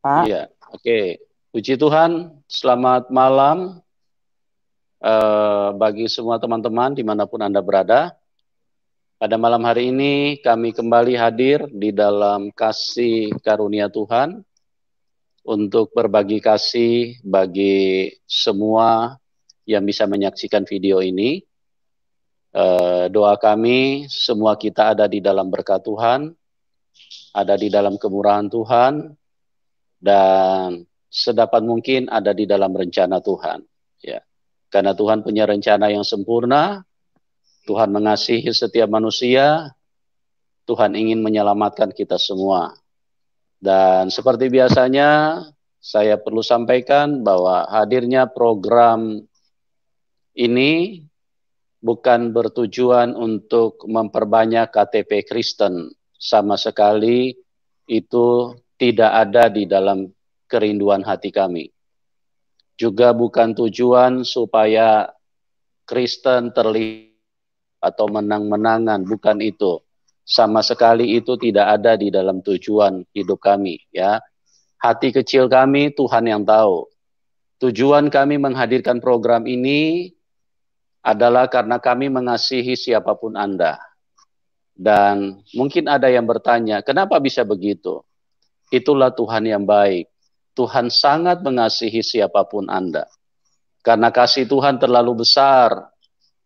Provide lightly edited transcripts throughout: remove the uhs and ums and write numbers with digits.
Pak. Iya, oke. Puji Tuhan, selamat malam bagi semua teman-teman dimanapun Anda berada. Pada malam hari ini kami kembali hadir di dalam kasih karunia Tuhan untuk berbagi kasih bagi semua yang bisa menyaksikan video ini. Doa kami, semua kita ada di dalam berkat Tuhan, ada di dalam kemurahan Tuhan, dan sedapat mungkin ada di dalam rencana Tuhan. Ya, karena Tuhan punya rencana yang sempurna, Tuhan mengasihi setiap manusia, Tuhan ingin menyelamatkan kita semua. Dan seperti biasanya, saya perlu sampaikan bahwa hadirnya program ini bukan bertujuan untuk memperbanyak KTP Kristen. Sama sekali itu tidak ada di dalam kerinduan hati kami. Juga bukan tujuan supaya Kristen terlihat atau menang-menangan, bukan itu. Sama sekali itu tidak ada di dalam tujuan hidup kami, ya. Hati kecil kami Tuhan yang tahu. Tujuan kami menghadirkan program ini adalah karena kami mengasihi siapapun Anda. Dan mungkin ada yang bertanya, kenapa bisa begitu? Itulah Tuhan yang baik. Tuhan sangat mengasihi siapapun Anda. Karena kasih Tuhan terlalu besar,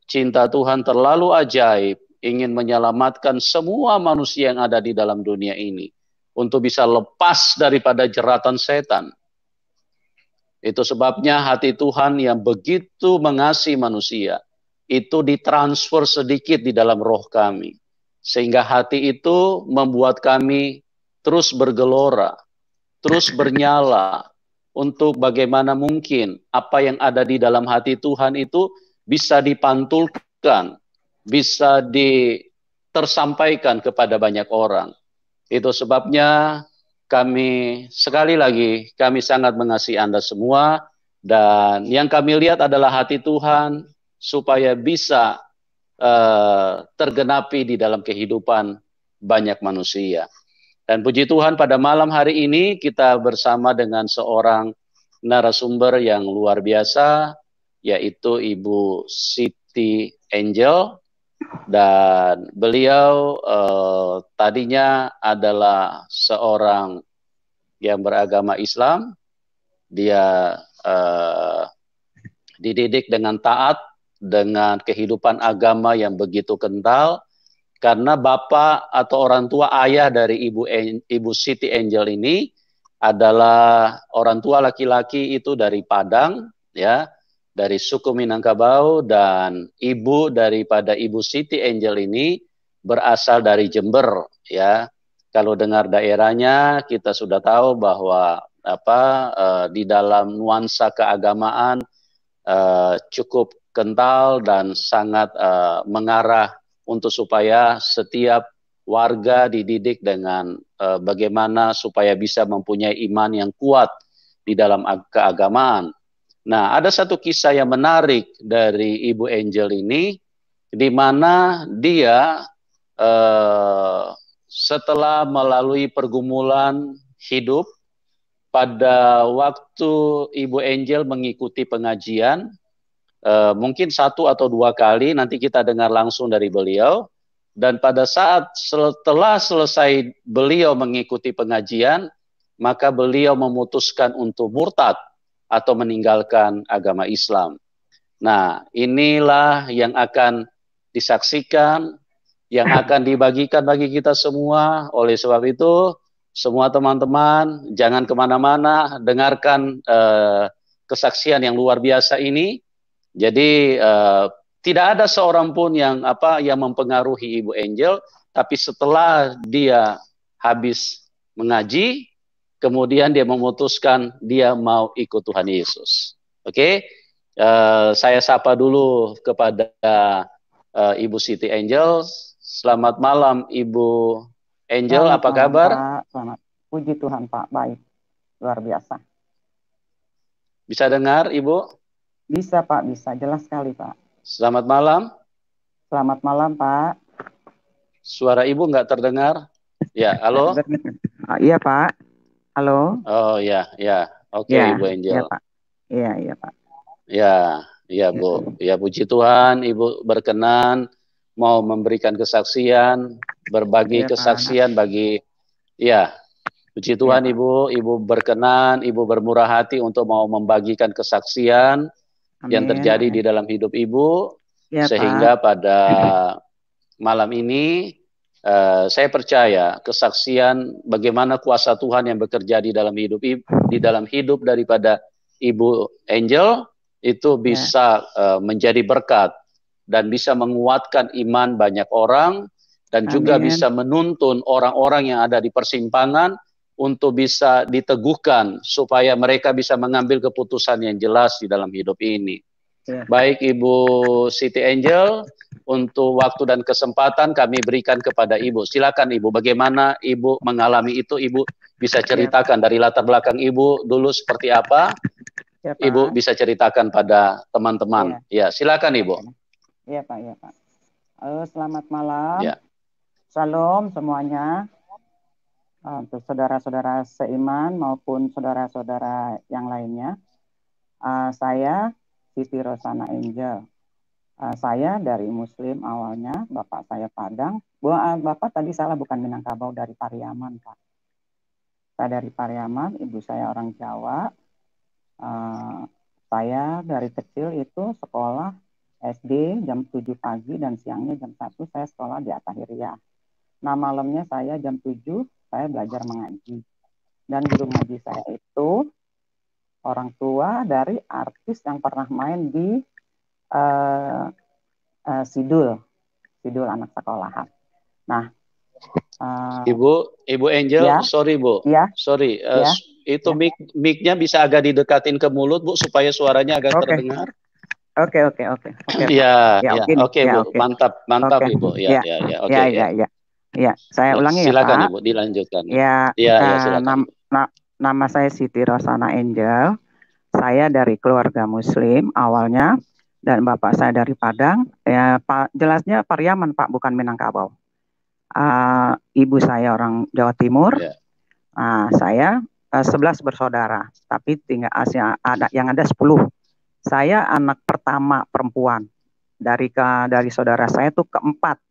cinta Tuhan terlalu ajaib, ingin menyelamatkan semua manusia yang ada di dalam dunia ini untuk bisa lepas daripada jeratan setan. Itu sebabnya hati Tuhan yang begitu mengasihi manusia, itu ditransfer sedikit di dalam roh kami. Sehingga hati itu membuat kami terus bergelora, terus bernyala, untuk bagaimana mungkin apa yang ada di dalam hati Tuhan itu bisa dipantulkan, bisa tersampaikan kepada banyak orang. Itu sebabnya kami sekali lagi, kami sangat mengasihi Anda semua, dan yang kami lihat adalah hati Tuhan supaya bisa tergenapi di dalam kehidupan banyak manusia. Dan puji Tuhan pada malam hari ini kita bersama dengan seorang narasumber yang luar biasa, yaitu Ibu Siti Angel. Dan beliau tadinya adalah seorang yang beragama Islam. Dia dididik dengan taat, dengan kehidupan agama yang begitu kental, karena bapak atau orang tua ayah dari Ibu Siti Angel ini adalah orang tua laki-laki itu dari Padang, ya, dari suku Minangkabau, dan ibu daripada Ibu Siti Angel ini berasal dari Jember, ya. Kalau dengar daerahnya kita sudah tahu bahwa di dalam nuansa keagamaan cukup kental dan sangat mengarah untuk supaya setiap warga dididik dengan bagaimana supaya bisa mempunyai iman yang kuat di dalam keagamaan. Nah, ada satu kisah yang menarik dari Ibu Angel ini, di mana dia setelah melalui pergumulan hidup, pada waktu Ibu Angel mengikuti pengajian, mungkin 1 atau 2 kali, nanti kita dengar langsung dari beliau. Dan pada saat setelah selesai beliau mengikuti pengajian, maka beliau memutuskan untuk murtad atau meninggalkan agama Islam. Nah, inilah yang akan disaksikan, yang akan dibagikan bagi kita semua. Oleh sebab itu, semua teman-teman jangan kemana-mana, dengarkan kesaksian yang luar biasa ini. Jadi tidak ada seorang pun yang mempengaruhi Ibu Angel, tapi setelah dia habis mengaji, kemudian dia memutuskan dia mau ikut Tuhan Yesus. Oke, saya sapa dulu kepada Ibu Siti Angel. Selamat malam Ibu Angel, Baik, apa malam, kabar? Pak. Selamat. Puji Tuhan, Pak. Baik. Luar biasa. Bisa dengar Ibu? Bisa, Pak. Bisa. Jelas sekali, Pak. Selamat malam. Selamat malam, Pak. Suara Ibu nggak terdengar. Ya, halo? Iya, Pak. Halo? Oh ya, ya. Oke, Ya, Ibu ya Angel. Pak. Iya Pak. Ya, ya Gitu. Bu. Ya puji Tuhan, Ibu berkenan mau memberikan kesaksian, berbagi Iya Pak. kesaksian bagi, ya, puji Iya Tuhan Pak. Ibu berkenan, Ibu bermurah hati untuk mau membagikan kesaksian yang Amin, terjadi di amin. dalam hidup Ibu, Iya Pak. sehingga pada malam ini saya percaya kesaksian bagaimana kuasa Tuhan yang bekerja di dalam hidup daripada Ibu Angel itu Ya, bisa menjadi berkat dan bisa menguatkan iman banyak orang dan juga amin. bisa menuntun orang-orang yang ada di persimpangan untuk bisa diteguhkan supaya mereka bisa mengambil keputusan yang jelas di dalam hidup ini. Iya Pak. Baik Ibu Siti Angel, untuk waktu dan kesempatan kami berikan kepada Ibu. Silakan Ibu, bagaimana Ibu mengalami itu? Ibu bisa Iya Pak. ceritakan dari latar belakang Ibu dulu seperti apa? Iya Ibu Pak. bisa ceritakan pada teman-teman. Iya. Ya, silakan Ibu. Oke. Iya Pak. Iya Pak. Halo, selamat malam. Ya, Salam semuanya. Untuk saudara-saudara seiman maupun saudara-saudara yang lainnya. Saya Siti Rosana Angel. Saya dari Muslim awalnya, bapak saya Padang. Bapak tadi salah, bukan Minangkabau, dari Pariaman, Pak. Saya dari Pariaman, ibu saya orang Jawa. Saya dari kecil itu sekolah SD jam 7 pagi dan siangnya jam 1 saya sekolah di Atahiriah. Nah, malamnya saya jam 7 saya belajar mengaji. Dan guru ngaji saya itu orang tua dari artis yang pernah main di Sidul anak sekolahan. Nah, Ibu Angel, ya, sorry Bu, ya, sorry, ya, itu ya. mic-nya bisa agak didekatin ke mulut Bu supaya suaranya agak Oke, terdengar. oke, Pak. Ya, Ya, ya, oke nih. oke Ya, Bu, oke. mantap Oke. Ibu, ya, Ya, ya, ya, ya, oke ya, ya. ya. Ya, saya Ya, ulangi ya, silakan Pak. Ibu, dilanjutkan. Ya, Ya, ya, silakan Ibu. nama saya Siti Rosana Angel. Saya dari keluarga Muslim awalnya, dan bapak saya dari Padang. Ya, Pak, jelasnya Pariaman, Pak, bukan Minangkabau. Ibu saya orang Jawa Timur. Ya. Saya 11 bersaudara, tapi tinggal ada yang ada 10. Saya anak pertama perempuan. Dari saudara saya tuh keempat.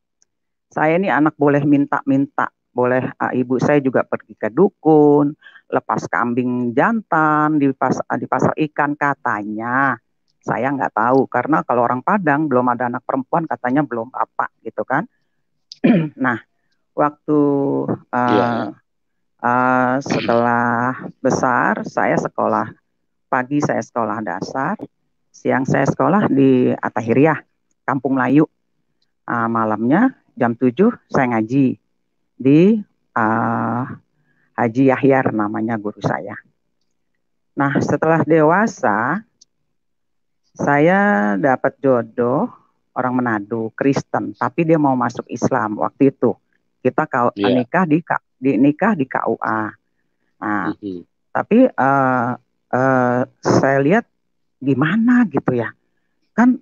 Saya ini anak boleh minta-minta, boleh ibu saya juga pergi ke dukun, lepas kambing jantan di pasar ikan katanya. Saya nggak tahu karena kalau orang Padang belum ada anak perempuan katanya belum bapak gitu kan. Nah, waktu Iya. setelah besar saya sekolah pagi, saya sekolah dasar, siang saya sekolah di Atahiriah, Kampung Melayu. Malamnya jam 7 saya ngaji di Haji Yahyar namanya guru saya. Nah, setelah dewasa saya dapat jodoh orang Manado, Kristen, tapi dia mau masuk Islam waktu itu. Kita Iya. nikah di KUA. Nah, tapi saya lihat gimana gitu ya. Kan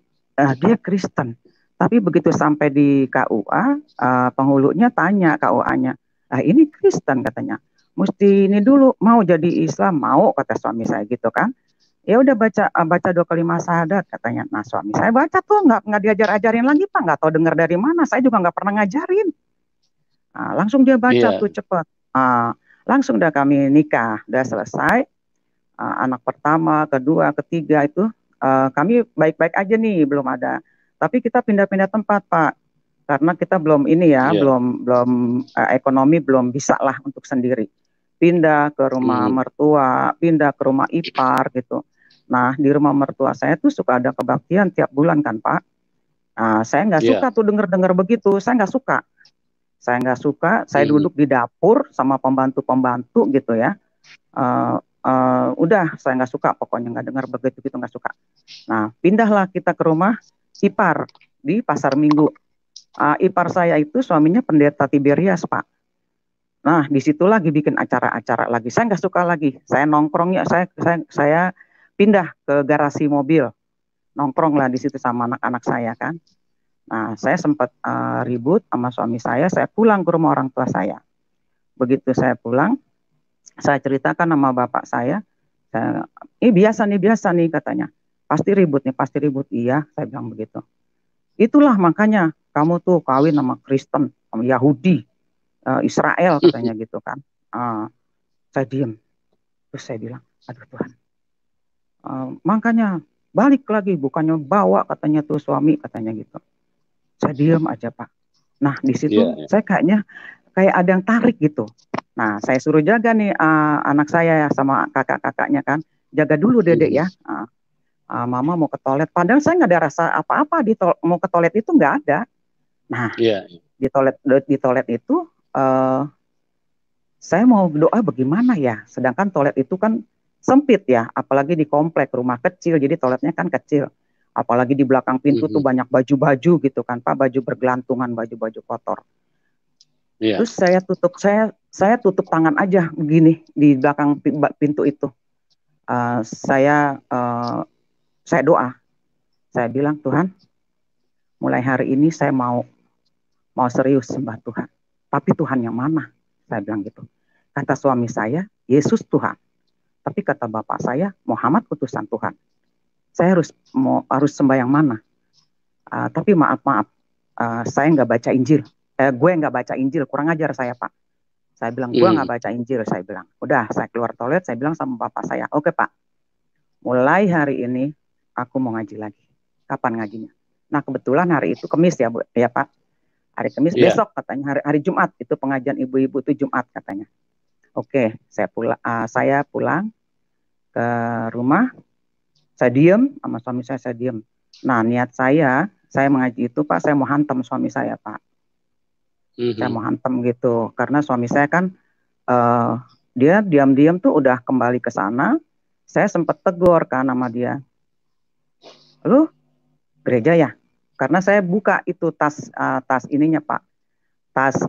dia Kristen. Tapi begitu sampai di KUA, penghulunya tanya KUA-nya, ini Kristen katanya. Mesti ini dulu, mau jadi Islam, mau kata suami saya gitu kan. Ya udah baca 2 kalimat syahadat katanya. Nah, suami saya baca tuh nggak diajar-ajarin lagi Pak, nggak tahu dengar dari mana. Saya juga nggak pernah ngajarin. Nah, langsung dia baca tuh cepat. Langsung udah kami nikah, udah selesai. Anak pertama, kedua, ketiga itu kami baik-baik aja nih, belum ada. Tapi kita pindah-pindah tempat Pak, karena kita belum ini ya, belum ekonomi belum bisa lah untuk sendiri. Pindah ke rumah mertua, pindah ke rumah ipar gitu. Nah, di rumah mertua saya tuh suka ada kebaktian tiap bulan kan Pak. Nah, saya nggak suka tuh dengar-dengar begitu, saya nggak suka. Saya duduk di dapur sama pembantu-pembantu gitu ya. Udah saya nggak suka, pokoknya nggak dengar begitu gitu, nggak suka. Nah, pindahlah kita ke rumah ipar di Pasar Minggu. Ipar saya itu suaminya pendeta Tiberias Pak. Nah, disitulah lagi bikin acara-acara lagi. Saya nggak suka lagi. Saya nongkrongnya, saya pindah ke garasi mobil, nongkrong lah di situ sama anak-anak saya kan. Nah, saya sempat ribut sama suami saya pulang ke rumah orang tua saya. Begitu saya pulang, Saya ceritakan sama bapak saya, biasa nih katanya. Pasti ribut nih, pasti ribut. Iya, saya bilang begitu. Itulah makanya kamu tuh kawin sama Kristen, sama Yahudi, Israel katanya gitu kan. Saya diem. Terus saya bilang, aduh Tuhan. Makanya balik lagi, bukannya bawa katanya tuh suami katanya gitu. Saya diem aja Pak. Nah di situ saya kayak ada yang tarik gitu. Nah saya suruh jaga nih anak saya sama kakak-kakaknya kan. Jaga dulu Dedek ya. Mama mau ke toilet. Padahal saya nggak ada rasa apa-apa mau ke toilet itu nggak ada. Nah di toilet itu saya mau doa bagaimana ya. Sedangkan toilet itu kan sempit ya, apalagi di komplek rumah kecil, jadi toiletnya kan kecil. Apalagi di belakang pintu tuh banyak baju-baju gitu kan, Pak, baju bergelantungan, baju-baju kotor. Terus saya tutup tangan aja begini di belakang pintu itu. Saya doa. Saya bilang, Tuhan, mulai hari ini saya mau serius sembah Tuhan. Tapi Tuhan yang mana? Saya bilang gitu. Kata suami saya, Yesus Tuhan. Tapi kata bapak saya, Muhammad utusan Tuhan. Saya harus sembah yang mana? Tapi maaf, saya nggak baca Injil. Gue nggak baca Injil, kurang ajar saya Pak. Saya bilang, gue nggak baca Injil, saya bilang. Udah, saya keluar toilet, saya bilang sama bapak saya, oke Pak, mulai hari ini aku mau ngaji lagi. Kapan ngajinya? Nah kebetulan hari itu Kamis ya Bu, ya Pak. Hari Kamis, besok katanya hari Jumat, itu pengajian ibu-ibu itu Jumat katanya. Oke, saya pulang ke rumah, saya diem sama suami saya diem. Nah niat saya mengaji itu Pak, saya mau hantam suami saya Pak. Saya mau hantam gitu, karena suami saya kan dia diam-diam tuh udah kembali ke sana. Saya sempat tegur kan sama dia, lu gereja ya? Karena saya buka itu tas ininya Pak, tas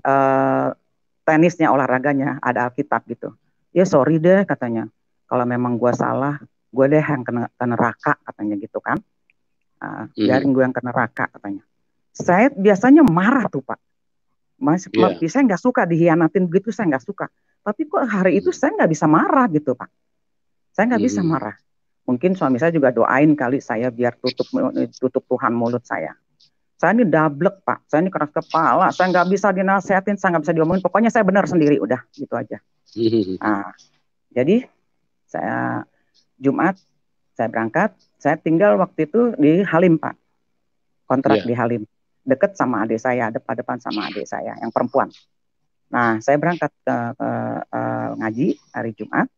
tenisnya, olahraganya, ada Alkitab gitu. Ya sorry deh katanya, kalau memang gue salah, gue deh yang kena neraka katanya gitu kan. Biarin gue yang kena neraka katanya. Saya biasanya marah tuh Pak. Saya nggak suka dihianatin begitu, saya nggak suka. Tapi kok hari itu saya nggak bisa marah gitu Pak. Saya nggak bisa marah. Mungkin suami saya juga doain kali saya biar tutup Tuhan mulut saya. Saya ini dablek Pak, saya ini keras kepala, saya nggak bisa dinasehatin, saya nggak bisa diomongin, pokoknya saya benar sendiri, udah gitu aja. Jadi saya Jumat, saya berangkat, saya tinggal waktu itu di Halim Pak, kontrak di Halim, deket sama adik saya, depan-depan sama adik saya yang perempuan. Nah saya berangkat ke ngaji hari Jumat.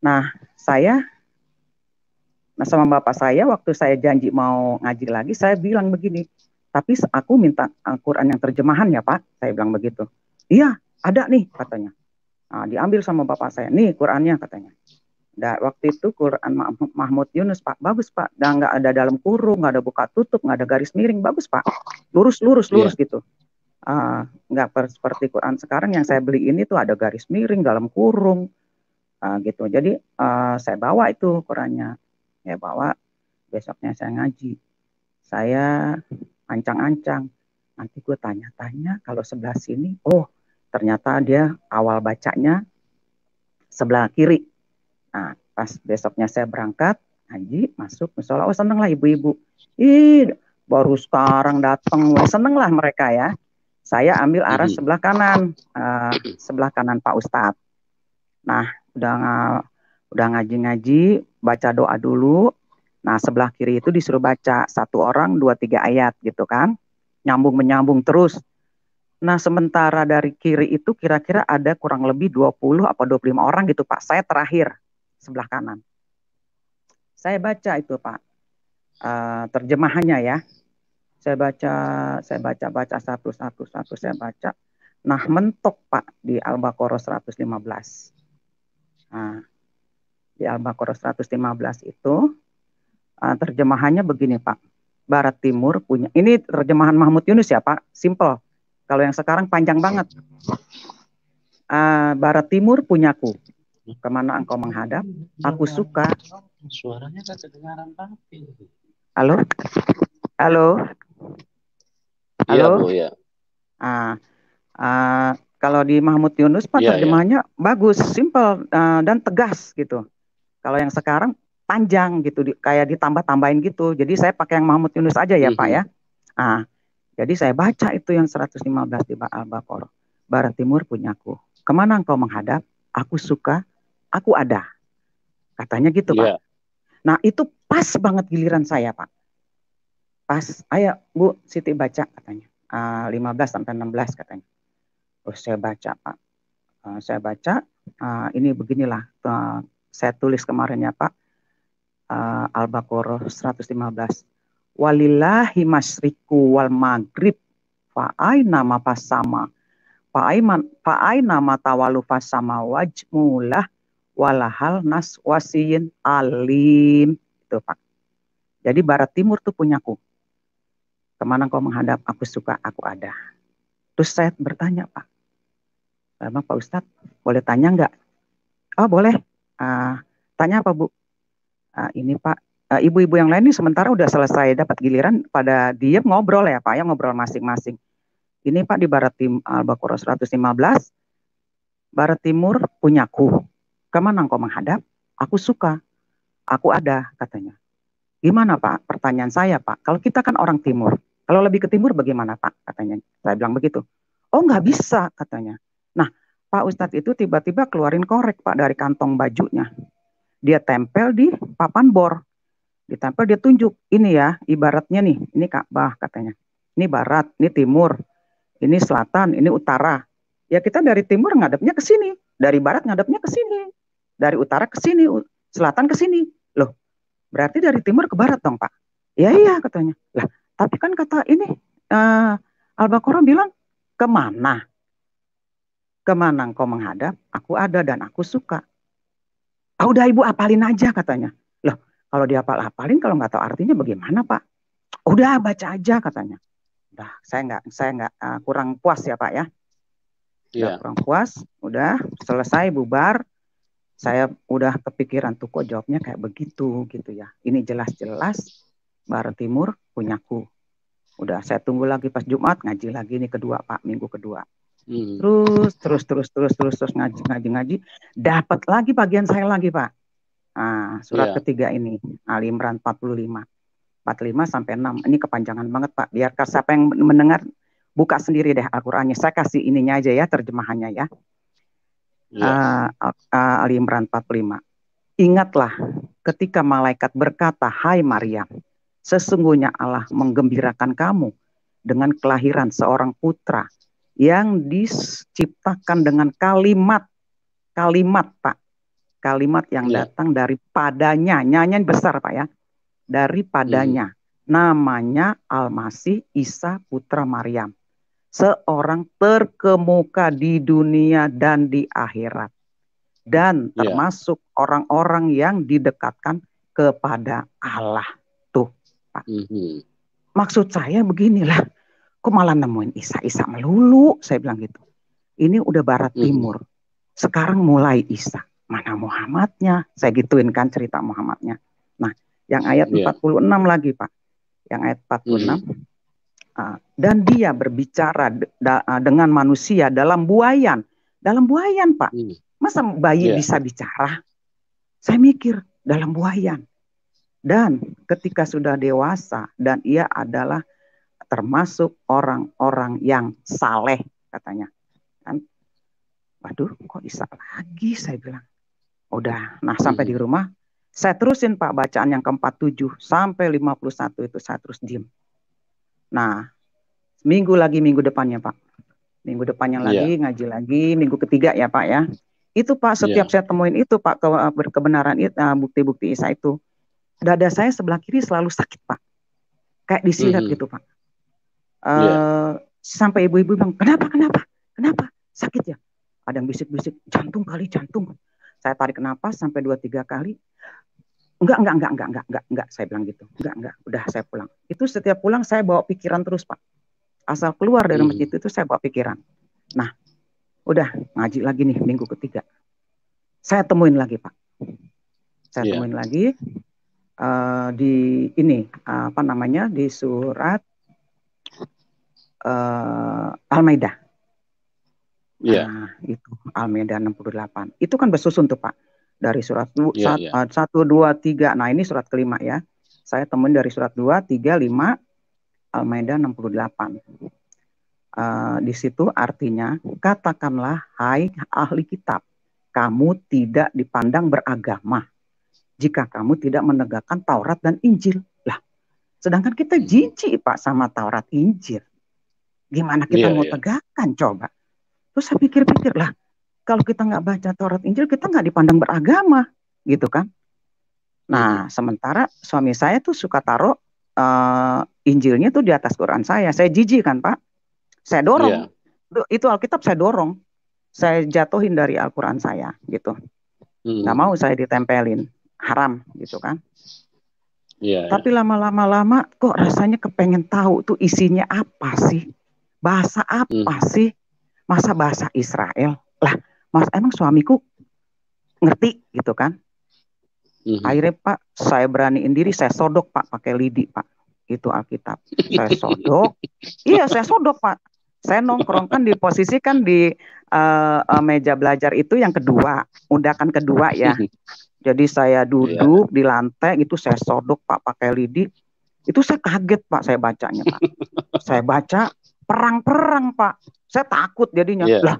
Nah saya sama bapak saya, waktu saya janji mau ngaji lagi, saya bilang begini, tapi aku minta Al-Quran yang terjemahan ya Pak, saya bilang begitu. Iya, ada nih katanya. Nah, diambil sama bapak saya, nih Qurannya katanya. Dan waktu itu Quran Mahmud Yunus Pak, bagus Pak, dan nggak ada dalam kurung, nggak ada buka tutup, nggak ada garis miring, bagus Pak, lurus gitu. Nggak seperti Quran sekarang yang saya beli ini tuh ada garis miring, dalam kurung, gitu. Jadi saya bawa itu Qurannya. Ya bawa, besoknya saya ngaji. Saya ancang-ancang. Nanti gue tanya-tanya kalau sebelah sini, oh ternyata dia awal bacanya sebelah kiri. Nah pas besoknya saya berangkat, ngaji, masuk musola, oh seneng lah ibu-ibu. Baru sekarang datang, seneng lah mereka ya. Saya ambil arah sebelah kanan Pak Ustadz. Nah udah ngaji-ngaji, baca doa dulu. Nah sebelah kiri itu disuruh baca 1 orang 2-3 ayat gitu kan, menyambung terus. Nah sementara dari kiri itu kira-kira ada kurang lebih 20 atau 25 orang gitu Pak. Saya terakhir sebelah kanan. Saya baca itu Pak, terjemahannya ya. Saya baca satu saya baca. Nah mentok Pak di Al-Baqarah 115. Nah, di Al-Baqarah 115 itu terjemahannya begini Pak. Barat Timur punya, ini terjemahan Mahmud Yunus ya Pak, simple. Kalau yang sekarang panjang banget. Barat Timur punyaku, kemana engkau menghadap, aku suka. Suaranya tak kedengaran tapi. Halo? Halo? Iya Bu ya. Kalau di Mahmud Yunus Pak Iya, ya. terjemahannya bagus, simple dan tegas gitu. Kalau yang sekarang panjang gitu, kayak ditambah-tambahin gitu. Jadi saya pakai yang Mahmud Yunus aja ya Pak ya. Ah, jadi saya baca itu yang 115 di Al-Baqarah. Barat timur punyaku. Kemana engkau menghadap? Aku suka, aku ada. Katanya gitu Pak. Iya. Nah itu pas banget giliran saya Pak. Pas, ayo Bu Siti baca katanya. 15 sampai 16 katanya. Terus saya baca Pak. Saya baca, ini beginilah. Saya tulis kemarin ya Pak. Al-Baqarah 115. Walillahi masyriku wal maghrib fa'aina ma fasama fa'aina ma tawalu fasama wajmulah walahal nas wasiyin alim itu Pak. Jadi barat timur tuh punyaku. Kemana kau menghadap? Aku suka, aku ada. Terus saya bertanya Pak, Bang Pak Ustadz, boleh tanya nggak? Oh boleh. Tanya apa Bu? Ini Pak, ibu-ibu yang lain ini sementara udah selesai dapat giliran pada diem ngobrol ya Pak ya, ngobrol masing-masing. Ini Pak di Barat Tim Al-Baqarah 115, Barat Timur punyaku. Kemana engkau menghadap? Aku suka, aku ada katanya. Gimana Pak? Pertanyaan saya Pak, kalau kita kan orang timur, kalau lebih ke timur bagaimana Pak? Katanya. Saya bilang begitu. Oh nggak bisa katanya. Nah Pak Ustadz itu tiba-tiba keluarin korek Pak dari kantong bajunya. Dia tempel di papan bor. Ditempel dia tunjuk. Ini ya ibaratnya nih, ini Ka'bah katanya. Ini barat, ini timur, ini selatan, ini utara. Ya kita dari timur ngadepnya ke sini, dari barat ngadepnya ke sini, dari utara ke sini, selatan ke sini. Loh, berarti dari timur ke barat dong Pak? Ya iya katanya. Lah, tapi kan kata ini Al-Baqarah bilang kemana? Kemana engkau menghadap? Aku ada dan aku suka. Ah, udah ibu apalin aja katanya. Loh, kalau dia apalin kalau nggak tahu artinya bagaimana Pak? Udah baca aja katanya. Udah, saya nggak kurang puas ya Pak ya. Udah Iya. kurang puas, udah selesai bubar. Saya udah kepikiran tuh kok jawabnya kayak begitu gitu ya. Ini jelas-jelas Barat Timur punyaku. Udah saya tunggu lagi pas Jumat ngaji lagi nih kedua Pak, minggu kedua. Terus ngaji. Dapat lagi bagian saya lagi Pak. Surat ketiga ini Ali Imran 45 sampai 6. Ini kepanjangan banget Pak. Biar siapa yang mendengar buka sendiri deh Al-Qur'annya. Saya kasih ininya aja ya, terjemahannya ya. Ali Imran 45. Ingatlah ketika malaikat berkata, "Hai Maryam, sesungguhnya Allah menggembirakan kamu dengan kelahiran seorang putra yang diciptakan dengan kalimat Pak. Kalimat yang datang daripadanya, nyanyian besar Pak ya. Daripadanya. Namanya Al-Masih Isa putra Maryam. Seorang terkemuka di dunia dan di akhirat. Dan termasuk orang-orang yang didekatkan kepada Allah. Tuh Pak. Maksud saya beginilah. Kok malah nemuin Isa melulu? Saya bilang gitu. Ini udah barat timur. Sekarang mulai Isa. Mana Muhammadnya? Saya gituin kan cerita Muhammadnya. Nah, yang ayat 46 lagi Pak. Yang ayat 46. Dan dia berbicara dengan manusia dalam buayan. Dalam buayan Pak. Masa bayi bisa bicara? Saya mikir dalam buayan. Dan ketika sudah dewasa dan ia adalah termasuk orang-orang yang saleh katanya. Kan? Waduh, kok Isa lagi saya bilang. Udah, nah sampai di rumah saya terusin Pak bacaan yang ke-47 sampai 51 itu saya terus diem. Nah, minggu depannya Pak. Minggu depannya lagi ngaji lagi, minggu ketiga ya Pak ya. Itu Pak setiap saya temuin itu Pak kebenaran itu bukti-bukti Isa itu. Dada saya sebelah kiri selalu sakit Pak. Kayak disilet gitu Pak. Sampai ibu-ibu bilang, kenapa? Sakit ya? Ada yang bisik-bisik, jantung. Saya tarik napas sampai 2-3 kali. Enggak, saya bilang gitu. Enggak, udah saya pulang. Itu setiap pulang saya bawa pikiran terus Pak. Asal keluar dari masjid itu saya bawa pikiran. Nah, udah ngaji lagi nih minggu ketiga. Saya temuin lagi Pak. Temuin lagi di ini di surat Al-Maidah. Iya. Nah, itu Al-Maidah 68. Itu kan bersusun tuh Pak. Dari surat Iya, iya. 1, 2, 3. Nah, ini surat kelima ya. Saya temuin dari surat 2, 3, 5, Al-Maidah 68. Di situ artinya, katakanlah hai ahli kitab, kamu tidak dipandang beragama jika kamu tidak menegakkan Taurat dan Injil. Lah, sedangkan kita jijik Pak sama Taurat Injil. Gimana kita Iya, mau iya. tegakkan coba? Terus saya pikir-pikir lah, kalau kita nggak baca Taurat Injil, kita nggak dipandang beragama, gitu kan? Nah, sementara suami saya tuh suka taruh Injilnya tuh di atas Quran saya. Saya jijik kan Pak? Saya dorong. Iya. Itu Alkitab saya dorong. Saya jatuhin dari Al-Quran saya, gitu. Nggak mau saya ditempelin. Haram, gitu kan? Iya, Tapi lama-lama kok rasanya kepengen tahu tuh isinya apa sih? Bahasa apa sih? Masa bahasa Israel? Lah, Mas emang suamiku ngerti gitu kan? Akhirnya Pak, saya beraniin diri, saya sodok Pak pakai lidi Pak. Itu Alkitab. Saya sodok. Iya, saya sodok Pak. Saya nongkrong kan diposisikan di meja belajar itu yang kedua, undakan kedua ya. Jadi saya duduk di lantai gitu, saya sodok Pak pakai lidi. Itu saya kaget Pak, saya bacanya Pak. Saya baca perang-perang Pak. Saya takut jadinya. Lah,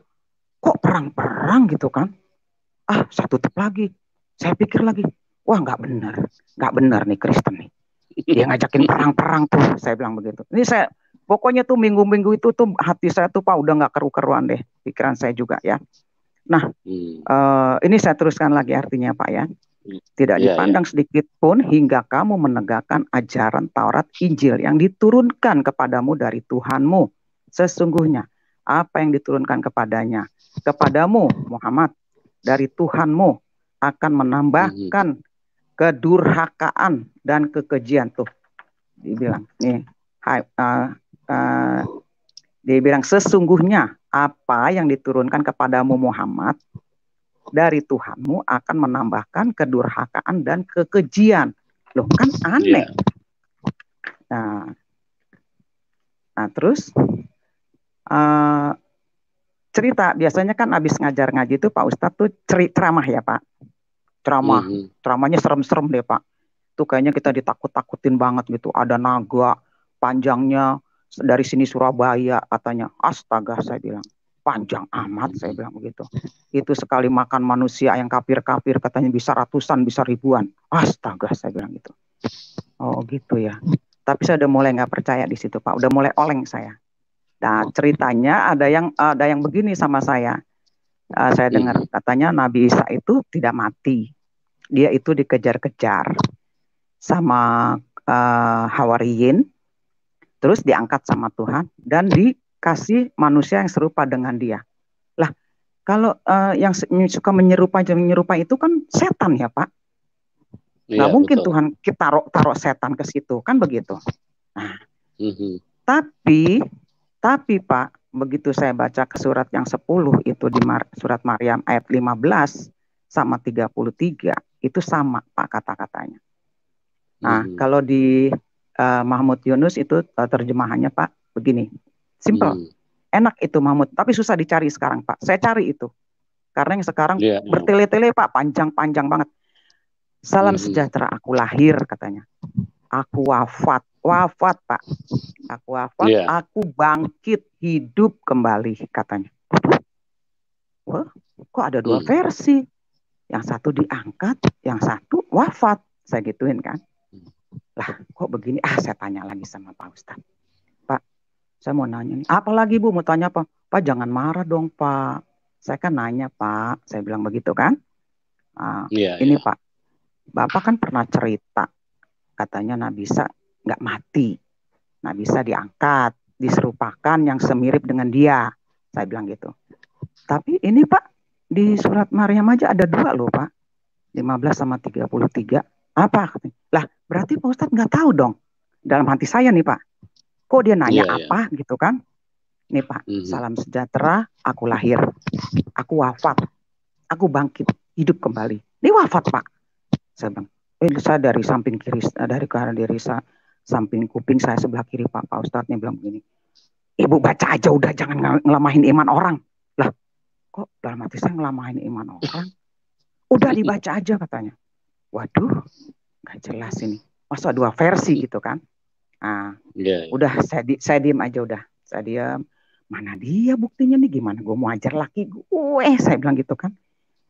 kok perang-perang gitu kan? Ah, saya tutup lagi. Saya pikir lagi, wah nggak benar nih Kristen nih. Dia ngajakin perang-perang tuh, saya bilang begitu. Ini saya, pokoknya tuh minggu-minggu itu tuh hati saya tuh Pak udah nggak keru-keruan deh, pikiran saya juga ya. Nah, ini saya teruskan lagi artinya Pak ya. Tidak dipandang sedikit pun hingga kamu menegakkan ajaran Taurat Injil yang diturunkan kepadamu dari Tuhanmu. Sesungguhnya apa yang diturunkan kepadamu Muhammad dari Tuhanmu akan menambahkan kedurhakaan dan kekejian tuh. Dibilang nih, dibilang sesungguhnya apa yang diturunkan kepadamu Muhammad dari Tuhanmu akan menambahkan kedurhakaan dan kekejian. Loh kan aneh. Nah terus cerita, biasanya kan habis ngajar ngaji itu Pak Ustadz tuh ceramah ya Pak. Ceramahnya serem-serem deh Pak. Tuh kayaknya kita ditakut-takutin banget gitu. Ada naga panjangnya dari sini Surabaya katanya. Astaga saya bilang. Panjang amat saya bilang begitu. Itu sekali makan manusia yang kafir-kafir katanya bisa ratusan, bisa ribuan. Astaga saya bilang gitu. Oh gitu ya. Tapi saya udah mulai nggak percaya di situ Pak. Udah mulai oleng saya. Nah ceritanya ada yang begini sama saya. Saya dengar katanya Nabi Isa itu tidak mati. Dia itu dikejar-kejar sama Hawariyin. Terus diangkat sama Tuhan dan dikasih manusia yang serupa dengan dia. Lah, kalau yang suka menyerupai itu kan setan ya Pak. Nggak mungkin betul. Tuhan kita taruh setan ke situ, kan begitu. Nah, tapi Pak, begitu saya baca ke surat yang 10 itu di surat Maryam ayat 15 sama 33, itu sama Pak kata-katanya. Nah, kalau di Mahmud Yunus itu terjemahannya Pak begini, simple, enak itu Mahmud, tapi susah dicari sekarang Pak. Saya cari itu, karena yang sekarang bertele-tele Pak, panjang-panjang banget. Salam sejahtera, aku lahir katanya, aku wafat Pak, aku wafat, aku bangkit hidup kembali katanya. Wah, kok ada dua versi? Yang satu diangkat, yang satu wafat, saya gituin kan. Lah kok begini, saya tanya lagi sama Pak Ustadz. Pak, saya mau nanya nih, apa lagi Bu, mau tanya apa? Pak jangan marah dong Pak, saya kan nanya Pak, saya bilang begitu kan. Ini Pak, Bapak kan pernah cerita, katanya Nabi Isa nggak mati, Nabi Isa diangkat, diserupakan yang semirip dengan dia, saya bilang gitu. Tapi ini Pak, di surat Maryam aja ada 2 loh Pak, 15 sama 33. Apa? Lah berarti Pak Ustadz nggak tahu dong. Dalam hati saya nih Pak. Kok dia nanya apa gitu kan? Nih Pak, salam sejahtera, aku lahir. Aku wafat. Aku bangkit, hidup kembali. Ini wafat Pak. Saya bilang, saya dari samping kiri, dari samping kuping saya sebelah kiri Pak Ustadz nih bilang begini. Ibu baca aja udah, jangan ngelamahin iman orang. Lah, kok dalam hati saya ngelamain iman orang. Udah dibaca aja katanya. Waduh, nggak jelas ini. Masa dua versi gitu kan. Nah, udah saya diem aja udah. Saya diem. Mana dia buktinya nih, gimana gue mau ajar laki gue, saya bilang gitu kan.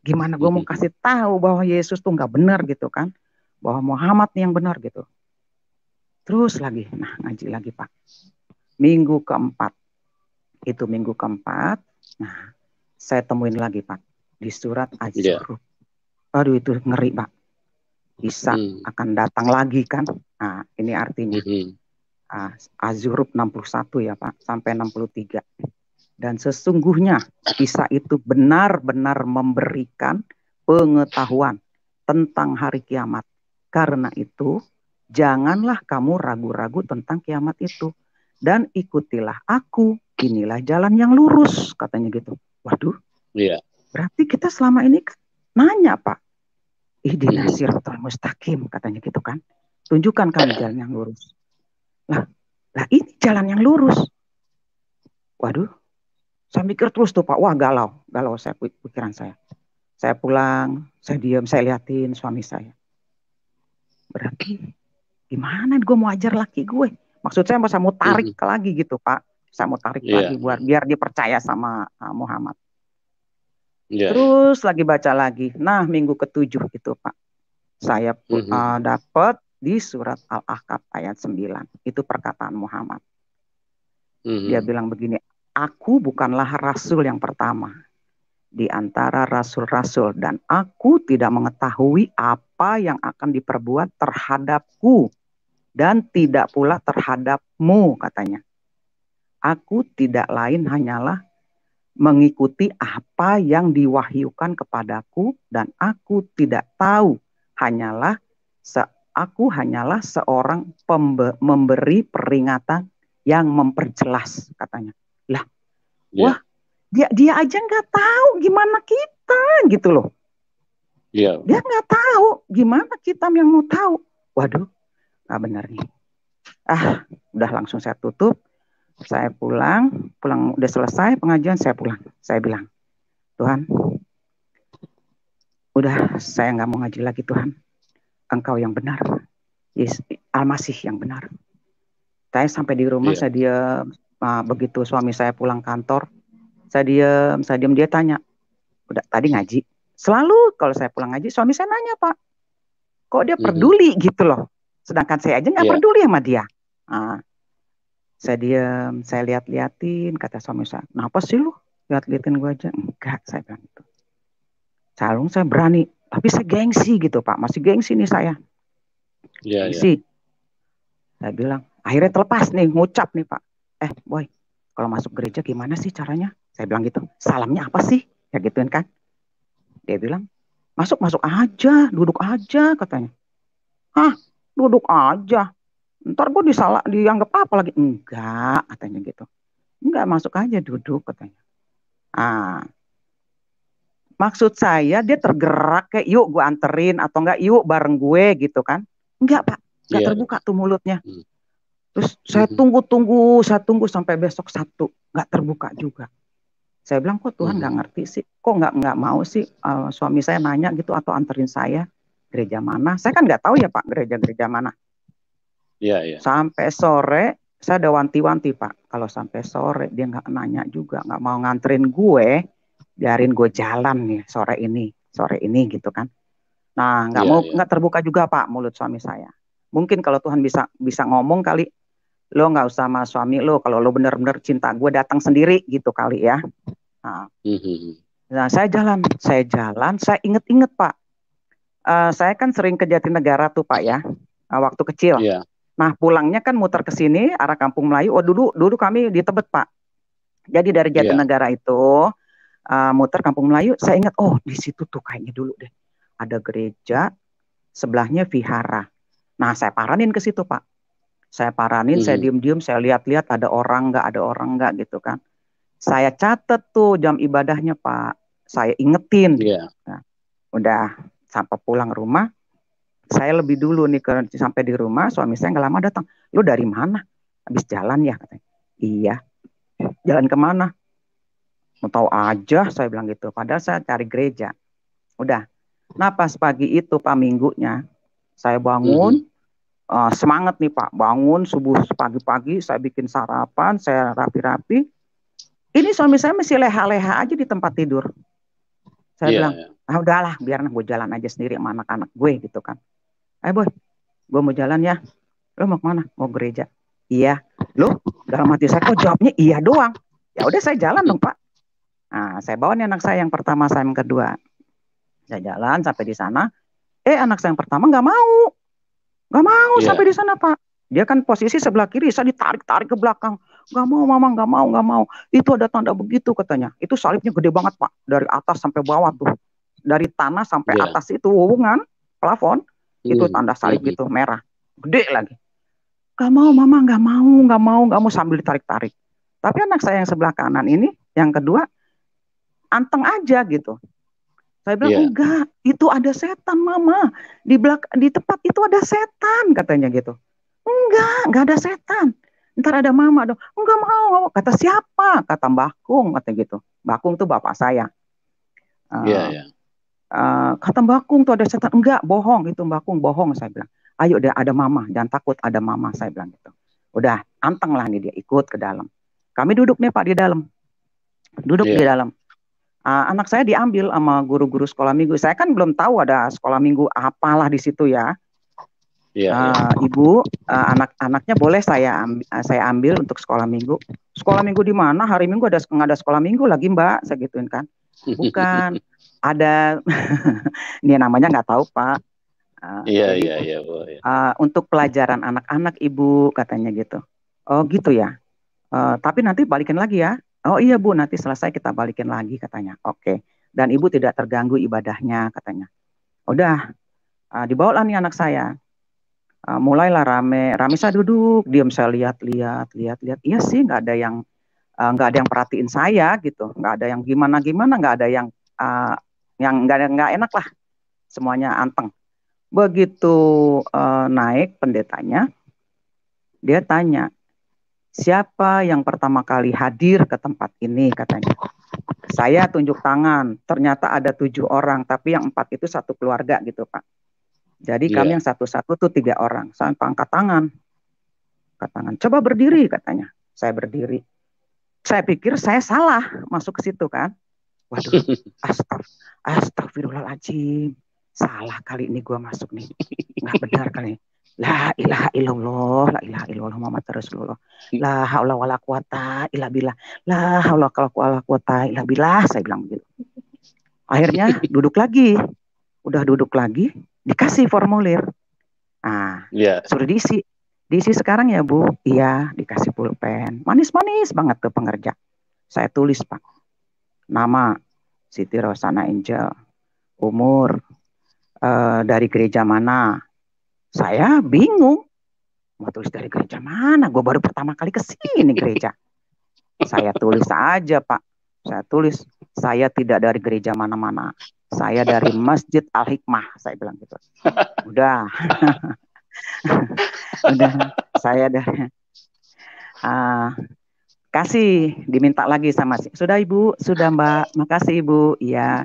Gimana gue mau kasih tahu bahwa Yesus tuh nggak benar gitu kan. Bahwa Muhammad nih yang benar gitu. Terus lagi, nah ngaji lagi Pak. Minggu keempat. Itu minggu keempat. Nah, saya temuin lagi Pak. Di surat Az-Zukhruf. Aduh itu ngeri Pak. Isa akan datang lagi kan. Nah ini artinya. Az-Zukhruf 61 ya Pak. Sampai 63. Dan sesungguhnya Isa itu benar-benar memberikan pengetahuan tentang hari kiamat. Karena itu, janganlah kamu ragu-ragu tentang kiamat itu. Dan ikutilah aku, inilah jalan yang lurus, katanya gitu. Waduh, berarti kita selama ini nanya Pak. Ihdinas siratal mustaqim, katanya gitu kan. Tunjukkan kami jalan yang lurus. Lah ini jalan yang lurus. Waduh, saya mikir terus tuh Pak. Wah galau saya pikiran saya. Saya pulang, saya diam, saya liatin suami saya. Berarti gimana gue mau ajar laki gue? Maksud saya mau tarik lagi gitu Pak. Saya mau tarik lagi biar dia percaya sama Muhammad. Terus lagi baca lagi. Nah minggu ke-7 itu Pak. Saya dapat di surat Al-Ahqaf ayat 9. Itu perkataan Muhammad. Dia bilang begini. Aku bukanlah rasul yang pertama di antara rasul-rasul. Dan aku tidak mengetahui apa yang akan diperbuat terhadapku. Dan tidak pula terhadapmu katanya. Aku tidak lain hanyalah mengikuti apa yang diwahyukan kepadaku. Dan aku tidak tahu. Aku hanyalah seorang memberi peringatan yang memperjelas katanya. Lah, wah dia aja nggak tahu gimana kita gitu loh. Dia nggak tahu gimana kita yang mau tahu. Waduh, nggak benar nih. Udah langsung saya tutup. Saya pulang udah selesai pengajian saya pulang. Saya bilang, Tuhan, udah saya nggak mau ngaji lagi Tuhan. Engkau yang benar. Al-Masih yang benar. Saya sampai di rumah saya diam. Begitu suami saya pulang kantor, saya diam, dia tanya, udah tadi ngaji? Selalu kalau saya pulang ngaji, suami saya nanya Pak, kok dia peduli gitu loh, sedangkan saya aja nggak peduli sama dia. Saya diam, saya liatin, kata suami saya, kenapa sih lu liatin gue aja? Enggak, saya bilang gitu. Calung saya berani, tapi saya gengsi gitu Pak, masih gengsi nih saya. Gengsi. Saya bilang, akhirnya terlepas nih, ngucap nih Pak. Boy, kalau masuk gereja gimana sih caranya? Saya bilang gitu, salamnya apa sih? Ya gituin kan. Dia bilang, masuk aja, duduk aja katanya. Duduk aja. Ntar gue dianggap apa lagi? Enggak, katanya gitu. Enggak, masuk aja duduk katanya. Maksud saya dia tergerak kayak yuk gue anterin atau enggak yuk bareng gue gitu kan. Enggak Pak, enggak terbuka tuh mulutnya. Terus saya tunggu sampai besok Sabtu, nggak terbuka juga. Saya bilang kok Tuhan nggak ngerti sih, kok nggak mau sih suami saya nanya gitu atau anterin saya gereja mana? Saya kan nggak tahu ya Pak gereja mana. Sampai sore saya ada wanti-wanti Pak, kalau sampai sore dia nggak nanya juga, nggak mau nganterin gue, biarin gue jalan nih sore ini gitu kan. Nah nggak terbuka juga Pak mulut suami saya. Mungkin kalau Tuhan bisa ngomong kali. Lo nggak usah sama suami lo, kalau lo bener-bener cinta gue datang sendiri gitu kali ya. Nah saya jalan, saya inget-inget Pak. Saya kan sering ke Jatinegara tuh Pak ya, waktu kecil. Nah pulangnya kan muter ke sini arah Kampung Melayu. Dulu kami di Tebet Pak. Jadi dari Jatinegara itu muter Kampung Melayu. Saya ingat, di situ tuh kayaknya dulu deh ada gereja, sebelahnya vihara. Nah saya paranin ke situ Pak. Saya paranin, saya diem-diem, saya lihat-lihat ada orang nggak gitu kan. Saya catet tuh jam ibadahnya Pak. Saya ingetin. Nah, udah sampai pulang rumah, saya lebih dulu nih sampai di rumah, suami saya nggak lama datang. Lu dari mana? Habis jalan ya katanya. Iya. Jalan kemana? Mau tahu aja, saya bilang gitu. Padahal saya cari gereja. Udah. Nah pas pagi itu Pak minggunya, saya bangun, semangat nih Pak, bangun subuh pagi-pagi, saya bikin sarapan, saya rapi-rapi. Ini suami saya masih leha-leha aja di tempat tidur. Saya bilang, udahlah, biar gue jalan aja sendiri sama anak-anak gue gitu kan. Ayo boy, gue mau jalan ya. Lo mau kemana? Mau gereja. Iya. Lo dalam hati saya kok jawabnya iya doang. Ya udah saya jalan dong Pak. Nah, saya bawa nih anak saya yang pertama, saya yang kedua. Saya jalan sampai di sana. Anak saya yang pertama nggak mau sampai di sana Pak. Dia kan posisi sebelah kiri, saya ditarik-tarik ke belakang. Nggak mau mama, nggak mau. Itu ada tanda begitu katanya. Itu salibnya gede banget Pak, dari atas sampai bawah tuh. Dari tanah sampai atas itu hubungan plafon, itu tanda salib gitu merah, gede lagi. Nggak mau mama, nggak mau sambil ditarik-tarik. Tapi anak saya yang sebelah kanan ini, yang kedua, anteng aja gitu. Saya bilang enggak, itu ada setan mama. Di tempat itu ada setan katanya gitu. Enggak ada setan. Ntar ada mama dong. Enggak mau. Kata siapa? Kata Mbah Kung kata gitu. Mbah Kung tuh bapak saya. Kata Mbah Kung tuh ada setan. Enggak, bohong itu Mbah Kung, bohong saya bilang. Ayo deh ada mama, jangan takut ada mama saya bilang gitu. Udah, anteng lah nih dia ikut ke dalam. Kami duduk nih Pak di dalam. Duduk di dalam. Anak saya diambil sama guru-guru sekolah minggu. Saya kan belum tahu ada sekolah minggu apalah di situ ya. Ibu, anak-anaknya boleh saya ambil untuk sekolah minggu. Sekolah minggu di mana? Hari Minggu nggak ada sekolah minggu lagi Mbak, saya gituin kan. Bukan, ada. Ini namanya nggak tahu Pak. Untuk pelajaran anak-anak Ibu katanya gitu. Oh gitu ya. Tapi nanti balikin lagi ya. Oh iya Bu, nanti selesai kita balikin lagi katanya. Oke. Dan Ibu tidak terganggu ibadahnya katanya. Udah, dibawalah nih anak saya. Mulailah rame saya duduk, diam saya lihat. Iya sih, nggak ada yang perhatiin saya gitu. Nggak ada yang gimana, nggak ada yang nggak enak lah. Semuanya anteng. Begitu naik pendetanya, dia tanya, siapa yang pertama kali hadir ke tempat ini katanya. Saya tunjuk tangan, ternyata ada 7 orang, tapi yang 4 itu satu keluarga gitu Pak. Jadi kami yang satu-satu tuh 3 orang. Saya angkat tangan. Coba berdiri katanya. Saya berdiri. Saya pikir saya salah masuk ke situ kan. Waduh, astagfirullahaladzim. Salah kali ini gue masuk nih. Nggak benar kali. La ilaha illallah Muhammad Rasulullah. La haula wala quwata illa billah. La haula wala quwata illa billah, saya bilang begitu. Akhirnya duduk lagi. Udah duduk lagi, dikasih formulir. Suruh diisi. Diisi sekarang ya Bu? Iya, dikasih pulpen. Manis-manis banget tuh pengerja. Saya tulis Pak. Nama Siti Rosana Angel. Umur dari gereja mana? Saya bingung. Mau tulis dari gereja mana? Gue baru pertama kali kesini gereja. Saya tulis aja Pak. Saya tulis, saya tidak dari gereja mana-mana. Saya dari Masjid Al-Hikmah. Saya bilang gitu. Udah. Udah. Saya dari... kasih, diminta lagi sama si. Sudah Ibu, sudah Mbak. Makasih Ibu. Iya.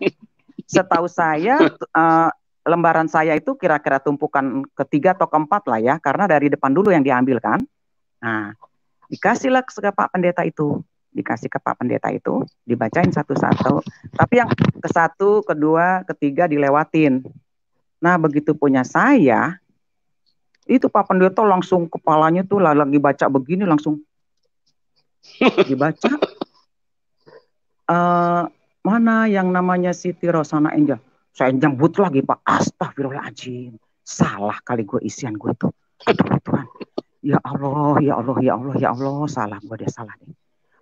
Setahu saya... lembaran saya itu kira-kira tumpukan ketiga atau keempat lah ya, karena dari depan dulu yang diambil kan. Nah, dikasihlah ke Pak Pendeta itu, dikasih ke Pak Pendeta itu, dibacain satu-satu. Tapi yang ke satu, kedua, ketiga dilewatin. Nah, begitu punya saya, itu Pak Pendeta langsung kepalanya tuh lagi baca begini langsung dibaca. Mana yang namanya Siti Rosana Angel? Saya nyebut lagi Pak, astagfirullahaladzim. Salah kali gue isian gue tuh. Aduh Tuhan, ya Allah, salah gue dia salah nih.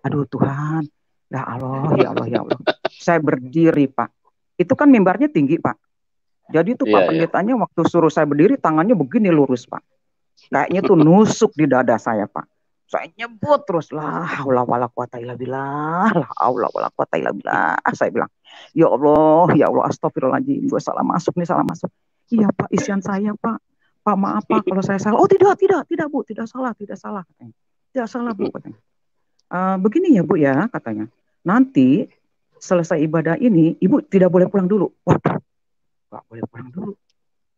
Aduh Tuhan, ya Allah. Saya berdiri Pak. Itu kan mimbarnya tinggi Pak. Jadi itu Pak pendetanya waktu suruh saya berdiri tangannya begini lurus Pak. Kayaknya tuh nusuk di dada saya Pak. Saya nyebut terus la haula wala quwata illa billah, la haula wala quwata illa billah. Saya bilang, ya Allah, astagfirullahaladzim, gue salah masuk. Iya Pak, isian saya Pak. Pak maaf Pak kalau saya salah. Oh tidak Bu, tidak salah katanya. Tidak salah Bu katanya. Begini ya Bu ya katanya. Nanti selesai ibadah ini, ibu tidak boleh pulang dulu. Waduh, nggak boleh pulang dulu.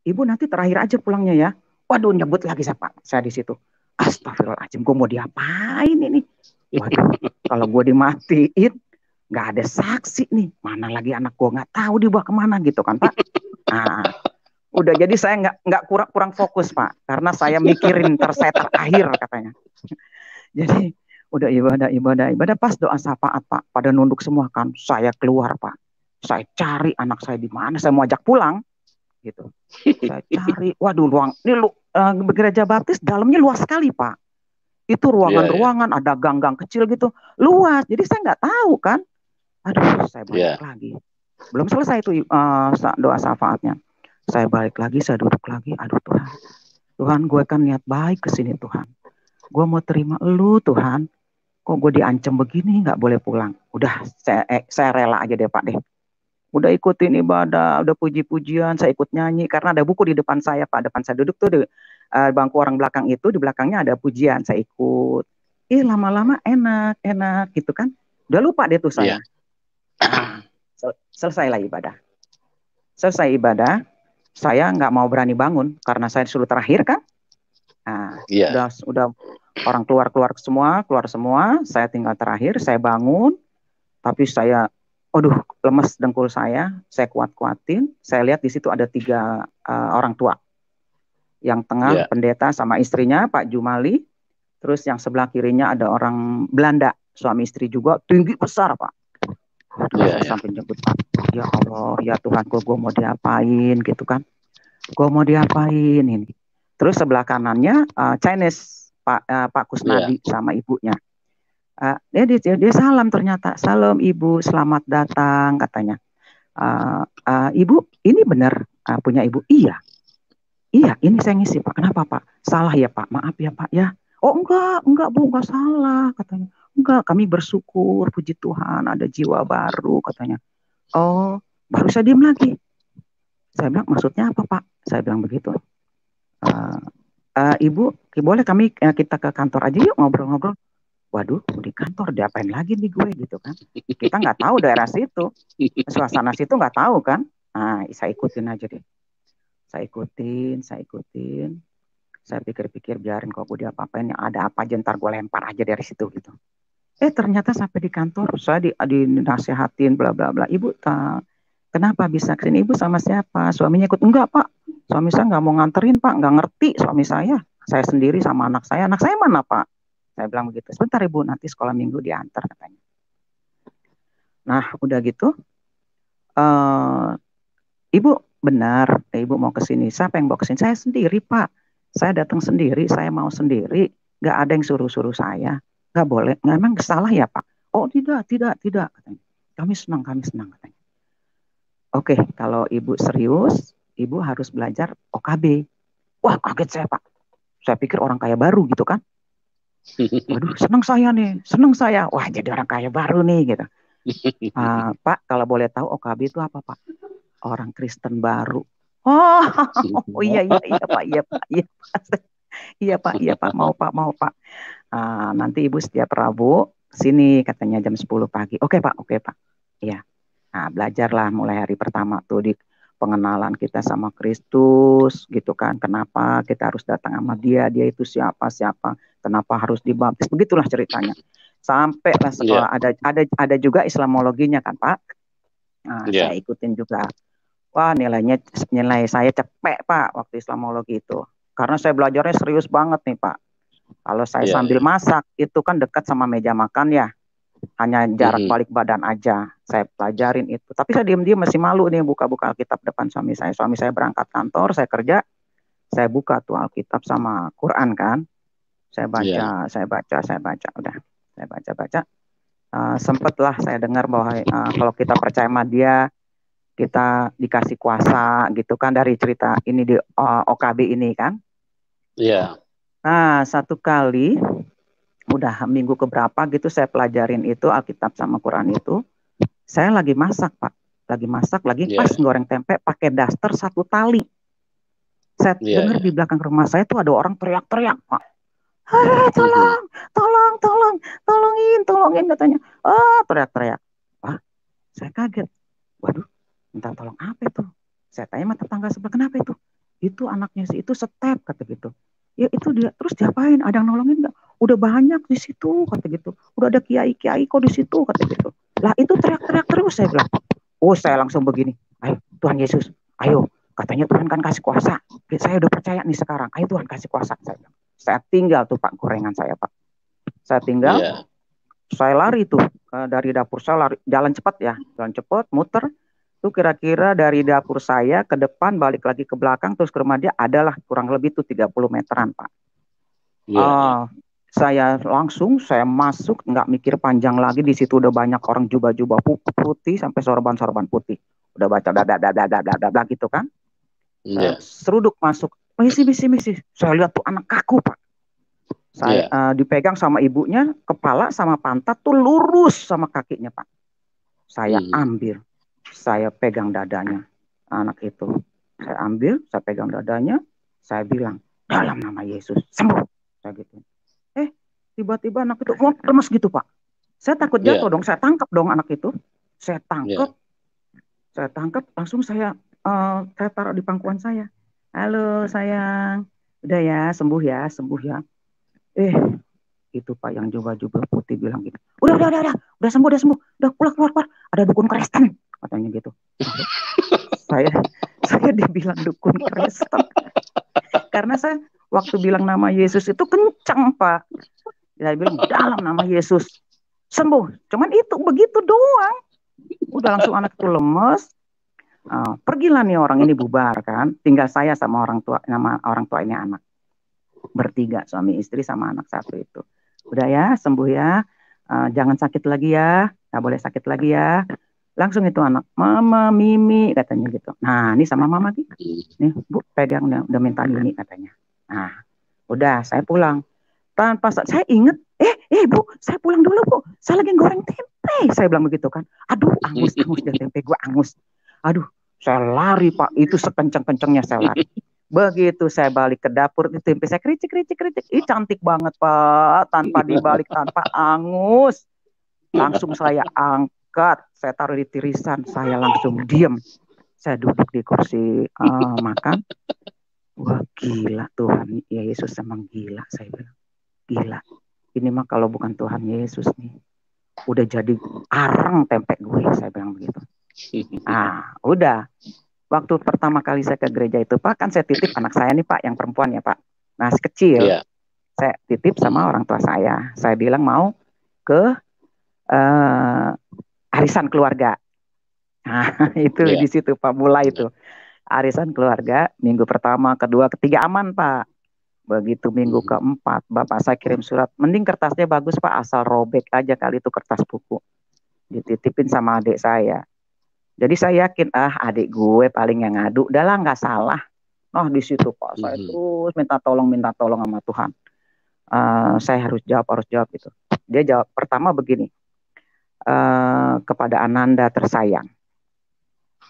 Ibu nanti terakhir aja pulangnya ya. Waduh, nyebut lagi saya di situ. Astagfirullahaladzim, gue mau diapain ini? Waduh, kalau gue dimatiin, nggak ada saksi nih. Mana lagi anak gue nggak tahu dibawa kemana gitu kan Pak. Nah, udah jadi saya nggak kurang fokus Pak, karena saya mikirin saya terakhir katanya. Jadi udah ibadah pas doa syafaat Pak, pada nunduk semua kan. Saya keluar Pak, saya cari anak saya di mana, saya mau ajak pulang gitu. Saya cari, waduh ini gereja baptis dalamnya luas sekali Pak. Itu ruangan-ruangan, ada gang-gang kecil gitu, luas. Jadi saya nggak tahu kan. Aduh, saya balik lagi. Belum selesai itu doa syafaatnya. Saya balik lagi, saya duduk lagi. Aduh Tuhan gue kan niat baik ke sini Tuhan. Gue mau terima lu Tuhan. Kok gue diancam begini, nggak boleh pulang. Udah, saya rela aja deh Pak deh. Udah ikutin ibadah, udah puji-pujian, saya ikut nyanyi. Karena ada buku di depan saya Pak. Depan saya duduk tuh di bangku orang belakang itu, di belakangnya ada pujian. Saya ikut. Lama-lama enak gitu kan. Udah lupa deh tuh saya. Nah, selesailah ibadah. Selesai ibadah, saya nggak mau berani bangun karena saya disuruh terakhir kan. Nah, udah orang keluar semua, saya tinggal terakhir, saya bangun, tapi saya, lemes dengkul saya kuat-kuatin, saya lihat di situ ada 3 orang tua, yang tengah pendeta sama istrinya Pak Jumali, terus yang sebelah kirinya ada orang Belanda, suami istri juga, tinggi besar Pak. Sampai nyebut, ya Allah, ya Tuhan, gue mau diapain gitu kan, gue mau diapain ini. Terus sebelah kanannya Chinese Pak Kusnadi sama ibunya. Dia salam ternyata, salam ibu, selamat datang katanya. Ibu, ini benar punya ibu? Iya, ini saya ngisi Pak. Kenapa Pak? Salah ya Pak, maaf ya Pak ya. Oh enggak Bu, enggak salah katanya. Enggak, kami bersyukur, puji Tuhan ada jiwa baru katanya. Oh, baru saya diam lagi. Saya bilang, maksudnya apa Pak? Saya bilang begitu. Ibu, boleh kita ke kantor aja yuk ngobrol-ngobrol. Waduh, di kantor diapain lagi nih gue gitu kan. Kita nggak tahu daerah situ. Suasana situ nggak tahu kan. Nah, saya ikutin aja deh. Saya ikutin. Saya pikir-pikir biarin kok gue diapa-apain. Yang ada apa aja ntar gue lempar aja dari situ gitu. Ternyata sampai di kantor saya dinasihatin bla bla bla. Ibu, kenapa bisa kesini? Ibu sama siapa? Suaminya ikut? Enggak Pak. Suami saya nggak mau nganterin Pak. Nggak ngerti suami saya. Saya sendiri sama anak saya. Anak saya mana Pak? Saya bilang begitu. Sebentar Ibu, nanti sekolah minggu diantar katanya. Nah, udah gitu. Ibu benar, Ibu mau ke sini. Siapa yang bawa ke sini? Saya sendiri Pak. Saya datang sendiri, saya mau sendiri. Nggak ada yang suruh-suruh saya. Nggak boleh. Nggak, emang salah ya Pak? Oh tidak katanya. Kami senang katanya. Oke, kalau Ibu serius, Ibu harus belajar OKB. Wah, kaget saya Pak. Saya pikir orang kaya baru gitu kan. Waduh, senang saya. Wah, jadi orang kaya baru nih gitu. Pak, kalau boleh tahu OKB itu apa Pak? Orang Kristen baru. Oh iya Pak, iya Pak, mau Pak. Nanti Ibu setiap Rabu sini katanya jam 10 pagi. Oke Pak. Iya. Nah, belajarlah mulai hari pertama tuh di pengenalan kita sama Kristus gitu kan. Kenapa kita harus datang sama dia itu siapa, kenapa harus dibaptis, begitulah ceritanya. Sampai lah sekolah ada juga Islamologinya kan Pak. Saya ikutin juga. Wah, nilai saya cepet Pak waktu Islamologi itu. Karena saya belajarnya serius banget nih Pak. Kalau saya sambil masak itu kan dekat sama meja makan ya. Hanya jarak balik badan aja. Saya pelajarin itu. Tapi saya diam-diam masih malu nih buka-buka Alkitab depan suami saya. Suami saya berangkat kantor, saya kerja. Saya buka tuh Alkitab sama Quran kan. Saya baca. Udah, saya baca. Sempatlah saya dengar bahwa kalau kita percaya sama dia, kita dikasih kuasa gitu kan dari cerita ini di OKB ini kan. Iya. Nah, satu kali udah minggu keberapa gitu saya pelajarin itu Alkitab sama Quran itu. Saya lagi masak Pak. Lagi pas goreng tempe pakai daster 1 tali. Saya dengar di belakang rumah saya tuh ada orang teriak-teriak Pak. Tolongin katanya. Teriak-teriak. Pak, Saya kaget. Waduh, minta tolong apa itu? Saya tanya sama tetangga sebelah, kenapa itu? Itu anaknya si itu step, kata gitu. Ya itu dia, terus diapain? Ada yang nolongin nggak? Udah banyak di situ, kata gitu. Udah ada kiai-kiai kok di situ, kata gitu. Lah itu teriak-teriak terus, saya bilang. Oh, saya langsung begini. Ayo, Tuhan Yesus, ayo. Katanya Tuhan kan kasih kuasa. Saya udah percaya nih sekarang. Ayo Tuhan kasih kuasa. Saya tinggal tuh Pak, gorengan saya Pak. Saya tinggal, saya lari tuh dari dapur saya, lari jalan cepat ya, jalan cepat, muter. Tuh kira-kira dari dapur saya ke depan, balik lagi ke belakang, terus ke rumah dia adalah kurang lebih tuh 30 meteran Pak. Saya langsung, saya masuk, nggak mikir panjang lagi. Di situ udah banyak orang jubah-jubah putih sampai sorban-sorban putih. Udah baca dada gitu kan. Saya seruduk masuk. Misi. Saya lihat tuh anak kaku Pak. Saya dipegang sama ibunya, kepala sama pantat tuh lurus sama kakinya Pak. Saya ambil, saya pegang dadanya anak itu. Saya ambil, saya pegang dadanya, saya bilang, dalam nama Yesus, sembuh. Saya gitu. Tiba-tiba anak itu lemes gitu Pak. Saya takut jatuh dong, saya tangkap dong anak itu. Saya tangkap, langsung saya taruh di pangkuan saya. Halo sayang, udah ya, sembuh ya. Itu Pak yang jubah-jubah putih bilang gitu. Udah sembuh, udah keluar. Ada dukun Kristen, katanya gitu. saya dibilang dukun Kristen. Karena saya waktu bilang nama Yesus itu kencang Pak. Saya bilang dalam nama Yesus sembuh. Cuman itu begitu doang. Udah langsung anak itu lemes. Pergilah nih orang ini bubar kan. Tinggal saya sama orang tua, nama orang tua ini anak. Bertiga, suami istri sama anak satu itu. Udah ya, sembuh ya. Jangan sakit lagi ya. Nggak boleh sakit lagi ya. Langsung itu anak, Mama, Mimi, katanya gitu. Nah, ini sama Mama gitu. Nih, Bu, pegang udah minta Mimi katanya. Nah, udah saya pulang. Tanpa saya ingat, Bu, saya pulang dulu Bu, saya lagi goreng tempe, saya bilang begitu kan. Aduh, angus dan tempe gue angus. Aduh, saya lari Pak, itu sekencang-kencangnya saya lari. Begitu saya balik ke dapur, itu tempe saya kericik. Ih, cantik banget Pak, tanpa dibalik, tanpa angus. Langsung saya angkat, saya taruh di tirisan, saya langsung diam. Saya duduk di kursi makan. Wah gila Tuhan, ya Yesus emang gila, saya bilang. Gila, ini mah kalau bukan Tuhan Yesus nih, udah jadi arang tempe gue, saya bilang begitu. Udah. Waktu pertama kali saya ke gereja itu Pak, kan saya titip anak saya nih Pak, yang perempuan ya Pak. Nah, kecil, saya titip sama orang tua saya. Saya bilang mau ke arisan keluarga. Nah, itu di situ Pak, mulai itu. Arisan keluarga, minggu pertama, kedua, ketiga aman Pak. Begitu minggu keempat, bapak saya kirim surat. Mending kertasnya bagus Pak, asal robek aja kali itu kertas buku. Dititipin sama adik saya. Jadi saya yakin, adik gue paling yang ngadu. Udah lah, nggak salah. Di situ Pak, saya terus minta tolong sama Tuhan. Saya harus jawab gitu. Dia jawab pertama begini, kepada Ananda tersayang.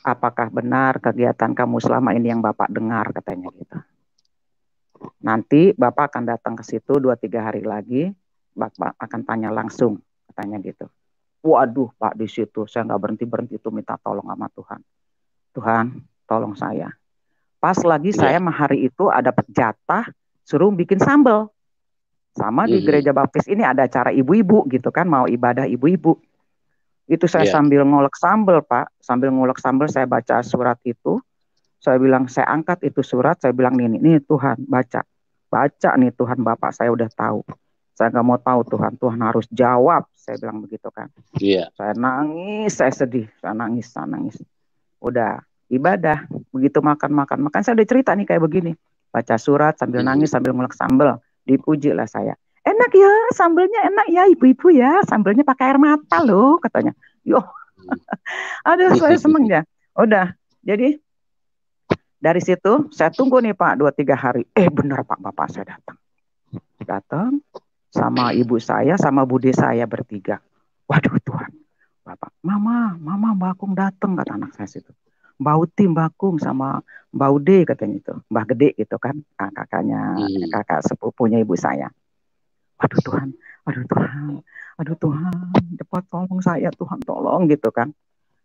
Apakah benar kegiatan kamu selama ini yang Bapak dengar, katanya gitu. Nanti Bapak akan datang ke situ 2-3 hari lagi, Bapak akan tanya langsung, katanya gitu. Waduh Pak, di situ saya nggak berhenti tuh minta tolong sama Tuhan. Tuhan, tolong saya. Pas lagi saya hari itu ada jatah suruh bikin sambal. Sama di gereja baptis ini ada acara ibu-ibu gitu kan, mau ibadah ibu-ibu. Itu saya sambil ngolek sambal Pak, sambil ngolek sambal saya baca surat itu. Saya bilang, saya angkat itu surat, saya bilang nih Tuhan, baca nih Tuhan, Bapak saya udah tahu. Saya nggak mau tahu Tuhan harus jawab, saya bilang begitu kan. Saya nangis, saya sedih, saya nangis. Udah ibadah, begitu makan, saya udah cerita nih kayak begini. Baca surat sambil nangis, sambil ngulek sambal, dipuji lah saya. Enak ya, sambalnya enak ya ibu-ibu ya, sambalnya pakai air mata loh, katanya. Yo, aduh saya seneng ya. Udah, jadi dari situ saya tunggu nih Pak 2-3 hari. Benar Pak, Bapak saya datang sama ibu saya sama bude saya bertiga. Waduh Tuhan, Bapak, Mama Mbak Akung datang, kata anak saya situ. Mbak Uti, Mbak Akung sama Mbak Ude katanya itu, Mbak Gede gitu kan, kakaknya, kakak sepupunya ibu saya. Waduh Tuhan, cepat tolong saya Tuhan, tolong gitu kan.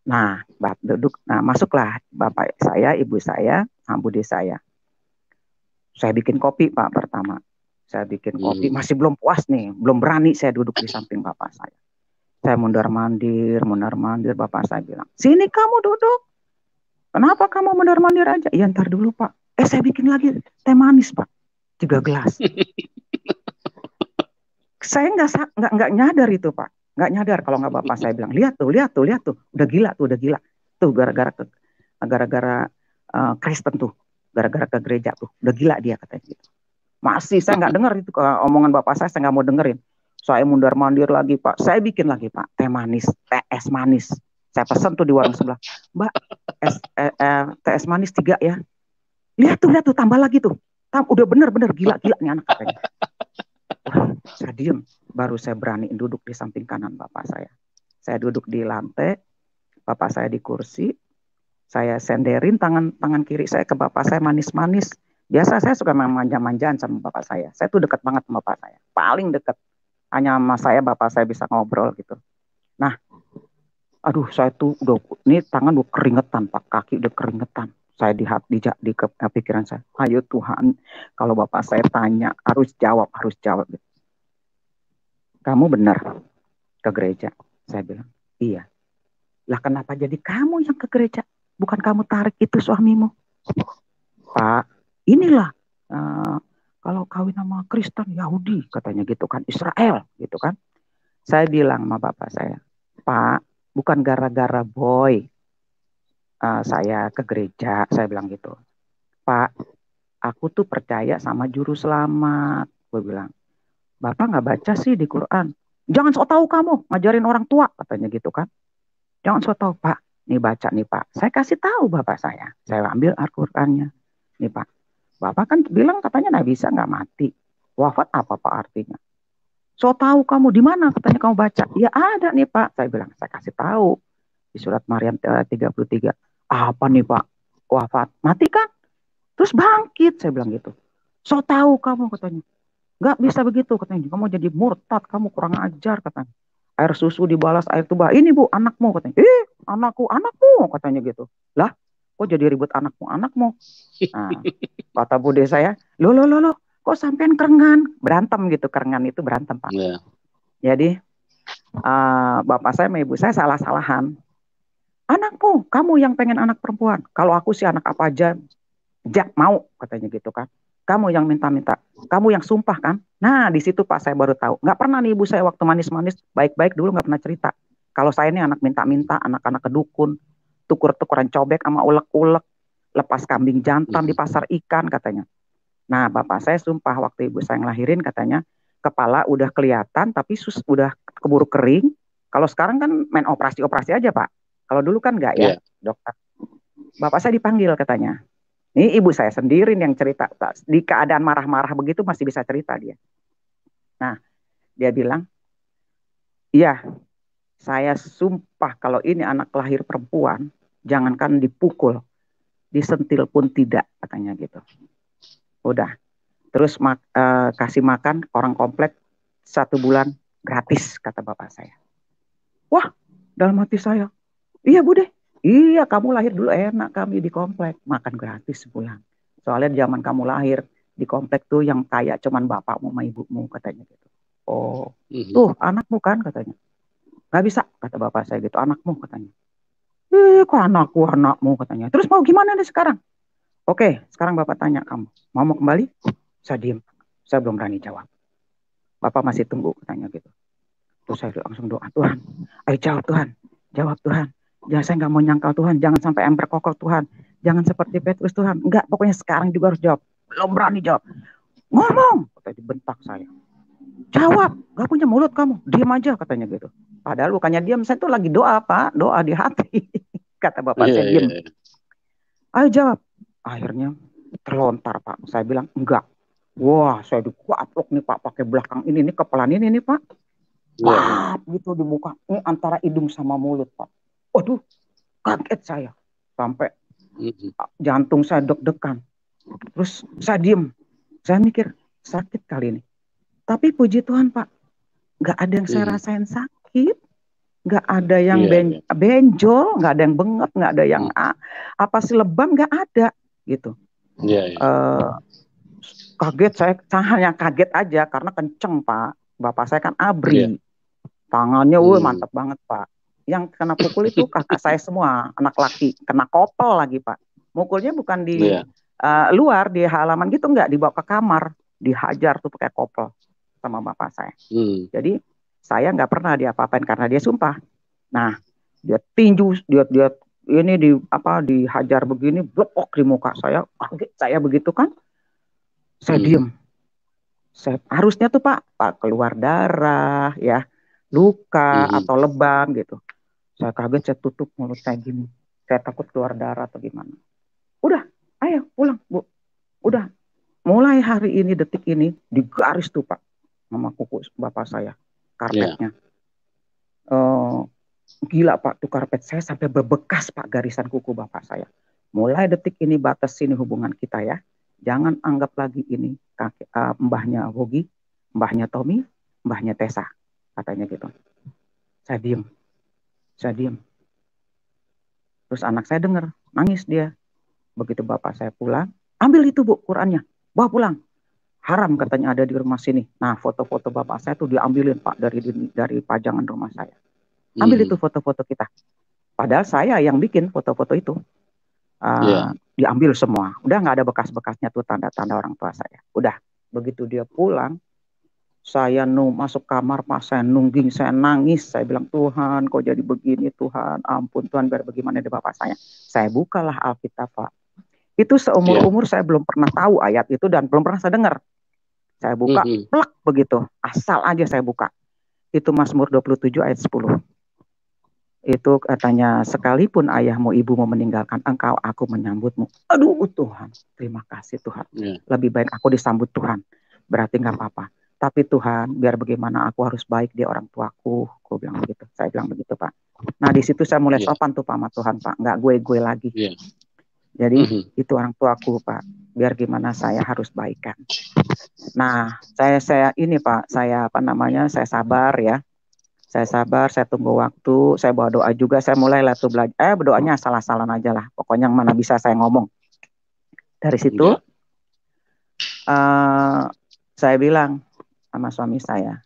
Nah, duduk. Nah, masuklah bapak saya, ibu saya, bude saya. Saya bikin kopi, Pak, pertama. Saya bikin kopi, masih belum puas nih, belum berani saya duduk di samping bapak saya. Saya mundar-mandir, bapak saya bilang, sini kamu duduk. Kenapa kamu mundar-mandir aja? Iya, ntar dulu, Pak. Saya bikin lagi teh manis, Pak. 3 gelas. Saya nggak nyadar itu, Pak. Nggak nyadar kalau nggak bapak saya bilang, lihat tuh, udah gila tuh, tuh gara-gara Kristen tuh, gara-gara ke gereja tuh, udah gila dia katanya gitu. Masih saya nggak dengar itu omongan bapak saya nggak mau dengerin. Saya mundar mandir lagi, Pak. Saya bikin lagi, Pak, teh manis, teh es manis. Saya pesan tuh di warung sebelah, Mbak, teh es manis 3 ya. Lihat tuh, tambah lagi tuh. Udah bener-bener gila nih anak katanya. Saya diem, baru saya berani duduk di samping kanan bapak saya. Saya duduk di lantai, bapak saya di kursi, saya senderin tangan kiri saya ke bapak saya manis-manis. Biasa saya suka manja-manjaan sama bapak saya. Saya tuh dekat banget sama bapak saya, paling dekat. Hanya sama saya, bapak saya bisa ngobrol gitu. Nah, aduh saya tuh udah, ini tangan udah keringetan, Pak, kaki udah keringetan. Saya di pikiran saya, ayo Tuhan, kalau bapak saya tanya harus jawab gitu. Kamu benar ke gereja? Saya bilang, iya. Lah kenapa jadi kamu yang ke gereja? Bukan kamu tarik itu suamimu? Pak, inilah kalau kawin sama Kristen Yahudi katanya gitu kan, Israel gitu kan. Saya bilang sama bapak saya, Pak, bukan gara-gara boy saya ke gereja, saya bilang gitu. Pak, aku tuh percaya sama juru selamat. Gue bilang, Bapak nggak baca sih di Quran? Jangan sok tahu kamu ngajarin orang tua katanya gitu kan. Jangan sok tahu, Pak. Nih baca nih, Pak. Saya kasih tahu bapak saya. Saya ambil Al-Qur'annya. Nih, Pak. Bapak kan bilang katanya nggak bisa, nggak mati. Wafat apa Pak artinya? So tahu kamu di mana katanya kamu baca? Ya ada nih Pak. Saya bilang, saya kasih tahu di surat Maryam 33. Apa nih Pak? Wafat. Mati kan? Terus bangkit. Saya bilang gitu. So tahu kamu katanya. Nggak bisa begitu katanya. Kamu jadi murtad, kamu kurang ajar katanya. Air susu dibalas air tuba. Ini Bu, anakmu katanya. Anakku katanya gitu. Lah, kok jadi ribut anakmu? Nah, kata bude saya, lo, kok sampean kerengan? Berantem gitu, kerengan itu berantem Pak. Yeah. Jadi, bapak saya sama ibu saya salah-salahan. Anakmu, kamu yang pengen anak perempuan. Kalau aku sih anak apa aja, mau katanya gitu kan. Kamu yang minta-minta, kamu yang sumpah kan. Nah, di situ Pak saya baru tahu. Nggak pernah nih ibu saya waktu manis-manis, baik-baik dulu nggak pernah cerita. Kalau saya ini anak minta-minta, anak-anak kedukun, tukur-tukuran cobek sama ulek-ulek, lepas kambing jantan di pasar ikan katanya. Nah, bapak saya sumpah waktu ibu saya ngelahirin katanya, kepala udah kelihatan tapi udah keburu kering. Kalau sekarang kan main operasi-operasi aja Pak. Kalau dulu kan enggak ya, dokter. Bapak saya dipanggil katanya. Ini ibu saya sendiri yang cerita. Di keadaan marah-marah begitu masih bisa cerita dia. Nah, dia bilang, iya, saya sumpah kalau ini anak lahir perempuan, jangankan dipukul, disentil pun tidak, katanya gitu. Udah. Terus kasih makan orang komplek 1 bulan gratis, kata bapak saya. Wah, dalam hati saya, iya Bude, iya kamu lahir dulu enak kami di komplek, makan gratis sebulan. Soalnya zaman kamu lahir di komplek tuh yang kaya cuman bapakmu sama ibumu, katanya gitu. Oh, tuh anakmu kan katanya. Gak bisa, kata bapak saya gitu, anakmu katanya. Kok anakmu katanya. Terus mau gimana nih sekarang? Oke, sekarang bapak tanya kamu, mau kembali? Saya diem, saya belum berani jawab. Bapak masih tunggu, katanya gitu. Terus saya langsung doa, Tuhan, ayo jawab Tuhan. Jangan, saya nggak mau nyangkal Tuhan, jangan sampai ember kokor Tuhan, jangan seperti Petrus Tuhan. Enggak, pokoknya sekarang juga harus jawab. Belum berani jawab. Ngomong, kata dibentak saya. Jawab, gak punya mulut kamu, diam aja katanya gitu. Padahal bukannya diam, saya tuh lagi doa Pak, doa di hati. Kata bapak saya diam. Ayo jawab. Akhirnya terlontar Pak. Saya bilang enggak. Wah, saya dikuaplok nih Pak, pakai belakang ini nih, kepala ini nih Pak. Pap, gitu dibuka. Ini antara hidung sama mulut Pak. Waduh, kaget saya. Sampai jantung saya deg-degan. Terus saya diem. Saya mikir, sakit kali ini. Tapi puji Tuhan Pak, gak ada yang saya rasain sakit. nggak ada yang benjol, nggak ada yang bengek, nggak ada yang apa sih lebam, nggak ada gitu. Kaget saya hanya kaget aja karena kenceng Pak. Bapak saya kan ABRI, tangannya mantap banget Pak. Yang kena pukul itu kakak saya semua, anak laki, kena kopel lagi Pak. Mukulnya bukan di luar, di halaman gitu, nggak, dibawa ke kamar, dihajar tuh pakai kopel sama bapak saya. Jadi saya nggak pernah diapa-apain karena dia sumpah. Nah, dia tinju, dia ini dihajar begini, blok di muka saya, kaget saya begitu kan. Saya diem. Harusnya tuh Pak keluar darah ya, luka atau lebam gitu. Saya kaget, saya tutup mulut saya gini. Saya takut keluar darah atau gimana. Udah, ayo pulang Bu. Udah, mulai hari ini, detik ini, digaris tuh Pak sama kuku bapak saya, karpetnya. Gila Pak, tuh karpet saya sampai berbekas Pak, garisan kuku bapak saya. Mulai detik ini batas sini hubungan kita ya. Jangan anggap lagi ini mbahnya Wogi, mbahnya Tommy, mbahnya Tessa, katanya gitu. Saya diem. Terus anak saya dengar, nangis dia. Begitu bapak saya pulang, ambil itu Bu, Qurannya, bawa pulang. Haram katanya ada di rumah sini. Nah, foto-foto bapak saya tuh diambilin Pak dari pajangan rumah saya. Ambil itu foto-foto kita. Padahal saya yang bikin foto-foto itu. Diambil semua. Udah nggak ada bekas-bekasnya tuh, tanda-tanda orang tua saya. Udah. Begitu dia pulang, saya masuk kamar Pak, saya nungging, saya nangis. Saya bilang, Tuhan kok jadi begini Tuhan. Ampun Tuhan, biar bagaimana deh bapak saya. Saya bukalah Alkitab Pak. Itu seumur-umur saya belum pernah tahu ayat itu dan belum pernah saya dengar. Saya buka, plek begitu. Asal aja saya buka. Itu Mazmur 27 ayat 10. Itu katanya, sekalipun ayahmu ibumu meninggalkan engkau, aku menyambutmu. Aduh Tuhan, terima kasih Tuhan. Lebih baik aku disambut Tuhan. Berarti nggak apa-apa. Tapi Tuhan, biar bagaimana aku harus baik di orang tuaku. Aku bilang begitu. Saya bilang begitu Pak. Nah di situ saya mulai sopan tuh Pak sama Tuhan Pak. Nggak gue lagi. Jadi itu orang tuaku Pak. Biar gimana saya harus baikan. Nah saya ini Pak, saya saya sabar ya. Saya sabar, saya tunggu waktu, saya bawa doa juga, saya mulai lah tuh belajar. Berdoanya asal-asalan aja lah. Pokoknya yang mana bisa saya ngomong. Dari situ saya bilang sama suami saya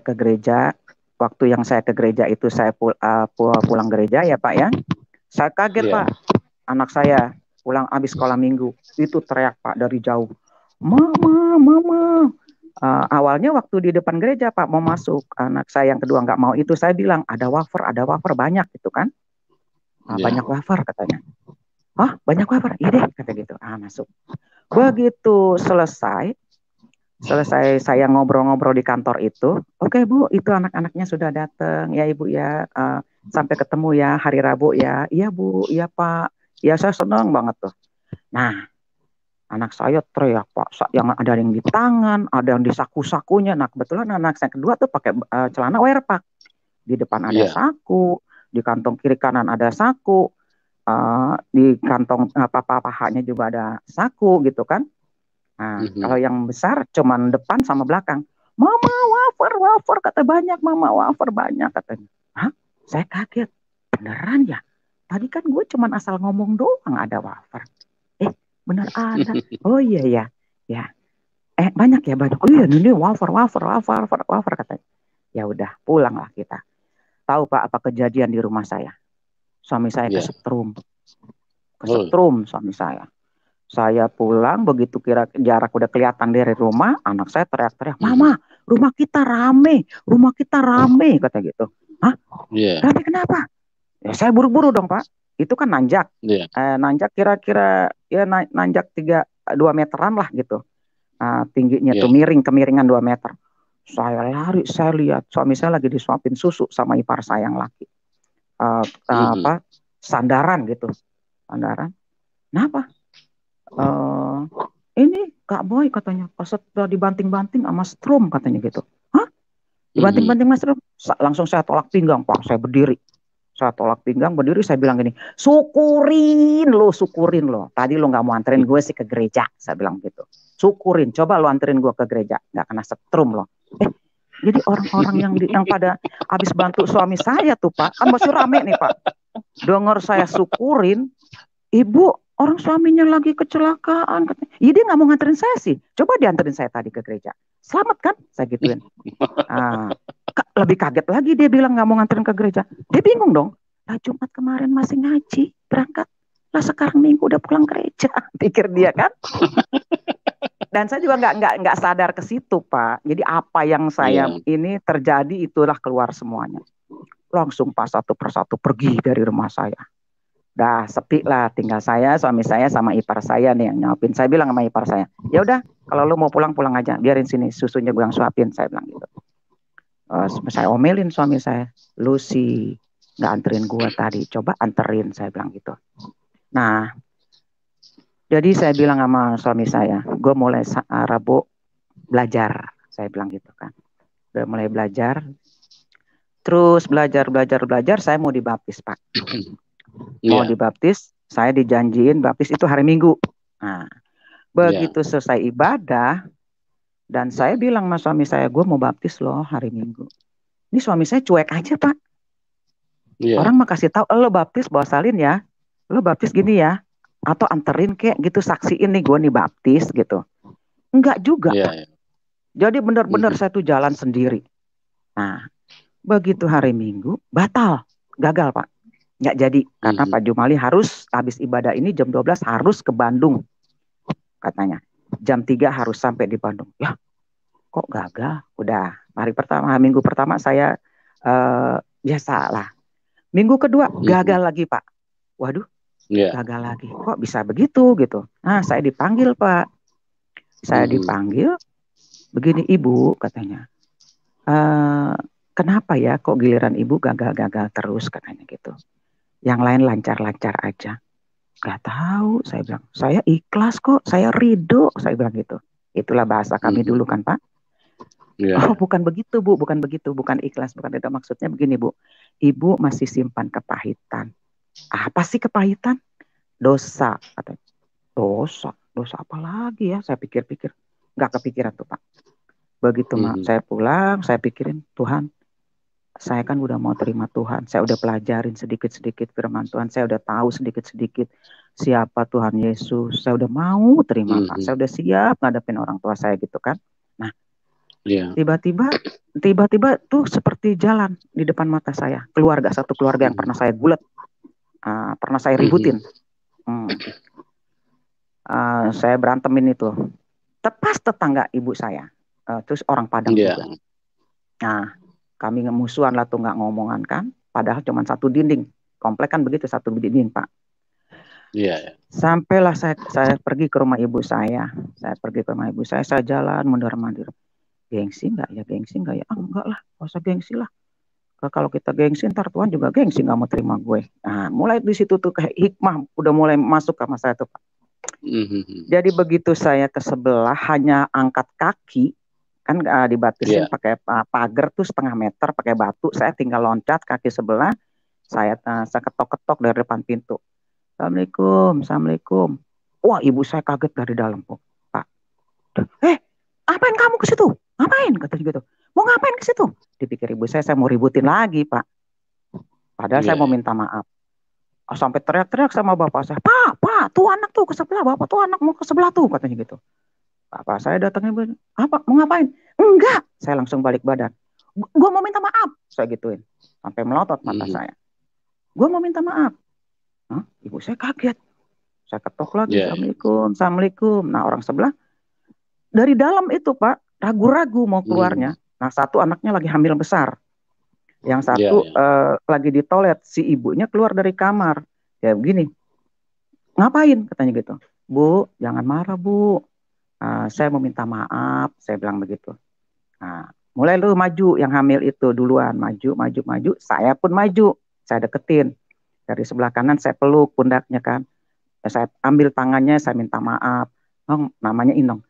ke gereja. Waktu yang saya ke gereja itu saya pulang gereja ya Pak ya. Saya kaget Pak, anak saya pulang habis sekolah minggu itu teriak Pak dari jauh, mama. Awalnya waktu di depan gereja Pak mau masuk, anak saya yang kedua nggak mau itu, saya bilang ada wafer banyak gitu kan. Banyak wafer katanya. Banyak wafer, iya deh kata gitu. Masuk. Begitu selesai saya ngobrol-ngobrol di kantor itu. Oke Bu, itu anak-anaknya sudah datang ya Ibu ya. Sampai ketemu ya hari Rabu ya. Iya Bu, iya Pak. Ya saya senang banget tuh. Nah, anak saya teriak Pak, yang ada yang di tangan, ada yang di saku-sakunya. Nah kebetulan anak saya kedua tuh pakai celana wear Pak. Di depan ada saku, di kantong kiri kanan ada saku, di kantong pahanya juga ada saku gitu kan. Nah kalau yang besar cuman depan sama belakang. Mama wafer kata banyak, Mama wafer banyak katanya. Saya kaget, beneran ya? Tadi kan gue cuman asal ngomong doang ada wafer. Benar ada. Oh iya ya. Banyak ya banyak. Oh iya ini wafer katanya. Ya udah pulanglah kita. Tahu Pak apa kejadian di rumah saya? Suami saya kesetrum suami saya. Saya pulang begitu kira jarak udah kelihatan dari rumah, anak saya teriak-teriak, Mama, rumah kita rame kata gitu. Rame kenapa? Ya saya buru-buru dong Pak. Itu kan nanjak. Nanjak kira-kira ya nanjak 2 meteran lah gitu. Tingginya tuh kemiringan 2 meter. Saya lari, saya lihat suami saya lagi disuapin susu sama ipar saya yang laki. Sandaran gitu. Kenapa? Ini Kak Boy katanya sudah dibanting-banting sama strom katanya gitu. Dibanting-banting sama strom? Langsung saya tolak pinggang Pak. Saya berdiri. Saya bilang gini, syukurin lo. Tadi lo nggak mau anterin gue sih ke gereja. Saya bilang gitu. Syukurin, coba lo anterin gue ke gereja. Nggak kena setrum lo. Jadi orang-orang yang pada habis bantu suami saya tuh Pak, kan masih rame nih Pak. Dengar saya syukurin, ibu orang suaminya lagi kecelakaan. Iya dia nggak mau nganterin saya sih. Coba dianterin saya tadi ke gereja. Selamat kan? Saya gituin. Lebih kaget lagi dia bilang nggak mau nganterin ke gereja. Dia bingung dong. Lah Jumat kemarin masih ngaji, berangkat. Lah sekarang Minggu udah pulang gereja. Pikir dia kan. Dan saya juga nggak sadar ke situ Pak. Jadi apa yang saya ini terjadi itulah keluar semuanya. Langsung Pak satu persatu pergi dari rumah saya. Dah sepi lah, tinggal saya, suami saya sama ipar saya nih yang nyuapin. Saya bilang sama ipar saya, ya udah kalau lu mau pulang aja, biarin sini susunya gue yang suapin, saya bilang gitu. Saya omelin suami saya, lu sih nggak anterin gue tadi, coba anterin, saya bilang gitu. Nah, jadi saya bilang sama suami saya, gue mulai Rabu belajar, saya bilang gitu kan. Udah mulai belajar, terus belajar, saya mau dibaptis Pak. Mau dibaptis, saya dijanjiin baptis itu hari Minggu. Nah, begitu selesai ibadah, dan saya bilang sama suami saya, gue mau baptis loh hari Minggu. Ini suami saya cuek aja Pak. Orang mah kasih tahu, lo baptis bawa salin ya, lo baptis gini ya, atau anterin kayak gitu, saksiin nih gue nih baptis gitu. Enggak juga Pak. Jadi benar-benar saya tuh jalan sendiri. Nah, begitu hari Minggu, batal, gagal Pak. Nggak jadi, karena Pak Jumali harus habis ibadah ini jam 12 harus ke Bandung. Katanya, jam 3 harus sampai di Bandung. Ya, kok gagal? Udah, minggu pertama saya biasa lah. Minggu kedua, gagal lagi Pak. Waduh, gagal lagi. Kok bisa begitu gitu? Nah, saya dipanggil Pak. Saya dipanggil, begini Ibu katanya. Kenapa ya kok giliran Ibu gagal-gagal terus katanya gitu. Yang lain lancar-lancar aja. Gak tahu, saya bilang. Saya ikhlas kok, saya ridho, saya bilang gitu. Itulah bahasa kami dulu kan Pak. Oh bukan begitu Bu, bukan begitu. Bukan ikhlas, bukan ridho. Maksudnya begini Bu. Ibu masih simpan kepahitan. Apa sih kepahitan? Dosa. Katanya. Dosa apa lagi ya? Saya pikir-pikir. Gak kepikiran tuh Pak. Begitu saya pulang, saya pikirin, Tuhan, saya kan udah mau terima Tuhan. Saya udah pelajarin sedikit-sedikit firman Tuhan. Saya udah tahu sedikit-sedikit siapa Tuhan Yesus. Saya udah mau terima Pak. Saya udah siap ngadepin orang tua saya gitu kan. Nah, tiba-tiba tuh seperti jalan di depan mata saya. Satu keluarga yang pernah saya gulet. Pernah saya ributin. Saya berantemin itu. Tepas tetangga ibu saya. Terus orang Padang juga. Nah, kami ngemusuhan lah tuh nggak ngomongan kan, padahal cuma satu dinding, komplek kan begitu satu dinding Pak. Sampailah saya pergi ke rumah ibu saya, saya jalan mundur-mandir, gengsi nggak ya, enggak lah, nggak usah gengsi lah. Kalau kita gengsi ntar Tuhan juga gengsi nggak mau terima gue. Nah mulai di situ tuh kayak hikmah udah mulai masuk sama saya tuh Pak. Jadi begitu saya ke sebelah hanya angkat kaki. Kan dibatasin pakai pagar tuh 0,5 meter pakai batu, saya tinggal loncat kaki sebelah, saya ketok-ketok dari depan pintu. Assalamualaikum. Wah ibu saya kaget dari dalam Pak. Ngapain kamu ke situ? Ngapain? Katanya gitu. Mau ngapain ke situ? Dipikir ibu saya mau ributin lagi Pak. Padahal saya mau minta maaf. Sampai teriak-teriak sama bapak saya, Pak, tuh anak tuh ke sebelah, bapak tuh anak mau ke sebelah tuh, katanya gitu. Apa saya datangnya, apa mau ngapain? Enggak, saya langsung balik badan. Gue mau minta maaf, saya gituin. Sampai melotot mata saya. Gue mau minta maaf. Ibu saya kaget. Saya ketok lagi, Assalamualaikum. Nah orang sebelah dari dalam itu Pak ragu-ragu mau keluarnya. Nah satu anaknya lagi hamil besar, yang satu lagi di toilet. Si ibunya keluar dari kamar. Ya begini, ngapain? Katanya gitu. Bu, jangan marah Bu. Saya mau minta maaf, saya bilang begitu. Nah, mulai lu maju, yang hamil itu duluan, maju. Saya pun maju, saya deketin. Dari sebelah kanan saya peluk pundaknya kan. Saya ambil tangannya, saya minta maaf. Namanya Inong.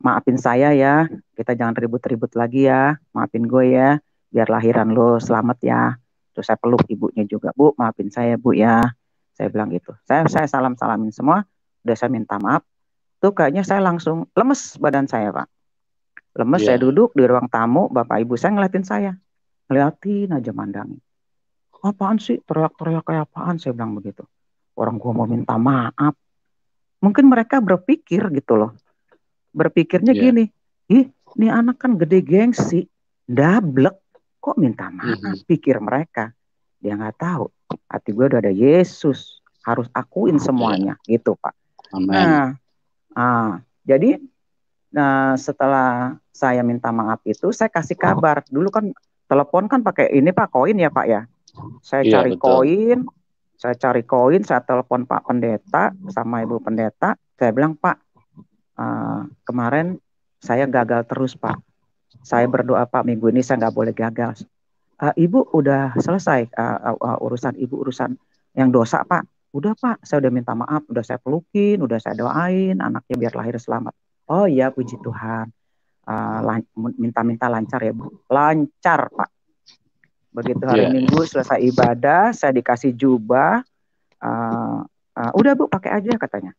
Maafin saya ya, kita jangan ribut-ribut lagi ya. Maafin gue ya, biar lahiran lo selamat ya. Terus saya peluk ibunya juga, Bu, maafin saya Bu ya. Saya bilang gitu. Saya salam-salamin semua, udah saya minta maaf. Tuh kayaknya saya langsung lemes badan saya Pak. Lemes, saya Iya. duduk di ruang tamu, bapak ibu saya ngeliatin saya. Ngeliatin aja mandangin. Apaan sih, teriak-teriak kayak apaan, saya bilang begitu. Orang gua mau minta maaf. Mungkin mereka berpikir gitu loh. Berpikirnya Iya. gini, ih, ini anak kan gede gengsi, dablek, kok minta maaf, pikir mereka. Dia nggak tahu, hati gue udah ada Yesus, harus akuin Iya. semuanya, gitu Pak. Amin. Nah, jadi setelah saya minta maaf itu, saya kasih kabar. Dulu kan telepon kan pakai ini Pak, koin ya Pak ya. Saya Iya, cari betul. koin, saya telepon Pak Pendeta sama Ibu Pendeta. Saya bilang, Pak, kemarin saya gagal terus Pak. Saya berdoa Pak, minggu ini saya nggak boleh gagal. Ibu udah selesai urusan ibu, urusan yang dosa Pak. Udah Pak, saya udah minta maaf, udah saya pelukin, udah saya doain anaknya biar lahir selamat. Oh iya, puji Tuhan. Minta-minta lancar ya Bu. Lancar Pak. Begitu hari Iya, iya. Minggu selesai ibadah, saya dikasih jubah. Udah Bu, pakai aja katanya.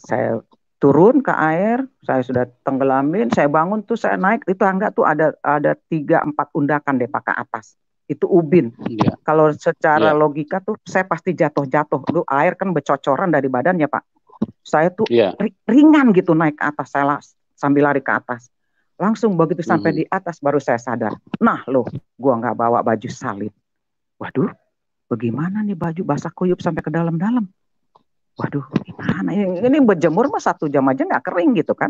Saya turun ke air, saya sudah tenggelamin, saya bangun tuh, saya naik di tangga tuh ada 3-4 undakan deh Pak ke atas. Itu ubin. Iya. Kalau secara Iya. logika tuh saya pasti jatuh-jatuh. Lu air kan bercocoran dari badannya Pak. Saya tuh Iya. ringan gitu naik ke atas, saya sambil lari ke atas. Langsung begitu sampai di atas baru saya sadar. Nah loh, gua nggak bawa baju salin. Waduh, bagaimana nih baju basah kuyup sampai ke dalam-dalam. Waduh, gimana ini berjemur mah 1 jam aja nggak kering gitu kan.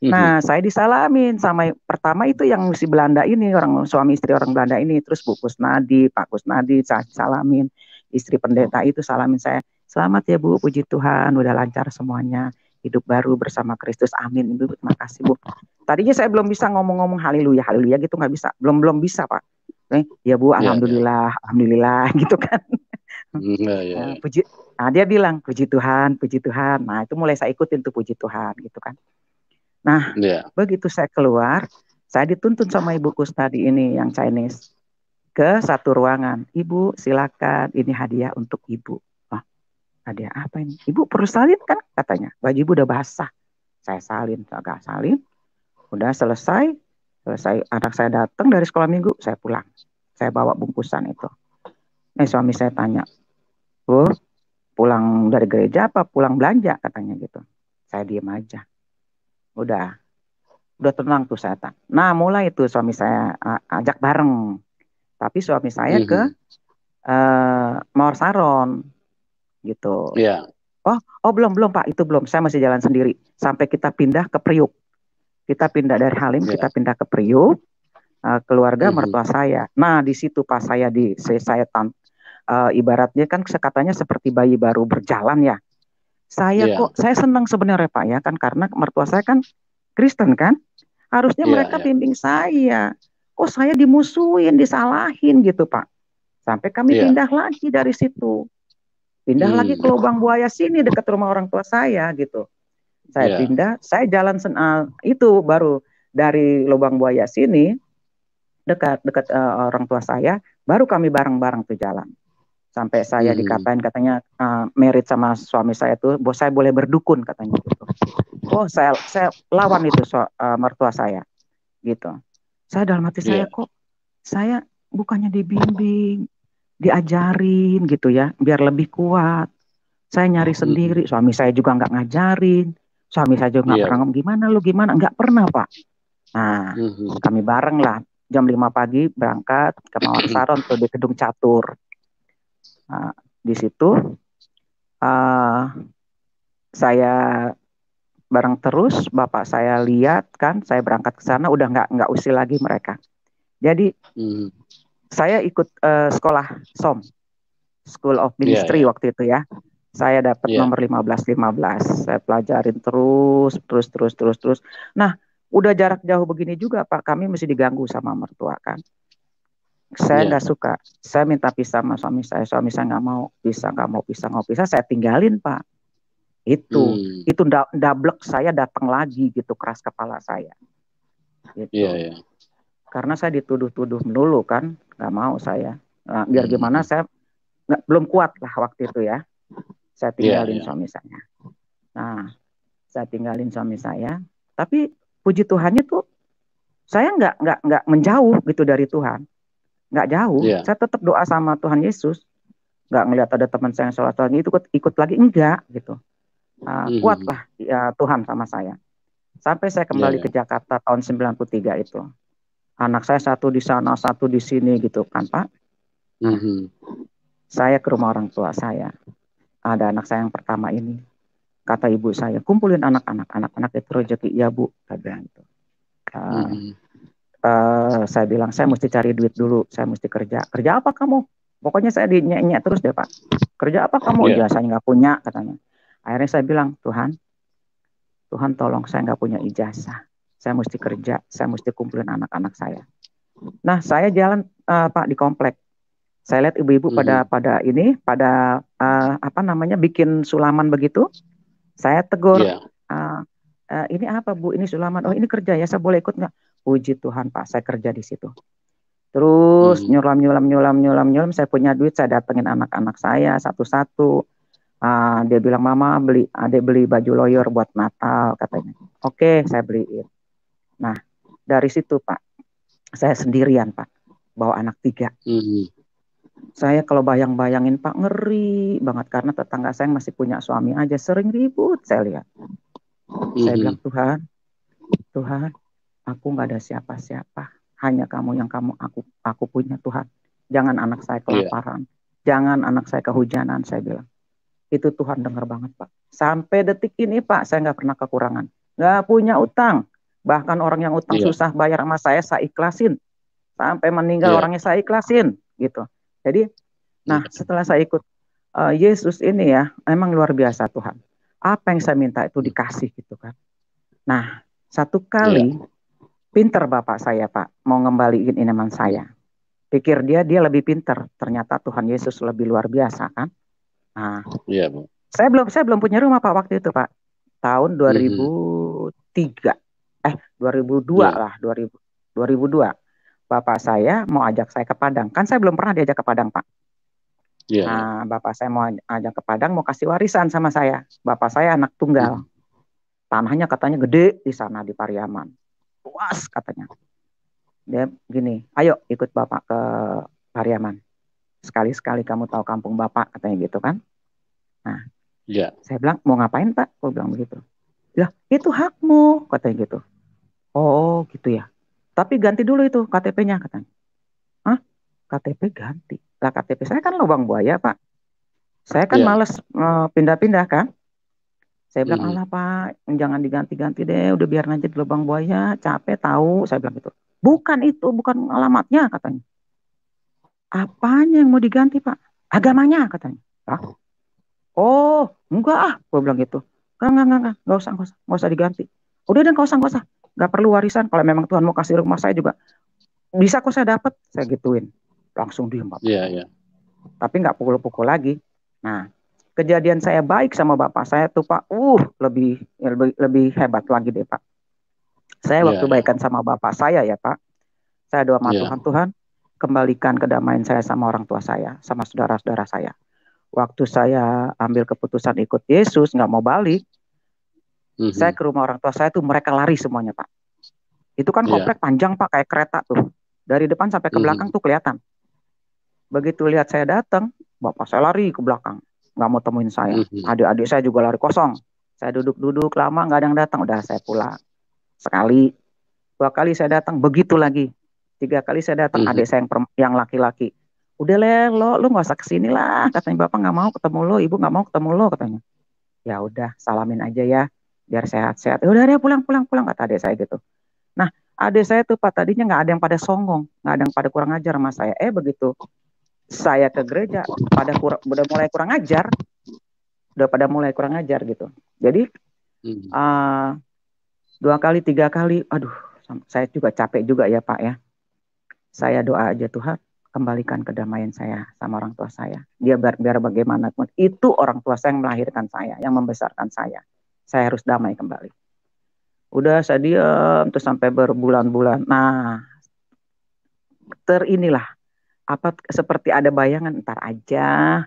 Nah, saya disalamin sama pertama itu yang si Belanda ini, orang suami istri orang Belanda ini, terus Bu Kusnadi, Pak Kusnadi, saya salamin, istri pendeta itu salamin saya. Selamat ya Bu, puji Tuhan, udah lancar semuanya, hidup baru bersama Kristus, amin. Ibu, terima kasih Bu. Tadinya saya belum bisa ngomong-ngomong haleluya, haleluya gitu nggak bisa, belum bisa Pak. Ya Bu, alhamdulillah, alhamdulillah gitu kan. Puji, dia bilang puji Tuhan, puji Tuhan. Nah itu mulai saya ikutin tuh puji Tuhan gitu kan. Nah begitu saya keluar, saya dituntun sama Ibu Kustadi ini yang Chinese ke satu ruangan. Ibu silakan, ini hadiah untuk Ibu. Oh, hadiah apa ini? Ibu perlu salin kan katanya. Baju Ibu udah basah. Saya salin, agak salin. Udah selesai anak saya datang dari sekolah minggu, saya pulang. Saya bawa bungkusan itu. Suami saya tanya, Bu, pulang dari gereja apa pulang belanja katanya gitu. Saya diem aja. Udah tenang tuh saya. Nah mulai itu suami saya ajak bareng. Tapi suami saya ke Mawar Saron gitu. Iya. Oh belum Pak, itu belum. Saya masih jalan sendiri sampai kita pindah ke Priuk. Kita pindah dari Halim, kita pindah ke Priuk. Keluarga mertua saya. Nah di situ pas saya ibaratnya kan katanya seperti bayi baru berjalan ya. Saya senang sebenarnya Pak ya kan, karena mertua saya kan Kristen kan, harusnya mereka bimbing saya. Kok saya dimusuhin, disalahin gitu Pak. Sampai kami pindah lagi dari situ. Pindah lagi ke Lubang Buaya sini dekat rumah orang tua saya gitu. Saya pindah, saya jalan itu baru dari Lubang Buaya sini dekat orang tua saya, baru kami bareng-bareng tuh jalan. Sampai saya dikatain katanya merit sama suami saya tuh, bos saya boleh berdukun katanya gitu. Oh saya lawan itu mertua saya gitu. Saya dalam hati saya kok saya bukannya dibimbing, diajarin gitu ya, biar lebih kuat. Saya nyari sendiri, suami saya juga nggak ngajarin, suami saya juga nggak pernah ngomong gimana, nggak pernah Pak. Nah kami bareng lah, jam 5 pagi berangkat ke Mawar Saron tuh di Gedung Catur. Nah, di situ saya bareng terus, bapak saya lihat kan, saya berangkat ke sana udah nggak usil lagi mereka. Jadi saya ikut sekolah SOM, School of Ministry waktu itu ya. Saya dapat nomor 15. Saya pelajarin terus. Nah, udah jarak jauh begini juga Pak, kami mesti diganggu sama mertua kan. Saya nggak suka, saya minta pisah sama suami saya nggak mau pisah, saya tinggalin Pak. Itu dablek saya datang lagi gitu, keras kepala saya gitu. Karena saya dituduh-tuduh dulu kan, nggak mau saya. Biar gimana saya belum kuat lah waktu itu ya. Saya tinggalin suami saya. Nah, saya tinggalin suami saya, tapi puji Tuhannya tuh saya nggak menjauh gitu dari Tuhan, nggak jauh. Iya. Saya tetap doa sama Tuhan Yesus, nggak ngelihat ada teman saya yang sholat lagi itu ikut lagi enggak gitu. Kuatlah ya Tuhan sama saya. Sampai saya Iya, kembali iya. ke Jakarta tahun 93 itu. Anak saya satu di sana, satu di sini gitu kan Pak. Nah, saya ke rumah orang tua saya. Ada anak saya yang pertama ini. Kata ibu saya, kumpulin anak-anak. Anak-anak itu rezeki, ya Bu. Saya bilang itu. Saya bilang, saya mesti cari duit dulu. Saya mesti kerja. Kerja apa kamu? Pokoknya saya dinyek-nyek terus deh Pak. Kerja apa kamu? Iya. Ya saya nggak punya katanya. Akhirnya saya bilang, Tuhan tolong saya nggak punya ijazah. Saya mesti kerja. Saya mesti kumpulin anak-anak saya. Nah saya jalan Pak di komplek. Saya lihat ibu-ibu pada bikin sulaman begitu. Saya tegur, Iya. ini apa Bu? Ini sulaman. Oh ini kerja ya, saya boleh ikut nggak? Puji Tuhan Pak, saya kerja di situ. Terus nyulam. Saya punya duit, saya datengin anak-anak saya satu-satu. Dia bilang, Mama adek beli baju loyor buat Natal katanya. Oke, saya beliin. Nah dari situ Pak, saya sendirian Pak, bawa anak 3. Saya kalau bayangin Pak ngeri banget karena tetangga saya masih punya suami aja sering ribut saya lihat. Saya bilang Tuhan, aku nggak ada siapa-siapa, hanya kamu yang aku punya Tuhan. Jangan anak saya kelaparan, jangan anak saya kehujanan, saya bilang. Itu Tuhan dengar banget Pak. Sampai detik ini Pak, saya nggak pernah kekurangan, nggak punya utang. Bahkan orang yang utang susah bayar sama saya ikhlasin. Sampai meninggal orangnya saya ikhlasin gitu. Jadi, nah setelah saya ikut Yesus ini ya, emang luar biasa Tuhan. Apa yang saya minta itu dikasih gitu kan. Nah, satu kali pinter bapak saya Pak, mau ngembaliin iman saya. Pikir dia lebih pinter, ternyata Tuhan Yesus lebih luar biasa kan. Nah, saya belum punya rumah Pak waktu itu Pak. Tahun 2003. 2002 lah, 2002. Bapak saya mau ajak saya ke Padang. Kan saya belum pernah diajak ke Padang, Pak. Nah, bapak saya mau ajak ke Padang, mau kasih warisan sama saya. Bapak saya anak tunggal. Tanahnya katanya gede di sana di Pariaman. Luas katanya. Dia gini, ayo ikut bapak ke Pariaman. Sekali-sekali kamu tahu kampung bapak, katanya gitu kan. Nah, saya bilang, mau ngapain Pak? Aku bilang begitu. Ya, itu hakmu, katanya gitu. Oh, gitu ya. Tapi ganti dulu itu KTP-nya, katanya. Hah? KTP ganti? Lah KTP saya kan lubang buaya Pak. Saya kan males pindah-pindah kan. Saya bilang, alah Pak, jangan diganti-ganti deh. Udah biar aja di lubang buaya, capek tahu. Saya bilang gitu. Bukan itu, bukan alamatnya, katanya. Apanya yang mau diganti Pak? Agamanya, katanya. Oh, enggak ah. Gue bilang gitu. Enggak usah diganti. Udah deh, enggak usah. Enggak perlu warisan. Kalau memang Tuhan mau kasih rumah saya juga, bisa kok saya dapat. Saya gituin. Langsung diem Bapak. Tapi enggak pukul-pukul lagi. Nah, kejadian saya baik sama bapak saya tuh Pak, lebih hebat lagi deh Pak. Saya waktu baikan sama bapak saya ya Pak, saya doa sama Tuhan, kembalikan kedamaian saya sama orang tua saya, sama saudara-saudara saya. Waktu saya ambil keputusan ikut Yesus, nggak mau balik, saya ke rumah orang tua saya tuh mereka lari semuanya Pak. Itu kan komplek panjang Pak, kayak kereta tuh. Dari depan sampai ke belakang tuh kelihatan. Begitu lihat saya datang, bapak saya lari ke belakang. Nggak mau temuin saya. Adik-adik saya juga lari kosong. Saya duduk-duduk lama nggak ada yang datang. Udah saya pulang. Sekali, 2 kali saya datang, begitu lagi. 3 kali saya datang, adik saya yang laki-laki. Udah lu nggak usah kesini lah. Katanya bapak nggak mau ketemu lo, ibu nggak mau ketemu lo katanya. Ya udah salamin aja ya, biar sehat-sehat. Udah dia pulang kata adik saya gitu. Nah adik saya tuh Pak tadinya nggak ada yang pada songong, nggak ada yang pada kurang ajar sama saya. Begitu saya ke gereja udah mulai kurang ajar gitu. Jadi 2 kali 3 kali, aduh, saya juga capek juga ya Pak ya. Saya doa aja Tuhan, kembalikan kedamaian saya sama orang tua saya. Dia biar bagaimanapun itu orang tua saya yang melahirkan saya, yang membesarkan saya. Saya harus damai kembali. Udah saya diam terus sampai berbulan-bulan. Nah, seperti ada bayangan ntar aja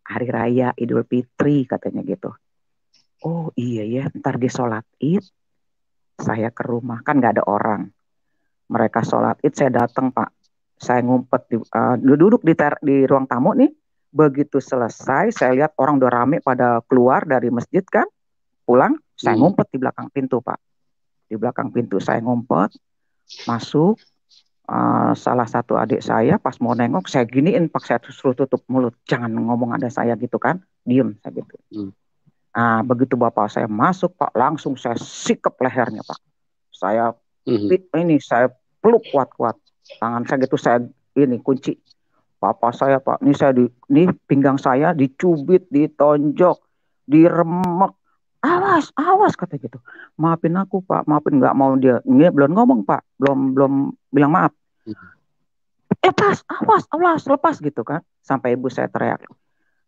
hari raya Idul Fitri katanya gitu. Oh iya ya, ntar di sholat Id saya ke rumah, kan nggak ada orang. Mereka sholat id, saya datang Pak. Saya ngumpet duduk di ruang tamu nih. Begitu selesai, saya lihat orang udah rame pada keluar dari masjid kan, pulang. Saya ngumpet di belakang pintu Pak. Di belakang pintu saya ngumpet, masuk. Salah satu adik saya pas mau nengok, saya giniin Pak, saya suruh tutup mulut. Jangan ngomong ada saya gitu kan, diem saya gitu. Begitu bapak saya masuk Pak, langsung saya sikap lehernya Pak. Saya saya peluk kuat-kuat. Tangan saya gitu saya ini kunci. Bapak saya Pak, ini pinggang saya dicubit, ditonjok, diremek. Awas, awas kata gitu. Maafin aku Pak, maafin, nggak mau dia. Ini belum ngomong Pak, belum bilang maaf. Pas, awas, awas, lepas gitu kan. Sampai ibu saya teriak,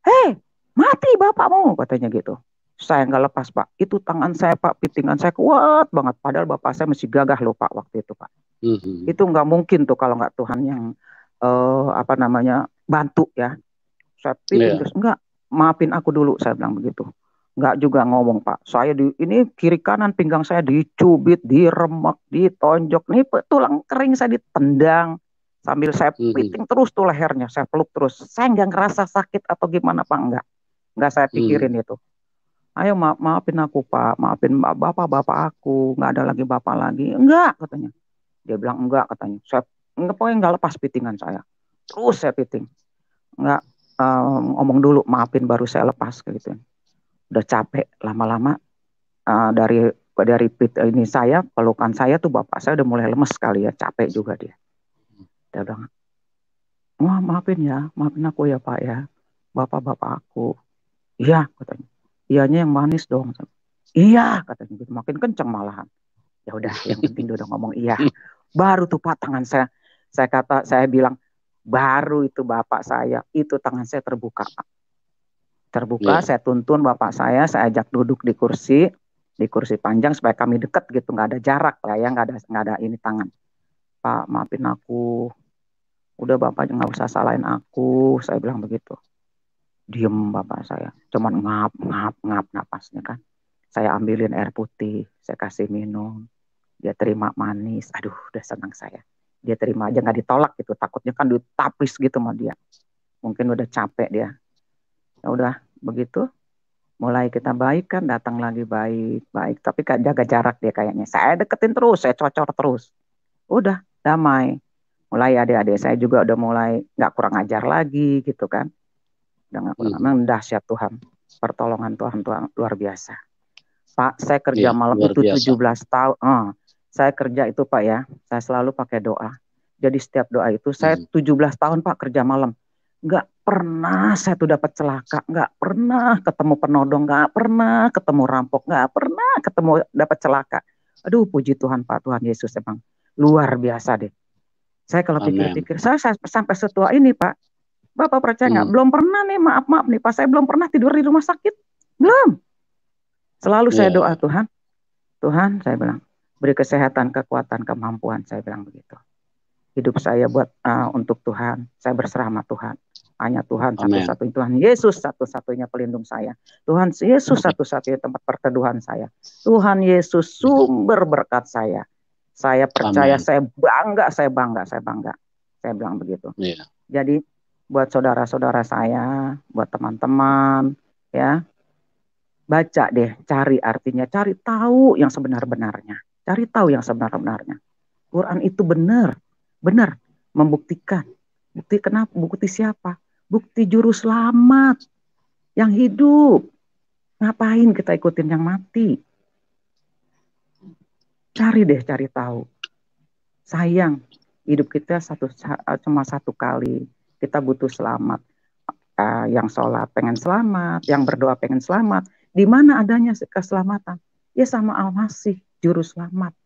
hei, mati bapakmu, katanya gitu. Saya nggak lepas Pak. Itu tangan saya Pak, pitingan saya kuat banget. Padahal bapak saya masih gagah loh Pak waktu itu Pak. Itu nggak mungkin tuh kalau nggak Tuhan yang bantu ya. Saya piting terus, enggak, maafin aku dulu, saya bilang begitu. Enggak juga ngomong Pak. Saya ini kiri kanan pinggang saya dicubit, diremek, ditonjok. Nih tulang kering saya ditendang. Sambil saya piting terus tuh lehernya, saya peluk terus. Saya nggak ngerasa sakit atau gimana Pak, enggak. Enggak saya pikirin itu. Ayo maafin aku Pak, maafin bapak aku, nggak ada lagi bapak lagi. Enggak katanya. Dia bilang enggak katanya. Saya pokoknya nggak lepas pitingan saya. Terus saya piting. Enggak ngomong dulu, maafin baru saya lepas gitu. Udah capek lama-lama dari ini saya, pelukan saya tuh bapak saya udah mulai lemes sekali ya, capek juga dia. Dia bilang, wah maafin ya, maafin aku ya Pak ya, bapak aku. Iya katanya, iyanya yang manis dong. Iya katanya, gitu. Makin kenceng malahan. Ya udah, yang penting dia udah ngomong iya. Baru tuh Pak tangan saya bilang, baru itu bapak saya, itu tangan saya terbuka Pak. Terbuka, saya tuntun bapak saya ajak duduk di kursi panjang supaya kami dekat gitu, nggak ada jarak lah ya, nggak ada ini tangan. Pak maafin aku, udah bapak nggak usah salahin aku, saya bilang begitu. Diem bapak saya, cuman ngap napasnya kan. Saya ambilin air putih, saya kasih minum, dia terima manis, aduh udah senang saya. Dia terima aja, nggak ditolak gitu, takutnya kan ditapis gitu sama dia. Mungkin udah capek dia. Ya udah begitu. Mulai kita baik kan, datang lagi baik, tapi jaga jarak dia kayaknya. Saya deketin terus, saya cocor terus. Udah damai. Mulai adik-adik saya juga udah mulai nggak kurang ajar lagi gitu kan. Udah nggak kurang, memang dahsyat Tuhan. Pertolongan Tuhan luar biasa. Pak, saya kerja malam itu 17 tahun. Saya kerja itu Pak ya, saya selalu pakai doa. Jadi setiap doa itu saya 17 tahun Pak kerja malam. Nggak pernah saya tuh dapat celaka, nggak pernah ketemu penodong, nggak pernah ketemu rampok, nggak pernah ketemu dapat celaka. Aduh puji Tuhan Pak, Tuhan Yesus emang luar biasa deh. Saya kalau pikir-pikir, saya sampai setua ini Pak, Bapak percaya nggak? Belum pernah nih, maaf nih Pak, saya belum pernah tidur di rumah sakit, belum. Selalu saya doa Tuhan saya bilang, beri kesehatan, kekuatan, kemampuan, saya bilang begitu. Hidup saya buat untuk Tuhan, saya berserah sama Tuhan. Hanya Tuhan satu-satunya, Tuhan Yesus satu-satunya pelindung saya. Tuhan Yesus satu-satunya tempat perteduhan saya. Tuhan Yesus sumber berkat saya. Saya percaya, saya bangga. Saya bilang begitu. Jadi buat saudara-saudara saya, buat teman-teman, ya, baca deh, cari artinya, cari tahu yang sebenar-benarnya. Cari tahu yang sebenar-benarnya. Quran itu benar membuktikan. Bukti kenapa? Bukti siapa? Bukti juru selamat yang hidup. Ngapain kita ikutin yang mati? Cari tahu. Sayang, hidup kita cuma satu kali. Kita butuh selamat. Yang sholat pengen selamat, yang berdoa pengen selamat. Di mana adanya keselamatan? Ya sama Al-Masih, juru selamat.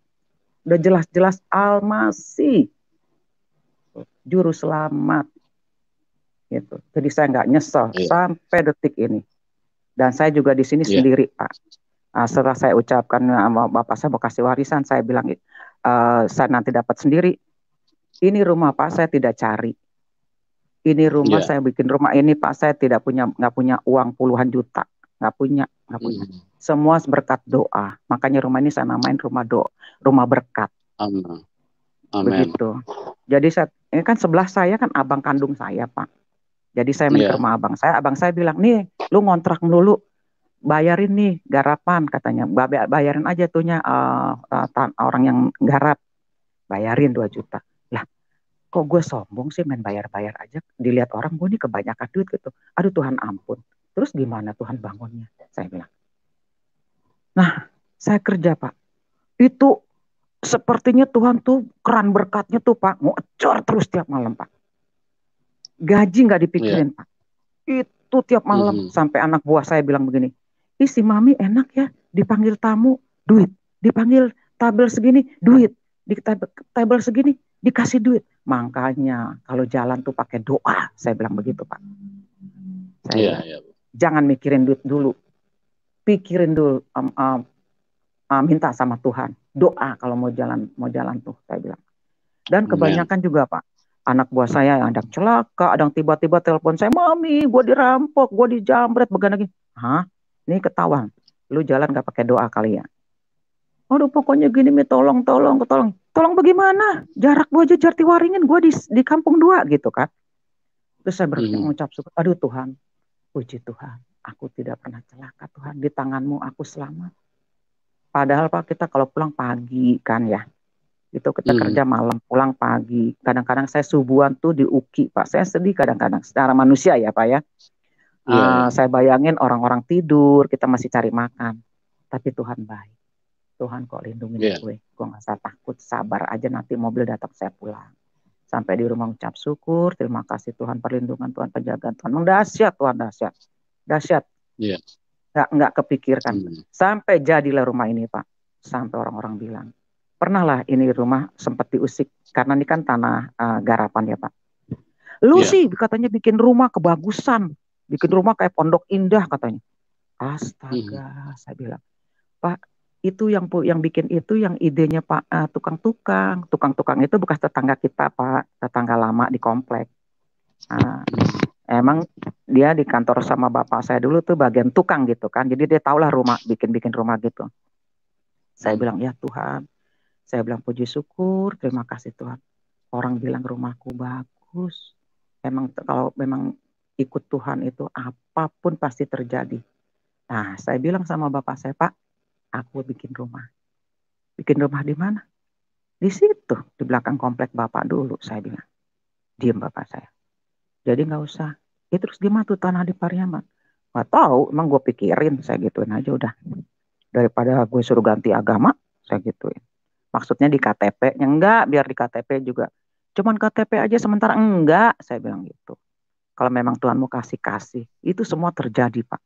Udah jelas-jelas Al-Masih, juru selamat. Gitu. Jadi saya nggak nyesel sampai detik ini. Dan saya juga di sini sendiri, Pak. Setelah saya ucapkan sama Bapak saya mau kasih warisan, saya bilang saya nanti dapat sendiri. Ini rumah Pak saya tidak cari. Ini rumah saya bikin rumah ini Pak, saya nggak punya uang puluhan juta, nggak punya. nggak punya. Semua berkat doa. Makanya rumah ini saya namain rumah berkat. Amin. Begitu. Jadi ini kan sebelah saya kan abang kandung saya, Pak. Jadi saya main ke rumah abang saya bilang, nih lu ngontrak melulu, bayarin nih garapan katanya, bayarin aja tuhnya orang yang garap, bayarin 2 juta. Lah kok gue sombong sih main bayar-bayar aja, dilihat orang gue nih kebanyakan duit gitu. Aduh Tuhan ampun, terus gimana Tuhan bangunnya, saya bilang. Nah saya kerja Pak, itu sepertinya Tuhan tuh keran berkatnya tuh Pak, ngocor terus tiap malam Pak. Gaji nggak dipikirin Pak, itu tiap malam. Sampai anak buah saya bilang begini, ih si Mami enak ya, dipanggil tamu duit, dipanggil tabel segini duit, di tabel segini dikasih duit. Makanya kalau jalan tuh pakai doa, saya bilang begitu Pak. Saya bilang, jangan mikirin duit dulu, pikirin dulu, minta sama Tuhan, doa kalau mau jalan tuh, saya bilang. Dan kebanyakan juga Pak, anak buah saya yang ada celaka, ada yang tiba-tiba telepon saya, Mami, gue dirampok, gue dijamret, begini. Hah? Ini ketahuan, lu jalan gak pakai doa kali ya? Aduh pokoknya gini Mi, tolong bagaimana? Jarak gue aja Jatiwaringin, gue di kampung 2 gitu kan. Terus saya mengucap syukur, aduh Tuhan, puji Tuhan, aku tidak pernah celaka Tuhan, di tanganmu aku selamat. Padahal Pak kita kalau pulang pagi kan ya, itu kita kerja malam, pulang pagi. Kadang-kadang saya subuhan tuh di UKI Pak, saya sedih kadang-kadang secara manusia ya Pak ya. Saya bayangin orang-orang tidur, kita masih cari makan. Tapi Tuhan baik. Tuhan kok lindungin gue gak usah takut, sabar aja nanti mobil datang saya pulang. Sampai di rumah ucap syukur, terima kasih Tuhan perlindungan, Tuhan penjagaan Tuhan. Dahsyat Tuhan, dahsyat. Nggak kepikirkan. Sampai jadilah rumah ini Pak. Sampai orang-orang bilang, pernah lah ini rumah sempat diusik, karena ini kan tanah garapan ya Pak. Lu sih katanya bikin rumah kebagusan, bikin rumah kayak Pondok Indah katanya. Astaga, saya bilang, Pak, itu yang bikin itu yang idenya Pak tukang-tukang itu bekas tetangga kita Pak, tetangga lama di komplek. Emang dia di kantor sama bapak saya dulu tuh bagian tukang gitu kan, jadi dia tahulah rumah, bikin rumah gitu. Saya bilang ya Tuhan, saya bilang puji syukur, terima kasih Tuhan. Orang bilang rumahku bagus. Emang kalau memang ikut Tuhan itu apapun pasti terjadi. Nah saya bilang sama bapak saya, Pak, aku bikin rumah. Bikin rumah di mana? Di situ, di belakang komplek bapak dulu, saya bilang. Diam bapak saya. Jadi nggak usah. Terus gimana tuh tanah di Pariaman? Nggak tahu, emang gue pikirin, saya gituin aja udah. Daripada gue suruh ganti agama, saya gituin. Maksudnya di KTP-nya enggak, biar di KTP juga. Cuman KTP aja sementara enggak, saya bilang gitu. Kalau memang Tuhan mau kasih, itu semua terjadi Pak.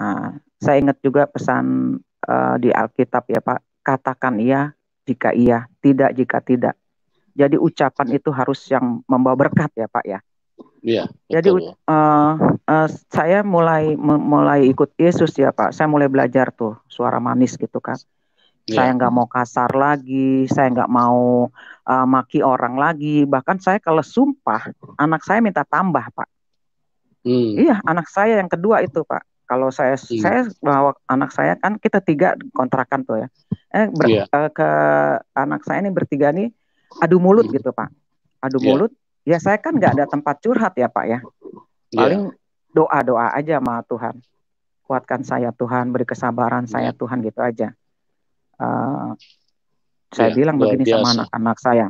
Nah, saya ingat juga pesan di Alkitab ya Pak, katakan iya jika iya, tidak jika tidak. Jadi ucapan itu harus yang membawa berkat ya Pak ya. Iya. Jadi saya mulai ikut Yesus ya Pak. Saya mulai belajar tuh suara manis gitu kan. Saya nggak mau kasar lagi, saya nggak mau maki orang lagi. Bahkan saya kalau sumpah, anak saya minta tambah Pak. Iya, anak saya yang kedua itu Pak. Kalau saya bawa anak saya kan kita 3 kontrakan tuh ya. Ke anak saya ini bertiga nih adu mulut gitu Pak. Adu mulut. Ya saya kan nggak ada tempat curhat ya Pak ya. Paling doa-doa aja sama Tuhan. Kuatkan saya Tuhan, beri kesabaran saya Tuhan gitu aja. Saya bilang begini sama anak-anak saya.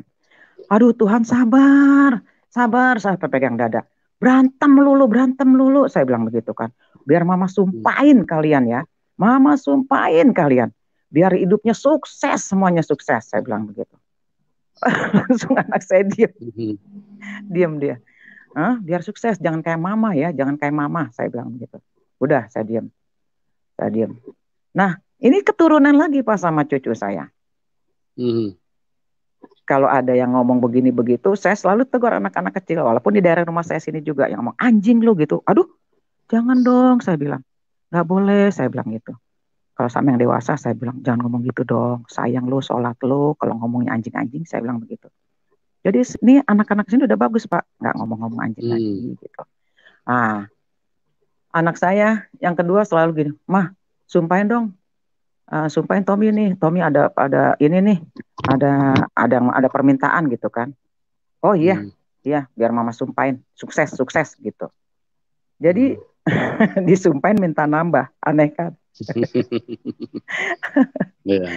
Aduh Tuhan sabar, saya pegang dada. Berantem melulu, saya bilang begitu kan. Biar mama sumpahin kalian ya. Mama sumpahin kalian. Biar hidupnya sukses, semuanya sukses, saya bilang begitu. Langsung anak saya diam dia. Biar sukses, jangan kayak mama ya, jangan kayak mama, saya bilang begitu. Udah, saya diam. Nah, ini keturunan lagi Pak sama cucu saya. Kalau ada yang ngomong begini begitu, saya selalu tegur anak-anak kecil. Walaupun di daerah rumah saya sini juga yang ngomong anjing lu gitu. Aduh, jangan dong, saya bilang. Nggak boleh, saya bilang gitu. Kalau sama yang dewasa, saya bilang jangan ngomong gitu dong. Sayang lu, sholat lu. Kalau ngomongnya anjing-anjing, saya bilang begitu. Jadi ini anak-anak sini udah bagus Pak, nggak ngomong-ngomong anjing lagi gitu. Anak saya yang kedua selalu gini, "Mah, sumpahin dong, sumpahin Tommy nih, Tommy ada ini nih, ada permintaan gitu kan." Oh iya, Hmm. iya, biar mama sumpahin, sukses, sukses gitu. Jadi Hmm. disumpahin minta nambah, aneh kan? Iya,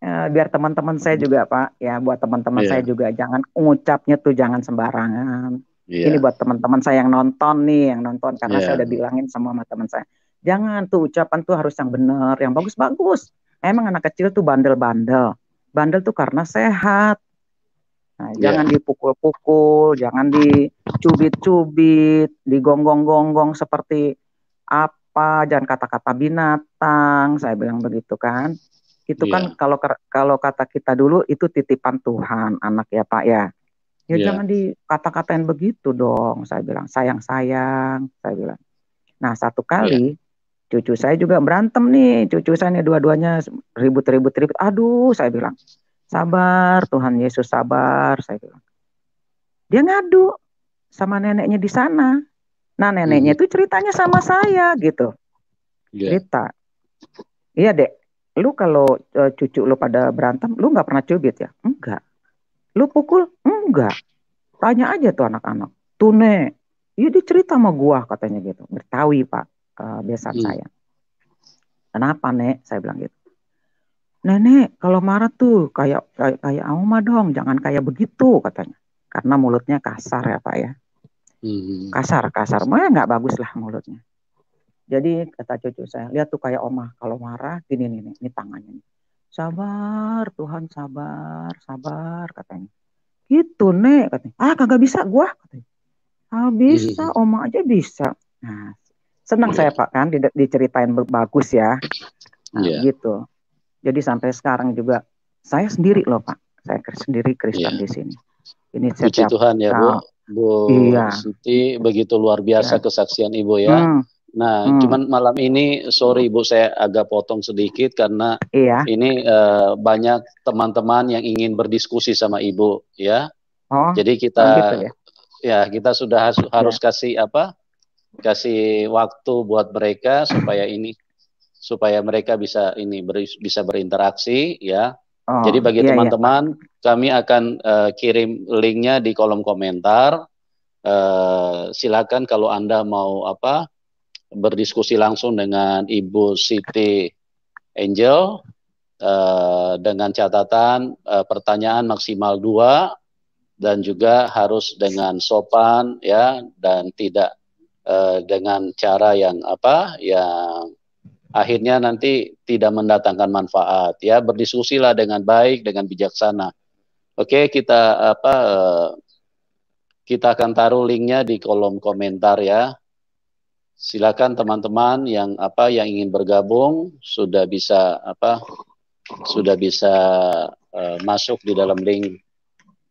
Biar teman-teman saya juga Pak, ya buat teman-teman saya iya, juga jangan ngucapnya tuh jangan sembarangan. Ini iya, buat teman-teman saya yang nonton nih, yang nonton karena saya iya, udah bilangin sama teman saya. Jangan tuh ucapan tuh harus yang benar, yang bagus-bagus. Emang anak kecil tuh bandel-bandel. Bandel tuh karena sehat. Nah, iya, jangan dipukul-pukul, jangan dicubit-cubit, digonggong-gonggong seperti apa, jangan kata-kata binatang, saya bilang begitu kan. Itu kan iya, kalau kata kita dulu itu titipan Tuhan anak ya Pak ya. Ya iya. jangan dikata-katain begitu dong, saya bilang sayang-sayang, saya bilang. Nah satu Iya. kali cucu saya juga berantem nih, cucu saya nih dua-duanya ribut-ribut-ribut. Aduh, saya bilang, sabar Tuhan Yesus sabar, saya bilang. Dia ngadu sama neneknya di sana. Nah neneknya Mhm. itu ceritanya sama saya gitu, Iya. cerita. Iya dek, lu kalau cucu lu pada berantem, lu nggak pernah cubit ya? Enggak. Lu pukul? Enggak. Tanya aja tuh anak-anak. Tuh nek, iya dia cerita sama gua katanya gitu. Betawi pak, besan Hmm. saya. Kenapa nek? Saya bilang gitu. Nenek kalau marah tuh kayak Auma dong, jangan kayak begitu katanya. Karena mulutnya kasar ya pak ya. Mhm. Kasar. Mah nggak bagus lah mulutnya. Jadi kata cucu saya, lihat tuh kayak Oma kalau marah gini nih, ini tangannya. Sabar Tuhan, sabar katanya. Gitu nek katanya. Ah kagak bisa gua katanya. Ah bisa, Mhm. Oma aja bisa. Nah, senang Iya. saya Pak kan diceritain bagus ya. Nah, Iya. begitu. Jadi sampai sekarang juga saya sendiri loh Pak. Saya sendiri Kristen Iya. di sini. Ini Puji setiap Tuhan ya Bu. Bu iya, Siti, begitu luar biasa ya. kesaksian Ibu ya. Hmm, Nah, hmm, cuman malam ini, sorry Ibu, saya agak potong sedikit karena iya. ini banyak teman-teman yang ingin berdiskusi sama Ibu ya. Oh, Jadi oh gitu ya. kita sudah harus Ya. kasih kasih waktu buat mereka supaya mereka bisa berinteraksi ya. Oh, Jadi bagi iya iya Pak. teman-teman, kami akan kirim linknya di kolom komentar. Silakan kalau Anda mau berdiskusi langsung dengan Ibu Siti Angel, dengan catatan pertanyaan maksimal 2 dan juga harus dengan sopan ya, dan tidak dengan cara yang akhirnya nanti tidak mendatangkan manfaat ya. Berdiskusilah dengan baik, dengan bijaksana. Oke, kita akan taruh linknya di kolom komentar ya. Silakan teman-teman yang ingin bergabung sudah bisa masuk di dalam link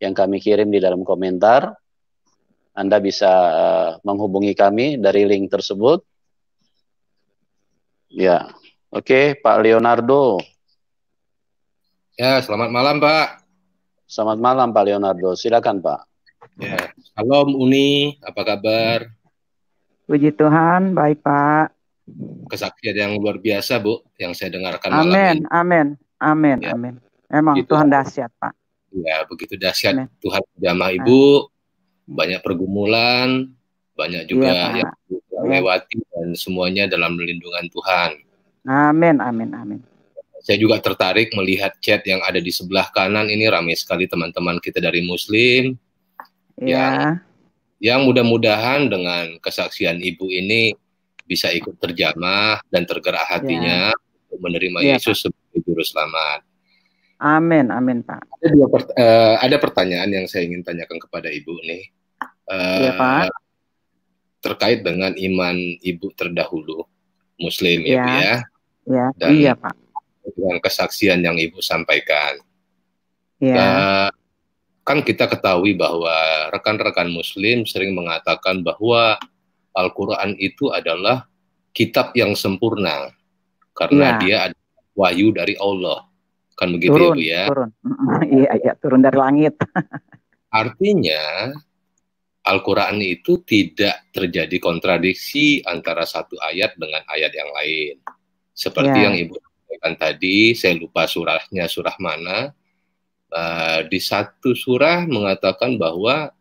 yang kami kirim di dalam komentar. Anda bisa menghubungi kami dari link tersebut. Ya, oke, Pak Leonardo. Ya, selamat malam, Pak. Selamat malam, Pak Leonardo. Silakan, Pak. Ya, Salam Uni, apa kabar? Puji Tuhan, baik Pak. Kesaksian yang luar biasa, Bu, yang saya dengarkan malam Amin, ini. amin, amin, Ya, amin. Emang itu Tuhan dahsyat, Pak. ya begitu dahsyat Amin. Tuhan jamah Ah, Ibu, banyak pergumulan, banyak iya, juga yang Pak. Ya. lewati dan semuanya dalam lindungan Tuhan. Amin, amin, amin. Saya juga tertarik melihat chat yang ada di sebelah kanan ini, ramai sekali teman-teman kita dari Muslim Ya, yang mudah-mudahan dengan kesaksian Ibu ini bisa ikut terjamah dan tergerak ya, hatinya untuk menerima iya, Pak. Yesus sebagai juru selamat. Amin, amin, Pak. Ada pertanyaan yang saya ingin tanyakan kepada Ibu nih, Iya, Pak. terkait dengan iman Ibu terdahulu, Muslim ya Bu Iya, ya, iya, dan iya, Pak. dengan kesaksian yang Ibu sampaikan. Iya, Kan kita ketahui bahwa rekan-rekan Muslim sering mengatakan bahwa Al-Quran itu adalah kitab yang sempurna karena iya. dia ada wahyu dari Allah. Kan begitu ya Turun, Bu ya. turun. Iya, iya, turun dari langit. Artinya Al-Quran itu tidak terjadi kontradiksi antara satu ayat dengan ayat yang lain. Seperti yang Ibu sampaikan tadi, saya lupa surahnya, surah mana. Di satu surah mengatakan bahwa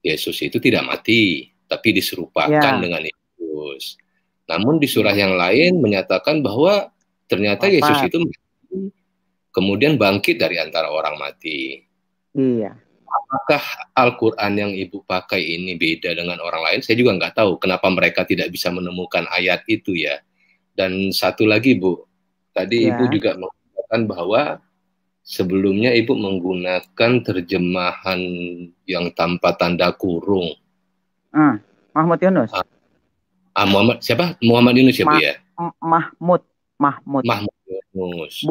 Yesus itu tidak mati, tapi diserupakan dengan Yesus. Namun di surah yang lain menyatakan bahwa ternyata Yesus itu mati, kemudian bangkit dari antara orang mati. Iya. Apakah Al-Quran yang Ibu pakai ini beda dengan orang lain? Saya juga nggak tahu kenapa mereka tidak bisa menemukan ayat itu ya. Dan satu lagi Bu, tadi Ibu juga mengatakan bahwa sebelumnya Ibu menggunakan terjemahan yang tanpa tanda kurung. Mahmud Yunus. Muhammad siapa? Muhammad Yunus ya Bu ya? Mahmud Yunus.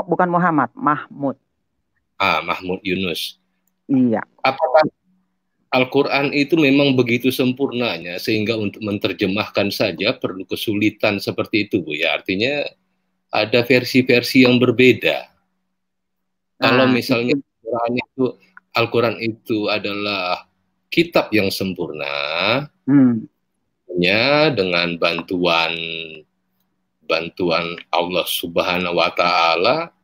Bukan Muhammad, Mahmud. Mahmud Yunus. Iya. Apakah Al-Quran itu memang begitu sempurnanya sehingga untuk menerjemahkan saja perlu kesulitan seperti itu Bu ya? Artinya ada versi-versi yang berbeda. Kalau misalnya Al-Quran itu adalah kitab yang sempurna, dengan bantuan Allah Subhanahu wa Ta'ala,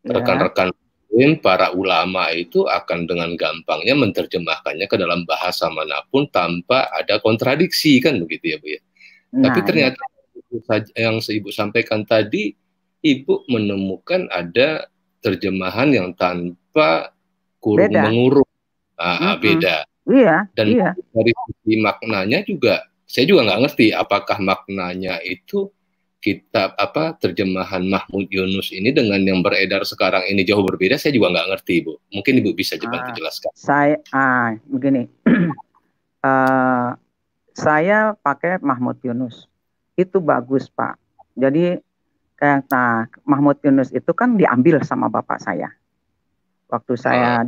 rekan-rekan para ulama itu akan dengan gampangnya menerjemahkannya ke dalam bahasa manapun tanpa ada kontradiksi, kan begitu ya Bu ya. Tapi ternyata yang Ibu sampaikan tadi, Ibu menemukan ada terjemahan yang tanpa kurung mengurung. Beda. Iya. Dan dari sisi maknanya juga, saya juga nggak ngerti apakah maknanya itu kitab terjemahan Mahmud Yunus ini dengan yang beredar sekarang ini jauh berbeda. Saya juga nggak ngerti Bu. Mungkin Ibu bisa bantu jelaskan. Begini. Saya pakai Mahmud Yunus. Itu bagus Pak. Jadi Mahmud Yunus itu kan diambil sama bapak saya. Waktu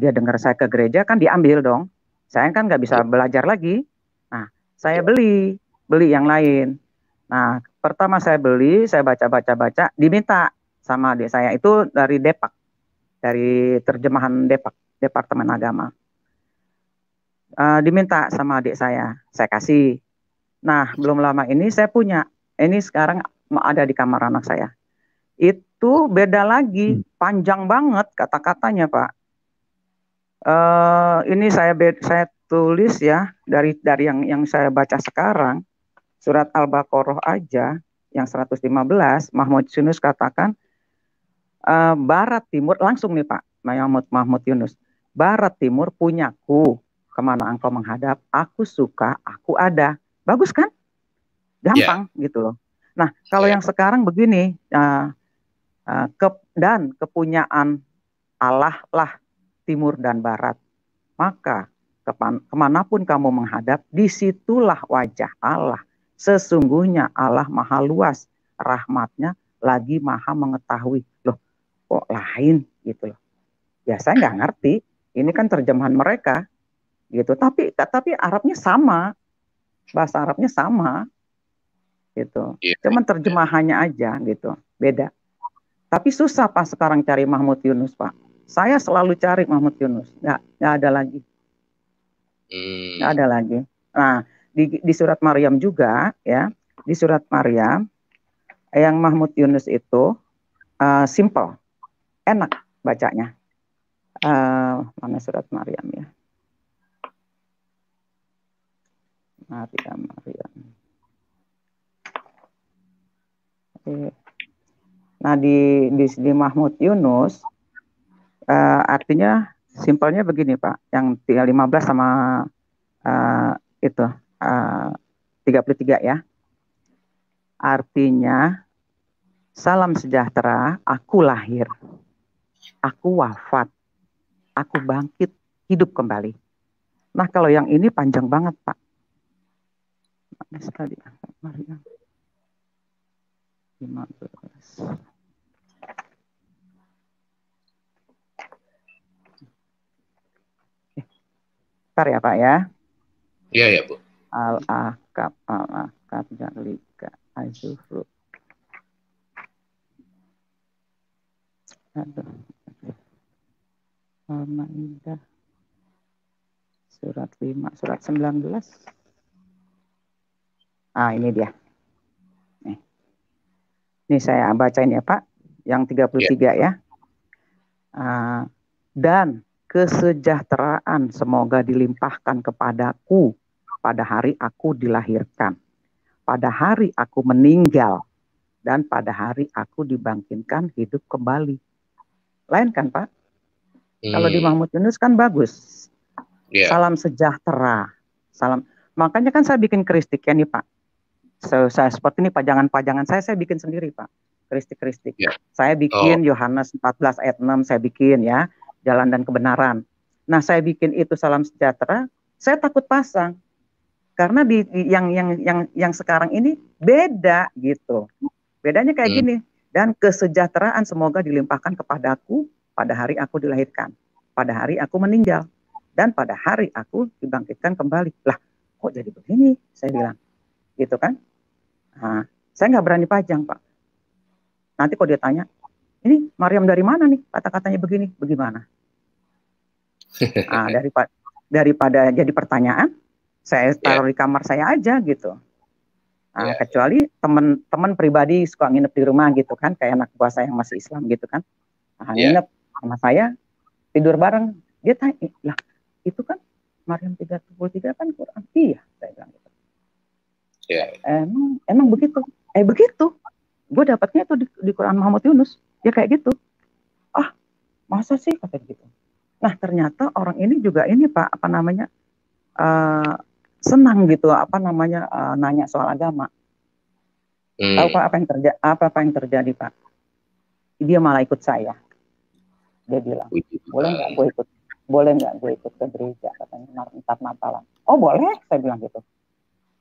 dia dengar saya ke gereja kan diambil dong. Saya kan nggak bisa belajar lagi. Nah, saya beli yang lain. Nah, pertama saya beli, saya baca, diminta sama adik saya itu dari Depak, dari terjemahan Depak, Departemen Agama. Diminta sama adik saya kasih. Nah, belum lama ini saya punya, ini sekarang ada di kamar anak saya. Itu beda lagi, panjang banget kata-katanya Pak. Ini saya tulis ya dari yang saya baca sekarang. Surat Al-Baqarah aja yang 115, Mahmud Yunus katakan barat timur, langsung nih Pak Mahmud Yunus, barat timur punyaku, kemana engkau menghadap, aku suka, aku ada. Bagus kan? Gampang gitu loh. Nah, kalau yang sekarang begini, dan kepunyaan Allah lah timur dan barat, maka kemanapun kamu menghadap, disitulah wajah Allah. Sesungguhnya Allah maha luas, rahmatnya lagi maha mengetahui. Loh, kok lain gitu loh. Ya saya nggak ngerti, ini kan terjemahan mereka gitu. Tapi Arabnya sama, bahasa Arabnya sama gitu. Cuman terjemahannya aja gitu, beda. Tapi susah Pak sekarang cari Mahmud Yunus Pak. Saya selalu cari Mahmud Yunus, nggak ada lagi. Nggak ada lagi. Nah, di surat Maryam juga ya, di surat Maryam yang Mahmud Yunus itu simple, enak bacanya. Mana surat Maryam ya? Maryam. Nah di Mahmud Yunus artinya simpelnya begini Pak, yang 15 sama itu 33 ya. Artinya salam sejahtera, aku lahir, aku wafat, aku bangkit, hidup kembali. Nah kalau yang ini panjang banget Pak. Tadi 15. Bentar ya Pak ya. Iya ya Bu. Al-Ahqaf Jalika Azufru. Aduh. Al-Maidah Surat 5, surat 19. Ah, ini dia. Nih saya bacain ya Pak, yang 33 ya. Dan kesejahteraan semoga dilimpahkan kepadaku pada hari aku dilahirkan, pada hari aku meninggal, dan pada hari aku dibangkitkan hidup kembali. Lain kan Pak? Kalau di Mahmud Yunus kan bagus. Salam sejahtera. Salam. Makanya kan saya bikin kristik ya nih Pak. Saya seperti ini pajangan-pajangan saya bikin sendiri Pak. Kristik-kristik. Saya bikin Yohanes 14 ayat 6 saya bikin ya, jalan dan kebenaran. Nah, saya bikin itu salam sejahtera, saya takut pasang. Karena di yang sekarang ini beda gitu. Bedanya kayak gini, dan kesejahteraan semoga dilimpahkan kepadaku pada hari aku dilahirkan, pada hari aku meninggal, dan pada hari aku dibangkitkan kembali. Lah, kok jadi begini? Saya bilang. Gitu kan? Nah, saya nggak berani pajang, Pak. Nanti kalau dia tanya, ini Maryam dari mana nih? Kata-katanya begini, bagaimana? Nah, daripada jadi pertanyaan, saya taruh di kamar saya aja gitu. Nah, kecuali teman-teman pribadi suka nginep di rumah gitu kan, kayak anak buah saya yang masih Islam gitu kan. Nah, nginep sama saya, tidur bareng. Dia tanya, lah itu kan Maryam 33 kan Quran. Iya, saya bilang gitu. Emang begitu? Begitu. Gue dapatnya itu di Quran Mahmud Yunus. Ya kayak gitu. Ah, masa sih kata gitu. Nah, ternyata orang ini juga ini Pak, apa namanya? Senang gitu, apa namanya? Nanya soal agama. Tahu Pak apa yang terjadi Pak? Dia malah ikut saya. Dia bilang, boleh nggak gue ikut ke gereja katanya Ntar Natalan. Oh boleh, saya bilang gitu.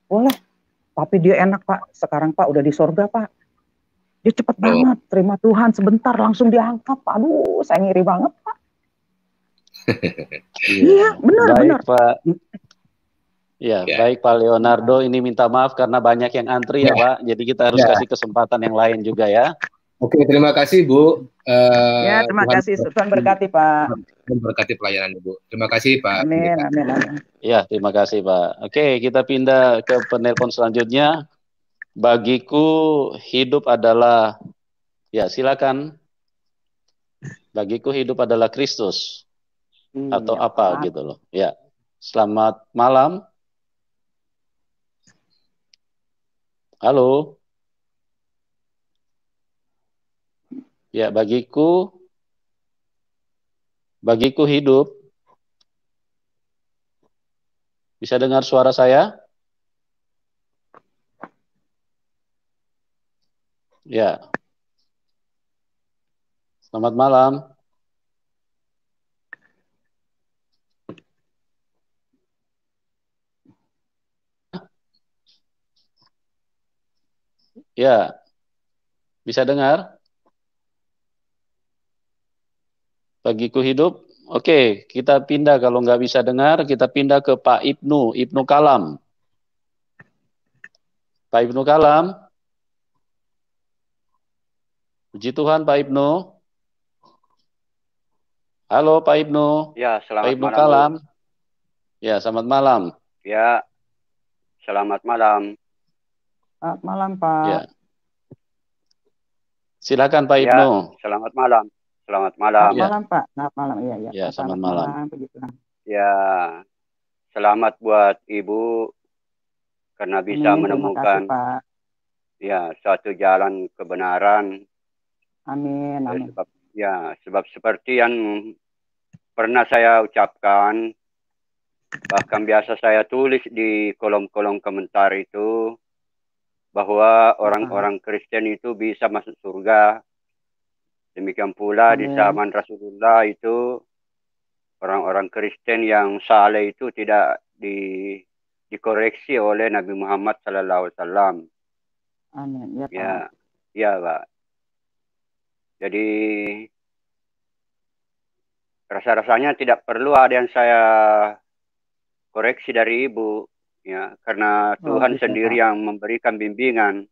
Boleh. Tapi dia enak Pak. Sekarang Pak udah di sorga Pak. Dia cepet banget terima Tuhan sebentar langsung diangkat. Aduh, saya ngiri banget Pak. Iya, benar. Pak. Ya, baik Pak Leonardo, ini minta maaf karena banyak yang antri ya Pak. Jadi kita harus kasih kesempatan yang lain juga ya. Oke, terima kasih Bu. Ya, terima kasih. Tuhan berkati Pak. Tuhan berkati pelayanan Ibu. Terima kasih Pak. Amin. Ya, terima kasih Pak. Oke, kita pindah ke penelpon selanjutnya. Bagiku hidup adalah, ya silakan. Bagiku hidup adalah Kristus. Atau apa gitu loh. Ya, selamat malam. Halo. Ya, bagiku hidup. Bisa dengar suara saya? Ya. Selamat malam. Ya. Bisa dengar? Bagiku hidup. Oke, kita pindah. Kalau nggak bisa dengar, kita pindah ke Pak Ibnu Kalam. Pak Ibnu Kalam. Puji Tuhan Pak Ibnu. Halo Pak Ibnu. Ya, selamat Pak Ibnu malam. Kalam. Ya, selamat malam. Ya, selamat malam. Selamat malam Pak. Ya. Silakan Pak Ibnu. Selamat malam. Selamat malam. Selamat malam Pak. Selamat malam. Iya. Ya, selamat malam. Ya, selamat buat Ibu karena bisa menemukan suatu jalan kebenaran. Amin. Sebab seperti yang pernah saya ucapkan, bahkan biasa saya tulis di kolom-kolom komentar itu, bahwa orang-orang Kristen itu bisa masuk surga. Demikian pula di zaman Rasulullah itu, orang-orang Kristen yang saleh itu tidak dikoreksi oleh Nabi Muhammad SAW. Amin. Ya Pak. Jadi rasa-rasanya tidak perlu ada yang saya koreksi dari Ibu, ya, karena Tuhan sendiri yang memberikan bimbingan.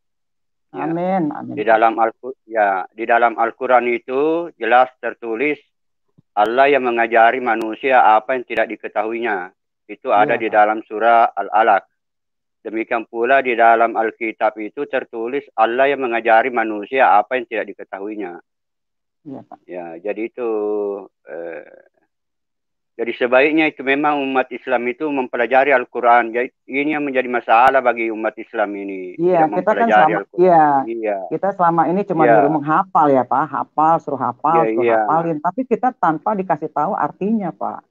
Ya. Amin. Di dalam Al-Quran itu jelas tertulis Allah yang mengajari manusia apa yang tidak diketahuinya. Itu ada di dalam surah Al-Alaq. Demikian pula di dalam Alkitab itu tertulis Allah yang mengajari manusia apa yang tidak diketahuinya. Iya, Pak. Ya, jadi itu jadi sebaiknya itu memang umat Islam itu mempelajari Al-Quran. Jadi ini yang menjadi masalah bagi umat Islam ini. Iya, tidak kita kan mempelajari selama Al-Quran. kita selama ini cuma Iya. disuruh menghafal ya Pak, suruh Iya. hafalin, tapi kita tanpa dikasih tahu artinya Pak.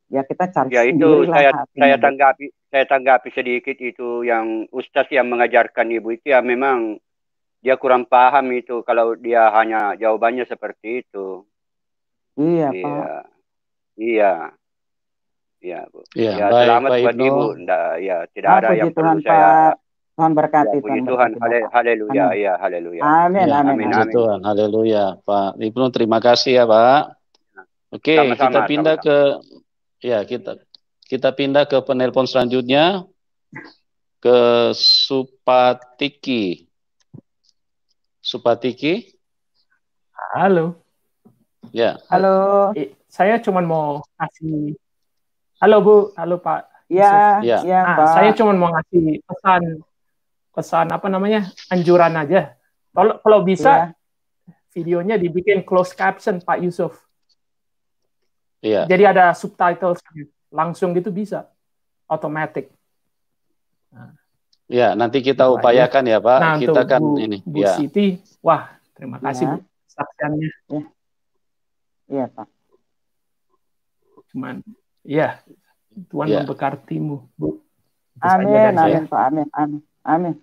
Ya kita cari Ya itu sendirilah artinya. saya tanggapi sedikit itu yang Ustadz yang mengajarkan ibu itu ya memang dia kurang paham itu kalau dia hanya jawabannya seperti itu. Iya, Iya. Pak. Iya. Iya, Bu. Ya, Ya, baik, selamat Pak buat Ibnu. Ibu. Ya, tidak ada Puji yang perlu Tuhan, saya. Pak. Tuhan Ya, berkati, puji Tuhan Tuhan. berkati Bapak. Haleluya, Amin. ya, haleluya. Amin, Ya, amin, Amin, puji amin. amin. Tuhan, haleluya, Pak Ibnu. Terima kasih ya, Pak. Oke, Sama-sama, kita pindah sama-sama. kita pindah ke penelpon selanjutnya ke Supatiki. Supatiki, Halo. ya. Halo. Saya cuma mau kasih. Halo Bu, halo Pak. Ya, Ya. ya, Nah, Pak. saya cuma mau ngasih pesan apa namanya, anjuran aja. Kalau bisa videonya dibikin closed caption Pak Yusuf. Iya. Jadi ada subtitles langsung gitu bisa, otomatis. Ya, nanti kita Itu upayakan ya Pak. Nah, Kita untuk kan Bu ini. Ya. Siti, wah terima kasih Bu kesaksiannya. Iya, Pak. Cuman, ya Tuhan memberkatimu Bu. Amin, amin Pak, amin, amin, amin.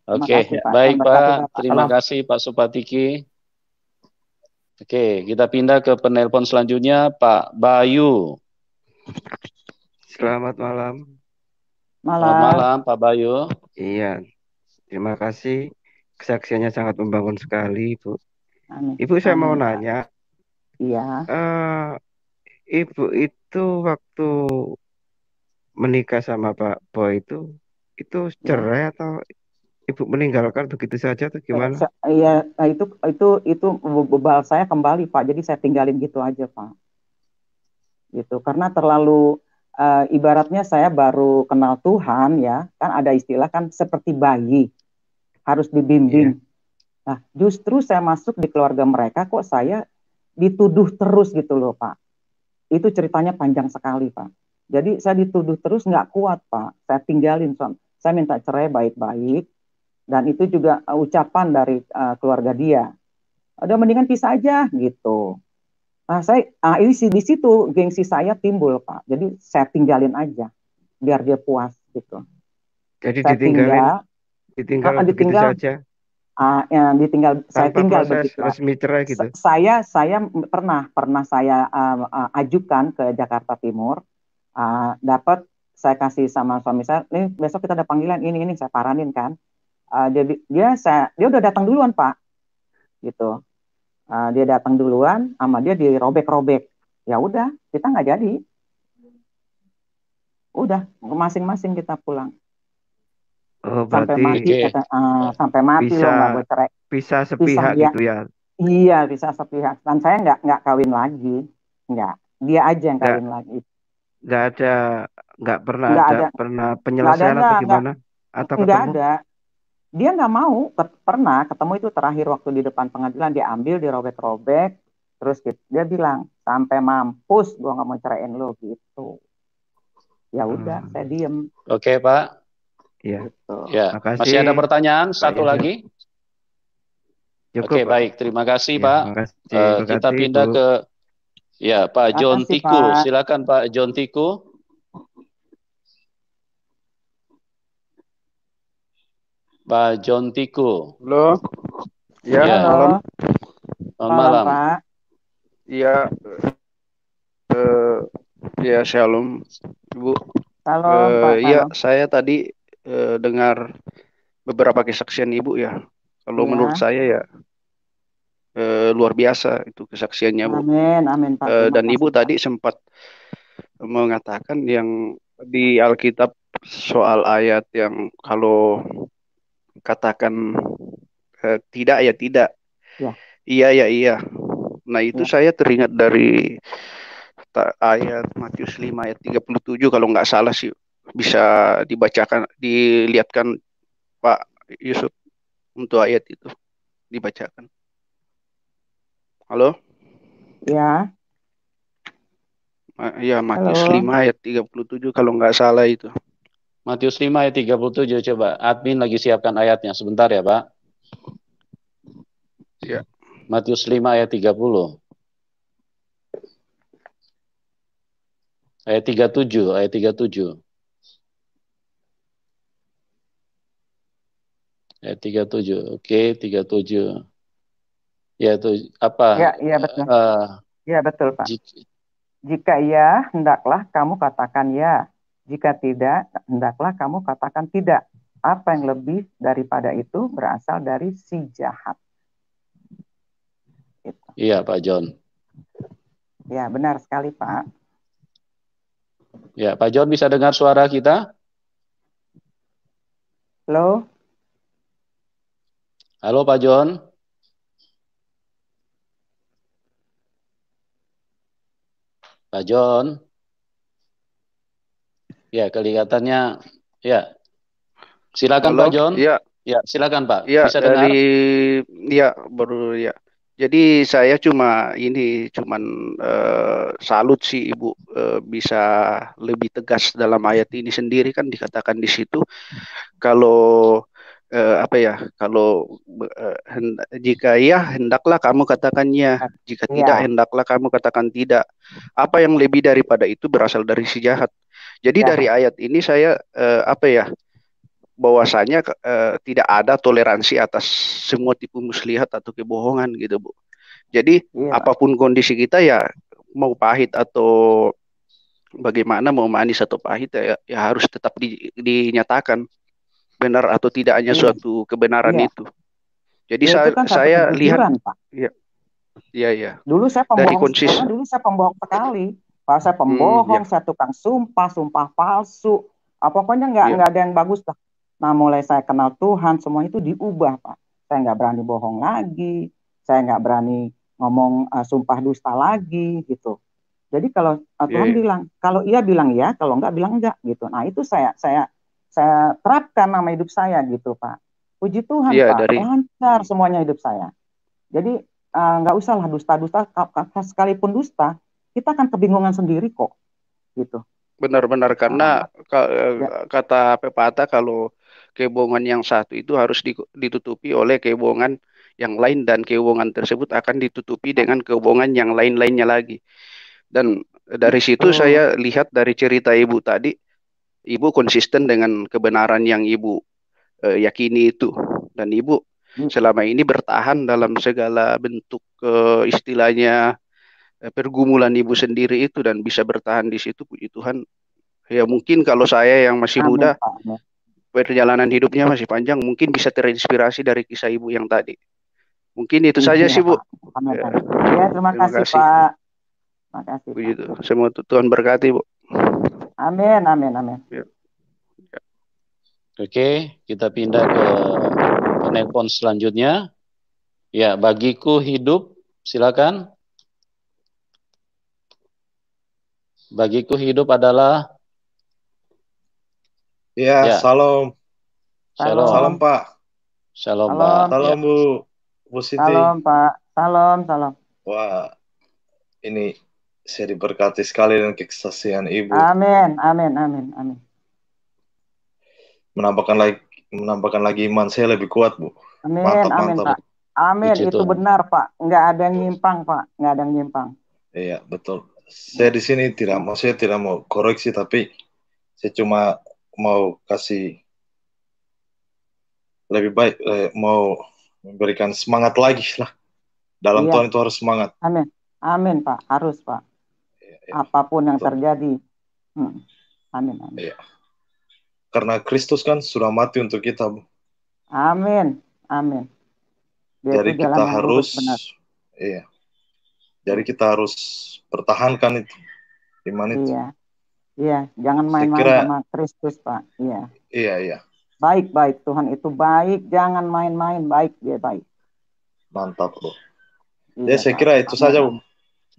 Oke, baik Pak. Terima kasih Pak Supatiki. Oke, kita pindah ke penelpon selanjutnya Pak Bayu. Selamat malam. Selamat malam Pak Bayu. Iya, terima kasih. Kesaksiannya sangat membangun sekali, Bu. Amin. Ibu, saya mau nanya. Iya. Ibu itu waktu menikah sama Pak Boy itu cerai atau Ibu meninggalkan begitu saja atau gimana? Iya, itu bebal saya kembali Pak. Jadi saya tinggalin gitu aja Pak. Gitu, karena terlalu ibaratnya saya baru kenal Tuhan ya, kan ada istilah kan seperti bayi harus dibimbing. Nah, justru saya masuk di keluarga mereka kok saya dituduh terus gitu loh Pak. Itu ceritanya panjang sekali Pak. Jadi saya dituduh terus nggak kuat Pak. Saya tinggalin, saya minta cerai baik-baik. Dan itu juga ucapan dari keluarga dia. Udah mendingan pisah aja gitu. Nah, ini di situ gengsi saya timbul Pak. Jadi saya tinggalin aja biar dia puas gitu. Jadi saya ditinggal begitu saja. Saya tinggal proses begitu. Resmi cerai gitu. Saya pernah saya ajukan ke Jakarta Timur. Dapat saya kasih sama suami saya, nih besok kita ada panggilan ini saya paranin kan. Jadi dia udah datang duluan Pak, gitu. Dia datang duluan, sama dia dirobek-robek. Ya udah, kita nggak jadi. Udah, masing-masing kita pulang. Oh, sampai mati loh nggak boleh cerai. Bisa sepihak gitu ya? Iya, bisa sepihak. Dan saya nggak kawin lagi, nggak. Dia aja yang kawin lagi. Nggak pernah penyelesaian atau gimana? Atau nggak ada. Dia nggak mau, pernah ketemu itu terakhir waktu di depan pengadilan, dia ambil, dirobek-robek, terus dia bilang, sampai mampus, gue nggak mau ceraiin lo gitu. Ya udah, saya diem. Oke Pak. Iya. Gitu. Ya. Masih ada pertanyaan? Satu lagi? Cukup, Oke, baik. Terima kasih ya, Pak. Kita pindah ke Pak John Tiku. Silakan Pak John Tiku. Pak John Tiku. Halo. Ya, malam. Malam. Pak. Iya. Ya, shalom, Ibu. Salam, Pak. Ya, saya tadi dengar beberapa kesaksian Ibu ya. Kalau menurut saya ya luar biasa itu kesaksiannya, Bu. Amin, Pak. Dan Ibu tadi sempat mengatakan yang di Alkitab soal ayat yang kalau katakan tidak ya tidak, iya ya iya. Nah itu saya teringat dari ayat Matius 5 ayat 37 kalau nggak salah sih, bisa dibacakan, dilihatkan Pak Yusuf untuk ayat itu dibacakan. Halo? Ya. Ya, Matius Halo. 5 ayat 37 kalau nggak salah itu. Matius 5 ayat 37, coba. Admin lagi siapkan ayatnya. Sebentar ya, Pak. Ya. Matius 5 ayat 30. Ayat 37, ayat 37. Ayat 37. Oke, 37. Ya, itu apa? Ya, iya betul. Iya betul, Pak. Jika iya, hendaklah kamu katakan ya. Jika tidak, hendaklah kamu katakan tidak. Apa yang lebih daripada itu berasal dari si jahat. Gitu. Iya, Pak John. Ya, benar sekali, Pak. Ya, Pak John bisa dengar suara kita? Halo? Halo, Pak John. Pak John. Ya, kelihatannya ya. Silakan Halo? Pak John. Ya. Ya, silakan Pak. Ya, Bisa dengar? ya baru ya. Jadi saya cuman salut sih Ibu bisa lebih tegas dalam ayat ini sendiri, kan dikatakan di situ kalau jika ya hendaklah kamu katakan ya, jika tidak hendaklah kamu katakan tidak. Apa yang lebih daripada itu berasal dari si jahat. Jadi dari ayat ini saya bahwasanya tidak ada toleransi atas semua tipu muslihat atau kebohongan gitu, Bu. Jadi apapun kondisi kita ya, mau pahit atau bagaimana, mau manis atau pahit ya harus tetap dinyatakan benar atau tidaknya suatu kebenaran itu. Jadi itu kan saya lihat Pak. Iya. Dulu saya pembohong sekali. Kalau saya pembohong, saya tukang sumpah palsu. Pokoknya nggak ada yang bagus lah. Nah, mulai saya kenal Tuhan, semua itu diubah, Pak. Saya nggak berani bohong lagi, saya nggak berani ngomong sumpah dusta lagi, gitu. Jadi kalau Tuhan bilang, kalau iya bilang ya, kalau enggak bilang enggak, gitu. Nah, itu saya terapkan nama hidup saya, gitu, Pak. Puji Tuhan, Pak, lancar semuanya hidup saya. Jadi nggak usah lah dusta-dusta, sekalipun dusta, kita akan kebingungan sendiri kok, gitu. Benar-benar, karena kata pepatah kalau kebohongan yang satu itu harus ditutupi oleh kebohongan yang lain, dan kebohongan tersebut akan ditutupi dengan kebohongan yang lain-lainnya lagi. Dan dari situ saya lihat dari cerita Ibu tadi, Ibu konsisten dengan kebenaran yang Ibu yakini itu, dan Ibu selama ini bertahan dalam segala bentuk istilahnya pergumulan Ibu sendiri itu, dan bisa bertahan di situ. Puji Tuhan. Ya mungkin kalau saya yang masih muda, perjalanan hidupnya masih panjang, mungkin bisa terinspirasi dari kisah Ibu yang tadi. Mungkin itu saja sih, Bu. Ya, terima kasih Pak. Terima kasih. Begitu. Semua Tuhan berkati, Bu. Amin. Ya. Oke, kita pindah ke penelpon selanjutnya. Ya, bagiku hidup, silakan. Bagiku hidup adalah. Ya, salam. Salam Pak. Salam Pak. Salam Bu Siti. Salam Pak. Salam. Wah, ini saya diberkati sekali dengan kesaksian Ibu. Amin. Menambahkan lagi iman saya lebih kuat, Bu. Amin, mantap. Pak. Amin, itu benar, Pak. Nggak ada yang nyimpang, Pak. Nggak ada yang nyimpang. Iya, betul. Saya di sini tidak mau koreksi, tapi saya cuma mau kasih lebih baik, mau memberikan semangat lagi lah. Dalam Tuhan itu harus semangat. Amin, Pak. Harus, Pak. Apapun yang terjadi. Amin. Iya. Karena Kristus kan sudah mati untuk kita, Bu. Amin. Jadi kita harus, Jadi kita harus pertahankan itu, iman itu. Iya. Jangan main-main sama Kristus, Pak. Iya. Baik. Tuhan itu baik. Jangan main-main. Baik, dia baik. Mantap, Bu. Saya kira itu saja, Bu.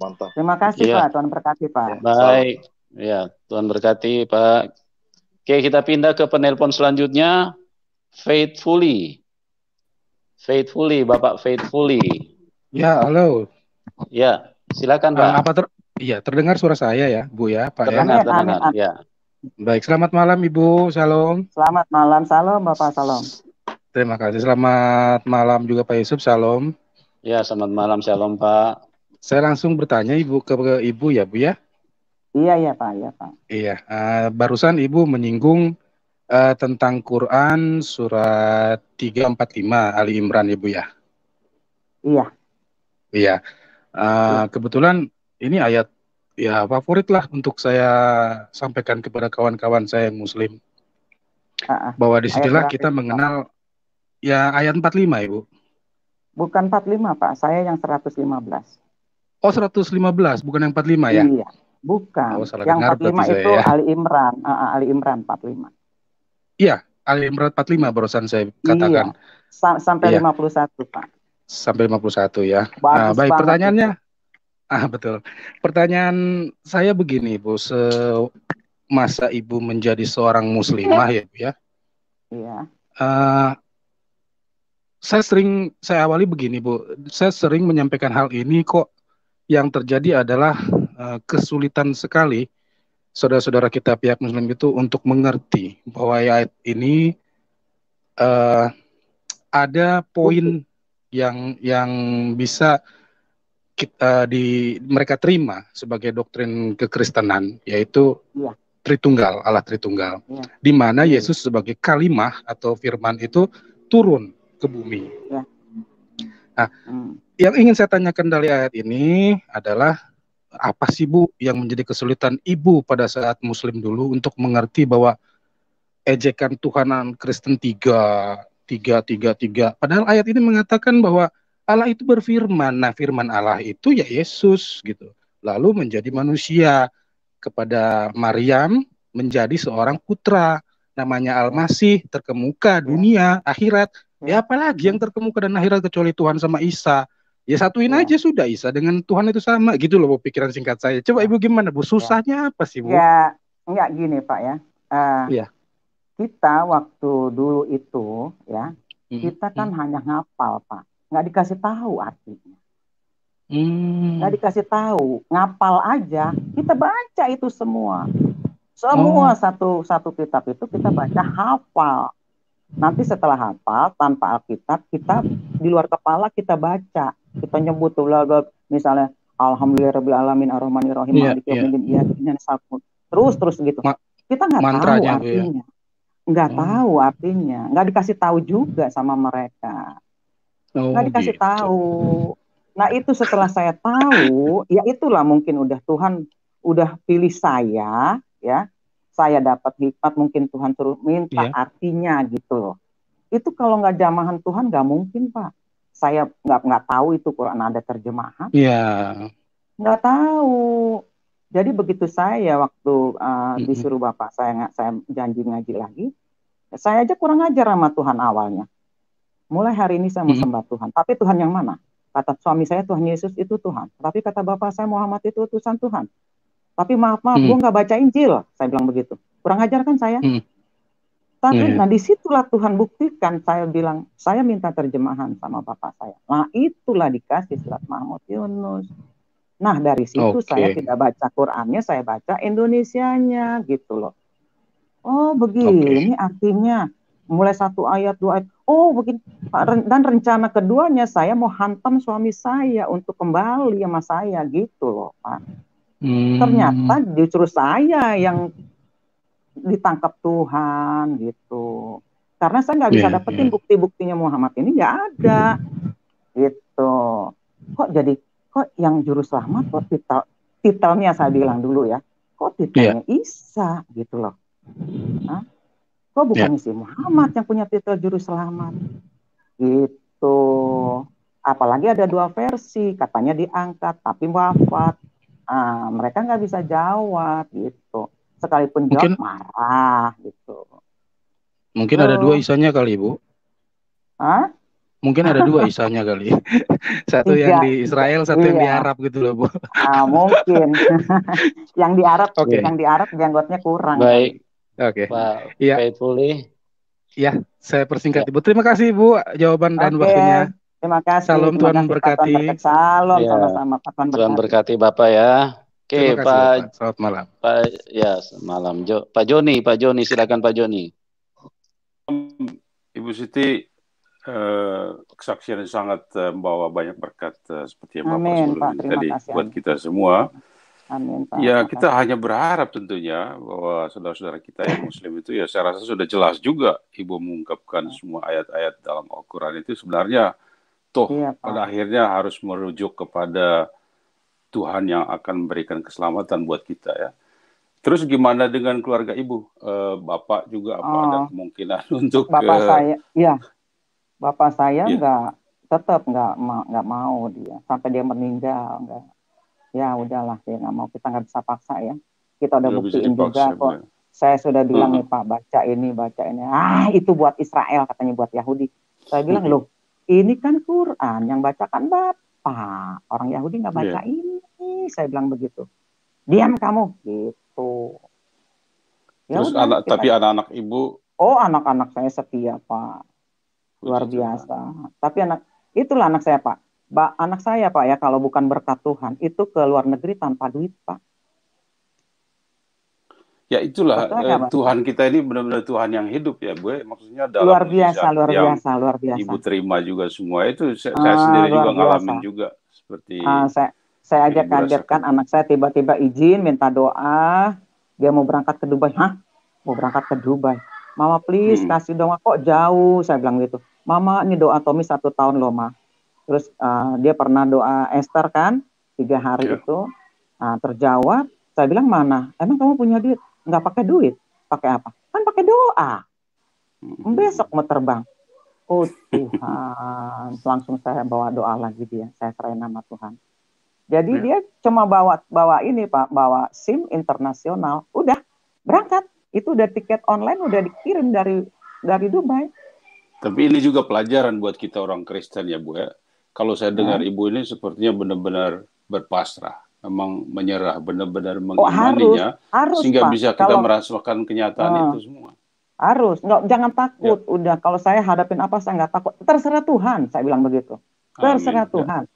Mantap. Terima kasih Iya. Pak, Tuhan berkati Pak. Ya, salam. Baik, ya Tuhan berkati Pak. Oke, kita pindah ke penelpon selanjutnya. Faithfully, Bapak Faithfully. Ya, halo. Ya, silakan Pak. Iya, terdengar suara saya ya, Bu ya, Pak ya. Terdengar, Amin, amin. ya. Baik, selamat malam Ibu, Shalom. Selamat malam, salam Bapak, salam. Terima kasih. Selamat malam juga Pak Yusuf, Shalom. Ya, selamat malam, Shalom Pak. Saya langsung bertanya Ibu ke Ibu ya, Bu ya. Iya Pak, iya Pak. Iya, barusan Ibu menyinggung tentang Quran surat 345 Ali Imran Ibu ya. Iya. Iya. Kebetulan ini ayat ya favorit lah untuk saya sampaikan kepada kawan-kawan saya yang Muslim. Bahwa disinilah kita mengenal ya ayat 45 Ibu. Bukan 45 Pak, saya yang 115. Oh 115, bukan yang 45 ya? Iya, bukan. Oh, salah yang dengar 45 itu ya. Ali Imran, Ali Imran 45. Iya, Ali Imran 45 barusan saya katakan. Iya, sampai 51 Pak. Sampai 51 ya. banget Baik, pertanyaannya. itu. Betul. Pertanyaan saya begini, Bu. Masa Ibu menjadi seorang muslimah ya, Bu ya? Iya. Saya awali begini, Bu. Saya sering menyampaikan hal ini kok yang terjadi adalah kesulitan sekali saudara-saudara kita pihak muslim itu untuk mengerti bahwa ayat ini ada poin yang bisa mereka terima sebagai doktrin kekristenan, yaitu Tritunggal, Allah Tritunggal, di mana Yesus sebagai kalimah atau firman itu turun ke bumi. Nah, yang ingin saya tanyakan dari ayat ini adalah apa sih Bu yang menjadi kesulitan Ibu pada saat Muslim dulu untuk mengerti bahwa ejekan Tuhanan Kristen tiga. Padahal ayat ini mengatakan bahwa Allah itu berfirman. Nah, firman Allah itu ya Yesus gitu. Lalu menjadi manusia kepada Maryam menjadi seorang putra namanya Al-Masih, terkemuka dunia, akhirat. Ya apalagi yang terkemuka dan akhirat kecuali Tuhan sama Isa. Ya satuin aja sudah Isa dengan Tuhan itu sama gitu loh Bu, pikiran singkat saya. Coba Ibu gimana Bu? Susahnya apa sih Bu? Ya, enggak gini Pak ya. Kita waktu dulu itu ya, kita kan hanya ngapal Pak, nggak dikasih tahu artinya, nggak dikasih tahu, ngapal aja, kita baca itu semua satu kitab itu kita baca hafal. Nanti setelah hafal tanpa Alkitab kita di luar kepala kita baca, kita nyebut tuh misalnya Alhamdulillahirobbilalamin arrahmanirrahim maliki yaumiddin terus gitu. Kita nggak tahu artinya. Nggak tahu artinya, nggak dikasih tahu juga sama mereka, nggak dikasih tahu. Nah itu setelah saya tahu, ya itulah mungkin udah Tuhan udah pilih saya, ya saya dapat hikmat, mungkin Tuhan suruh minta artinya gitu loh. Itu kalau nggak jamahan Tuhan nggak mungkin Pak. Saya nggak tahu itu Quran ada terjemahan, nggak tahu. Jadi begitu saya waktu disuruh Bapak saya janji ngaji lagi, saya aja kurang ajar sama Tuhan awalnya. Mulai hari ini saya mau sembah Tuhan. Tapi Tuhan yang mana? Kata suami saya Tuhan Yesus itu Tuhan. Tapi kata Bapak saya Muhammad itu utusan Tuhan. Tapi maaf, gue nggak baca Injil. Saya bilang begitu. Kurang ajar kan saya? Tapi nah disitulah Tuhan buktikan. Saya bilang, saya minta terjemahan sama Bapak saya. Nah itulah dikasih surat Mahmud Yunus. Nah dari situ saya tidak baca Qurannya, saya baca Indonesianya gitu loh. Oh begini artinya, mulai 1 ayat 2 ayat. Oh begini. Dan rencana keduanya saya mau hantam suami saya untuk kembali sama saya gitu loh Pak. Ternyata justru saya yang ditangkap Tuhan gitu. Karena saya nggak bisa dapetin bukti-buktinya Muhammad ini, nggak ada gitu. Kok yang juru selamat kok titelnya saya bilang dulu ya, kok titelnya Isa gitu loh. Kok bukannya si Muhammad yang punya titel juru selamat gitu. Apalagi ada 2 versi, katanya diangkat tapi wafat. Mereka nggak bisa jawab gitu. Sekalipun jawab marah gitu. Mungkin ada 2 Isanya kali Bu. Mungkin ada 2 Isanya kali. Satu 3. yang di Israel, satu yang di Iya. Arab gitu loh, Bu. Mungkin. Yang di Arab, Oke. yang di Arab janggotnya kurang Baik, kali. Oke. Pak Iya, Faithfully. iya, saya persingkat Ya. Ibu. Terima kasih Ibu jawaban dan Oke, waktunya. terima kasih. Salam Terima Tuhan kasih Pak Tuhan memberkati. berkati. Salam Ya, sama-sama Pak Tuhan Tuhan berkati. berkati Bapak ya. Oke, Terima kasih Pak Bapak. Selamat malam. malam. Pak Joni, silakan Pak Joni. Ibu Siti, kesaksian yang sangat membawa banyak berkat seperti yang Bapak Amin, sebelum Pak. ini Terima tadi kasih. buat Amin. kita semua. Amin, Pak. Ya, Terima kita kasih. hanya berharap tentunya bahwa saudara-saudara kita yang Muslim itu ya saya rasa sudah jelas juga Ibu mengungkapkan semua ayat-ayat dalam Al-Quran itu sebenarnya toh Iya, Pak. pada akhirnya harus merujuk kepada Tuhan yang akan memberikan keselamatan buat kita ya. Terus gimana dengan keluarga Ibu? Bapak juga apa ada kemungkinan untuk Bapak saya, ya, Bapak saya ya. tetap nggak mau dia sampai dia meninggal, nggak. Ya udahlah, dia nggak mau, kita nggak bisa paksa ya. Kita udah Nggak bisa buktiin dipaksa, juga kok. ya. Saya sudah bilang nih Pak, baca ini. Itu buat Israel, katanya buat Yahudi. Saya bilang, loh, ini kan Quran, yang baca kan Bapak. Orang Yahudi nggak baca ini. Saya bilang begitu. Diam kamu, gitu. Ya Terus udah, tapi anak-anak Ibu? Oh, anak-anak saya setia, Pak. Luar biasa. Tapi itulah anak saya, Pak. Anak saya, Pak, ya, kalau bukan berkat Tuhan, itu ke luar negeri tanpa duit, Pak. Ya itulah, Tuhan kita ini benar-benar Tuhan yang hidup ya, Bu. Maksudnya dalam luar biasa. Ibu terima juga semua itu. Saya sendiri juga ngalamin juga. Seperti saya aja kaget kan, anak saya tiba-tiba izin, minta doa. Dia mau berangkat ke Dubai. Mau berangkat ke Dubai. Mama please kasih doa, kok jauh, saya bilang gitu. Mama ini doa Tommy 1 tahun loh, Ma. Terus dia pernah doa Esther kan 3 hari itu terjawab. Saya bilang mana? Emang kamu punya duit? Nggak pakai duit. Pakai apa? Kan pakai doa. Besok mau terbang. Oh Tuhan, langsung saya bawa doa lagi dia. Saya serahin nama Tuhan. Jadi dia cuma bawa ini Pak, bawa SIM internasional. Udah berangkat. Itu udah tiket online udah dikirim dari Dubai. Tapi ini juga pelajaran buat kita orang Kristen ya Bu ya. Kalau saya dengar Ibu ini sepertinya benar-benar berpasrah, memang menyerah, benar-benar mengimaninya, harus, sehingga Pak. bisa kita merasakan kenyataan itu semua. Harus, jangan takut. Udah, kalau saya hadapin apa saya nggak takut. Terserah Tuhan, saya bilang begitu. Terserah Tuhan.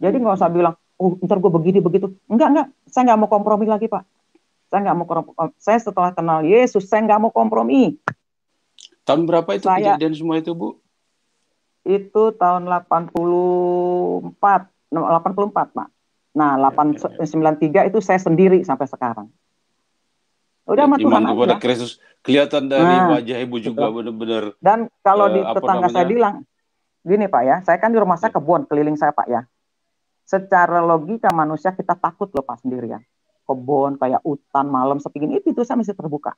Jadi nggak usah bilang, ntar gue begini begitu. Enggak. Saya nggak mau kompromi lagi, Pak. Saya nggak mau kompromi. Saya setelah kenal Yesus, saya nggak mau kompromi. Tahun berapa itu kejadian semua itu, Bu? Itu tahun 84, Pak. Nah, 93 itu saya sendiri sampai sekarang. Udah sama Tuhan aja. Kepada Kristus kelihatan dari wajah Ibu juga benar-benar. Dan kalau di tetangga saya bilang, gini Pak ya, saya kan di rumah saya kebun keliling saya Pak ya. Secara logika manusia kita takut loh Pak sendirian. Kebun kayak hutan malam sepi gini, itu saya masih terbuka.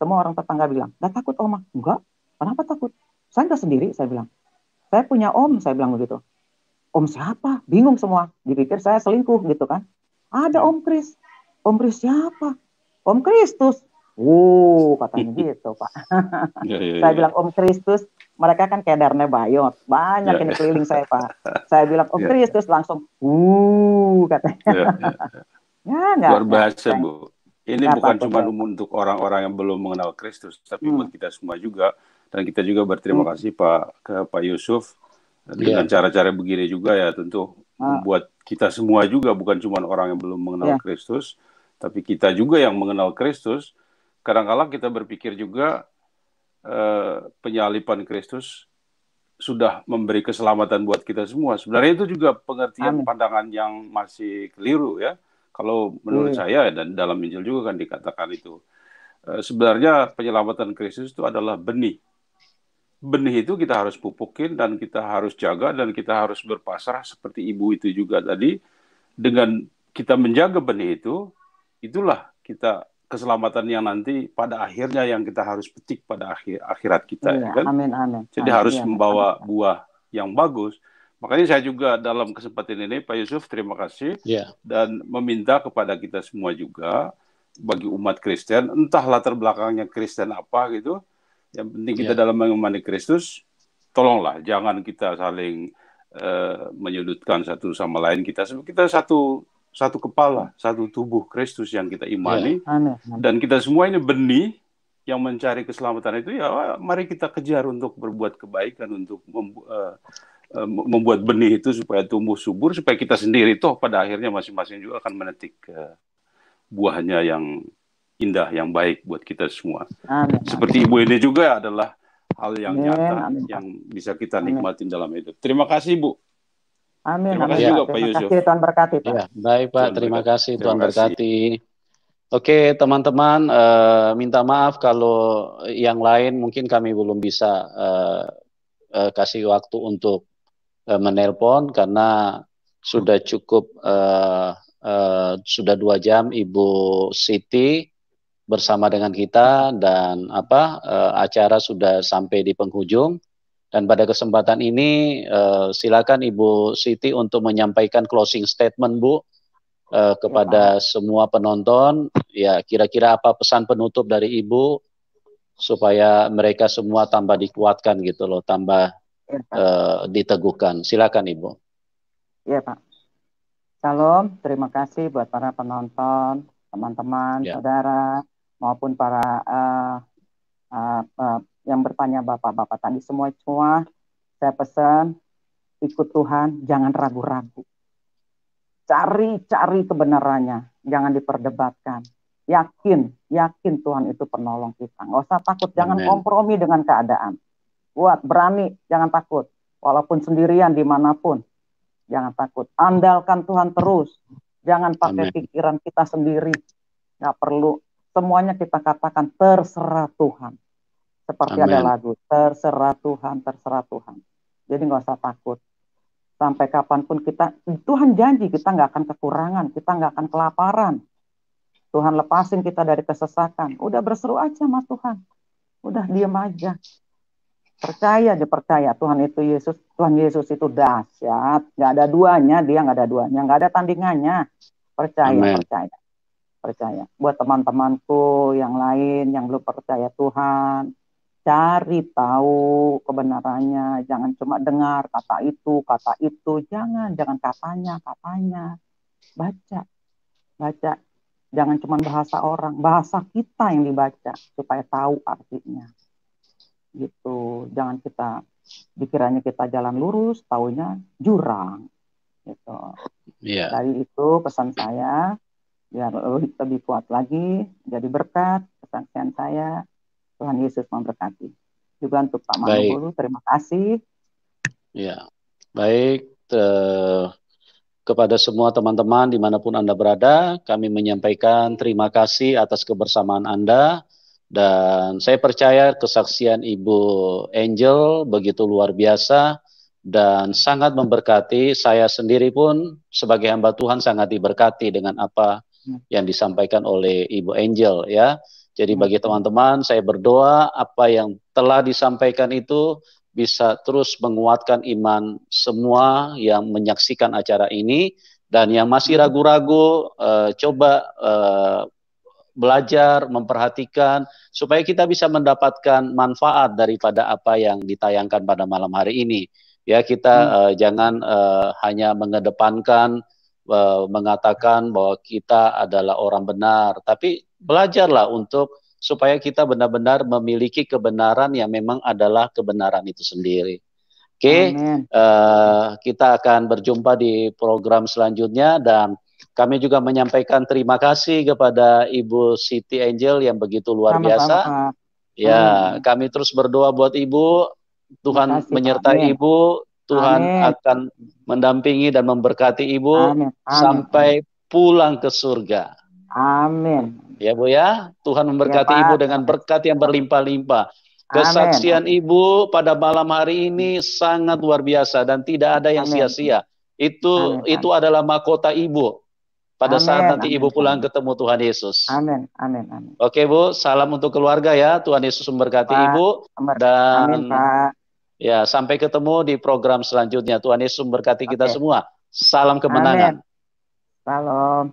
Semua orang tetangga bilang, nggak takut Oma? Enggak, kenapa takut? Saya nggak sendiri, saya bilang. Saya punya om, saya bilang begitu. Om siapa? Bingung semua. Dipikir saya selingkuh gitu kan. Ada Om Kris. Om Kris siapa? Om Kristus. Katanya gitu Pak. Saya bilang Om Kristus. Mereka kan kayak Darne Bayot. Banyak ini keliling saya Pak. Saya bilang Om Kristus langsung. Katanya. Luar biasa Bu. Ini bukan cuma untuk orang-orang yang belum mengenal Kristus. Tapi buat kita semua juga. Dan kita juga berterima kasih Pak Yusuf dengan cara-cara begini juga ya tentu membuat kita semua juga bukan cuma orang yang belum mengenal Kristus, tapi kita juga yang mengenal Kristus. Kadang-kadang kita berpikir juga penyalipan Kristus sudah memberi keselamatan buat kita semua. Sebenarnya itu juga pengertian pandangan yang masih keliru ya. Kalau menurut saya dan dalam Injil juga kan dikatakan itu. Sebenarnya penyelamatan Kristus itu adalah benih. Benih itu kita harus pupukin dan kita harus jaga dan kita harus berpasrah seperti Ibu itu juga tadi. Dengan kita menjaga benih itu, itulah kita keselamatan yang nanti pada akhirnya yang kita harus petik pada akhirat kita. Ya kan? Amin. Jadi harus membawa buah yang bagus. Makanya saya juga dalam kesempatan ini Pak Yusuf terima kasih dan meminta kepada kita semua juga bagi umat Kristen, entah latar belakangnya Kristen apa gitu. Yang penting kita dalam mengimani Kristus, tolonglah jangan kita saling menyudutkan satu sama lain. Kita satu kepala, satu tubuh Kristus yang kita imani, dan kita semua ini benih yang mencari keselamatan itu. Ya, mari kita kejar untuk berbuat kebaikan, untuk membuat benih itu supaya tumbuh subur, supaya kita sendiri toh pada akhirnya masing-masing juga akan menetik buahnya yang indah, yang baik buat kita semua. Seperti Ibu ini juga adalah hal yang nyata yang bisa kita nikmatin dalam hidup. Terima kasih, Bu. Amin. Terima kasih juga Pak Yusuf. Tuhan berkati, Pak. Ya, baik Pak, terima kasih. Tuhan berkati. Oke, teman-teman, minta maaf kalau yang lain mungkin kami belum bisa kasih waktu untuk menelpon karena sudah cukup sudah 2 jam Ibu Siti bersama dengan kita, dan acara sudah sampai di penghujung. Dan pada kesempatan ini silakan Ibu Siti untuk menyampaikan closing statement, Bu, kepada semua penonton. Ya, kira-kira apa pesan penutup dari Ibu supaya mereka semua tambah dikuatkan gitu loh, tambah diteguhkan. Silakan Ibu. Iya, Pak. Salam, terima kasih buat para penonton, teman-teman, saudara, maupun para yang bertanya bapak-bapak tadi, semua saya pesan ikut Tuhan, jangan ragu-ragu, cari kebenarannya, jangan diperdebatkan, yakin Tuhan itu penolong kita, nggak usah takut, jangan kompromi dengan keadaan, berani, jangan takut, walaupun sendirian dimanapun, jangan takut, andalkan Tuhan terus, jangan pakai pikiran kita sendiri, nggak perlu, semuanya kita katakan terserah Tuhan. Seperti ada lagu, terserah Tuhan. Jadi nggak usah takut. Sampai kapanpun Tuhan janji kita nggak akan kekurangan, kita nggak akan kelaparan. Tuhan lepasin kita dari kesesakan. Udah berseru aja sama Tuhan. Udah diam aja. Percaya Tuhan Yesus itu dahsyat. Nggak ada duanya, dia nggak ada duanya, nggak ada tandingannya. Percaya. Buat teman-temanku yang lain yang belum percaya Tuhan, cari tahu kebenarannya, jangan cuma dengar kata itu, jangan katanya, baca, jangan cuma bahasa orang, bahasa kita yang dibaca supaya tahu artinya, gitu. Jangan dikiranya kita jalan lurus, taunya jurang, gitu. Dari itu pesan saya, biar lebih kuat lagi, jadi berkat kesaksian saya. Tuhan Yesus memberkati. Juga untuk Pak Manugulu, terima kasih. Ya, baik. Kepada semua teman-teman dimanapun Anda berada, kami menyampaikan terima kasih atas kebersamaan Anda. Dan saya percaya kesaksian Ibu Angel begitu luar biasa dan sangat memberkati. Saya sendiri pun sebagai hamba Tuhan sangat diberkati dengan apa yang disampaikan oleh Ibu Angel, ya. Jadi bagi teman-teman, saya berdoa apa yang telah disampaikan itu bisa terus menguatkan iman semua yang menyaksikan acara ini. Dan yang masih ragu-ragu, coba belajar, memperhatikan, supaya kita bisa mendapatkan manfaat daripada apa yang ditayangkan pada malam hari ini. Ya, kita jangan hanya mengedepankan, mengatakan bahwa kita adalah orang benar, tapi belajarlah untuk supaya kita benar-benar memiliki kebenaran yang memang adalah kebenaran itu sendiri. Oke, kita akan berjumpa di program selanjutnya, dan kami juga menyampaikan terima kasih kepada Ibu Siti Angel yang begitu luar biasa. Ya, kami terus berdoa buat Ibu, Tuhan menyertai Ibu, Tuhan akan mendampingi dan memberkati Ibu sampai pulang ke surga. Amin. Ya Bu ya, Tuhan memberkati Ibu dengan berkat yang berlimpah-limpah. Kesaksian Ibu pada malam hari ini sangat luar biasa dan tidak ada yang sia-sia. Itu adalah mahkota Ibu pada saat nanti Ibu pulang ketemu Tuhan Yesus. Amin. Oke Bu, salam untuk keluarga ya. Tuhan Yesus memberkati Ibu, dan ya, sampai ketemu di program selanjutnya. Tuhan Yesus memberkati kita semua. Salam kemenangan. Salam.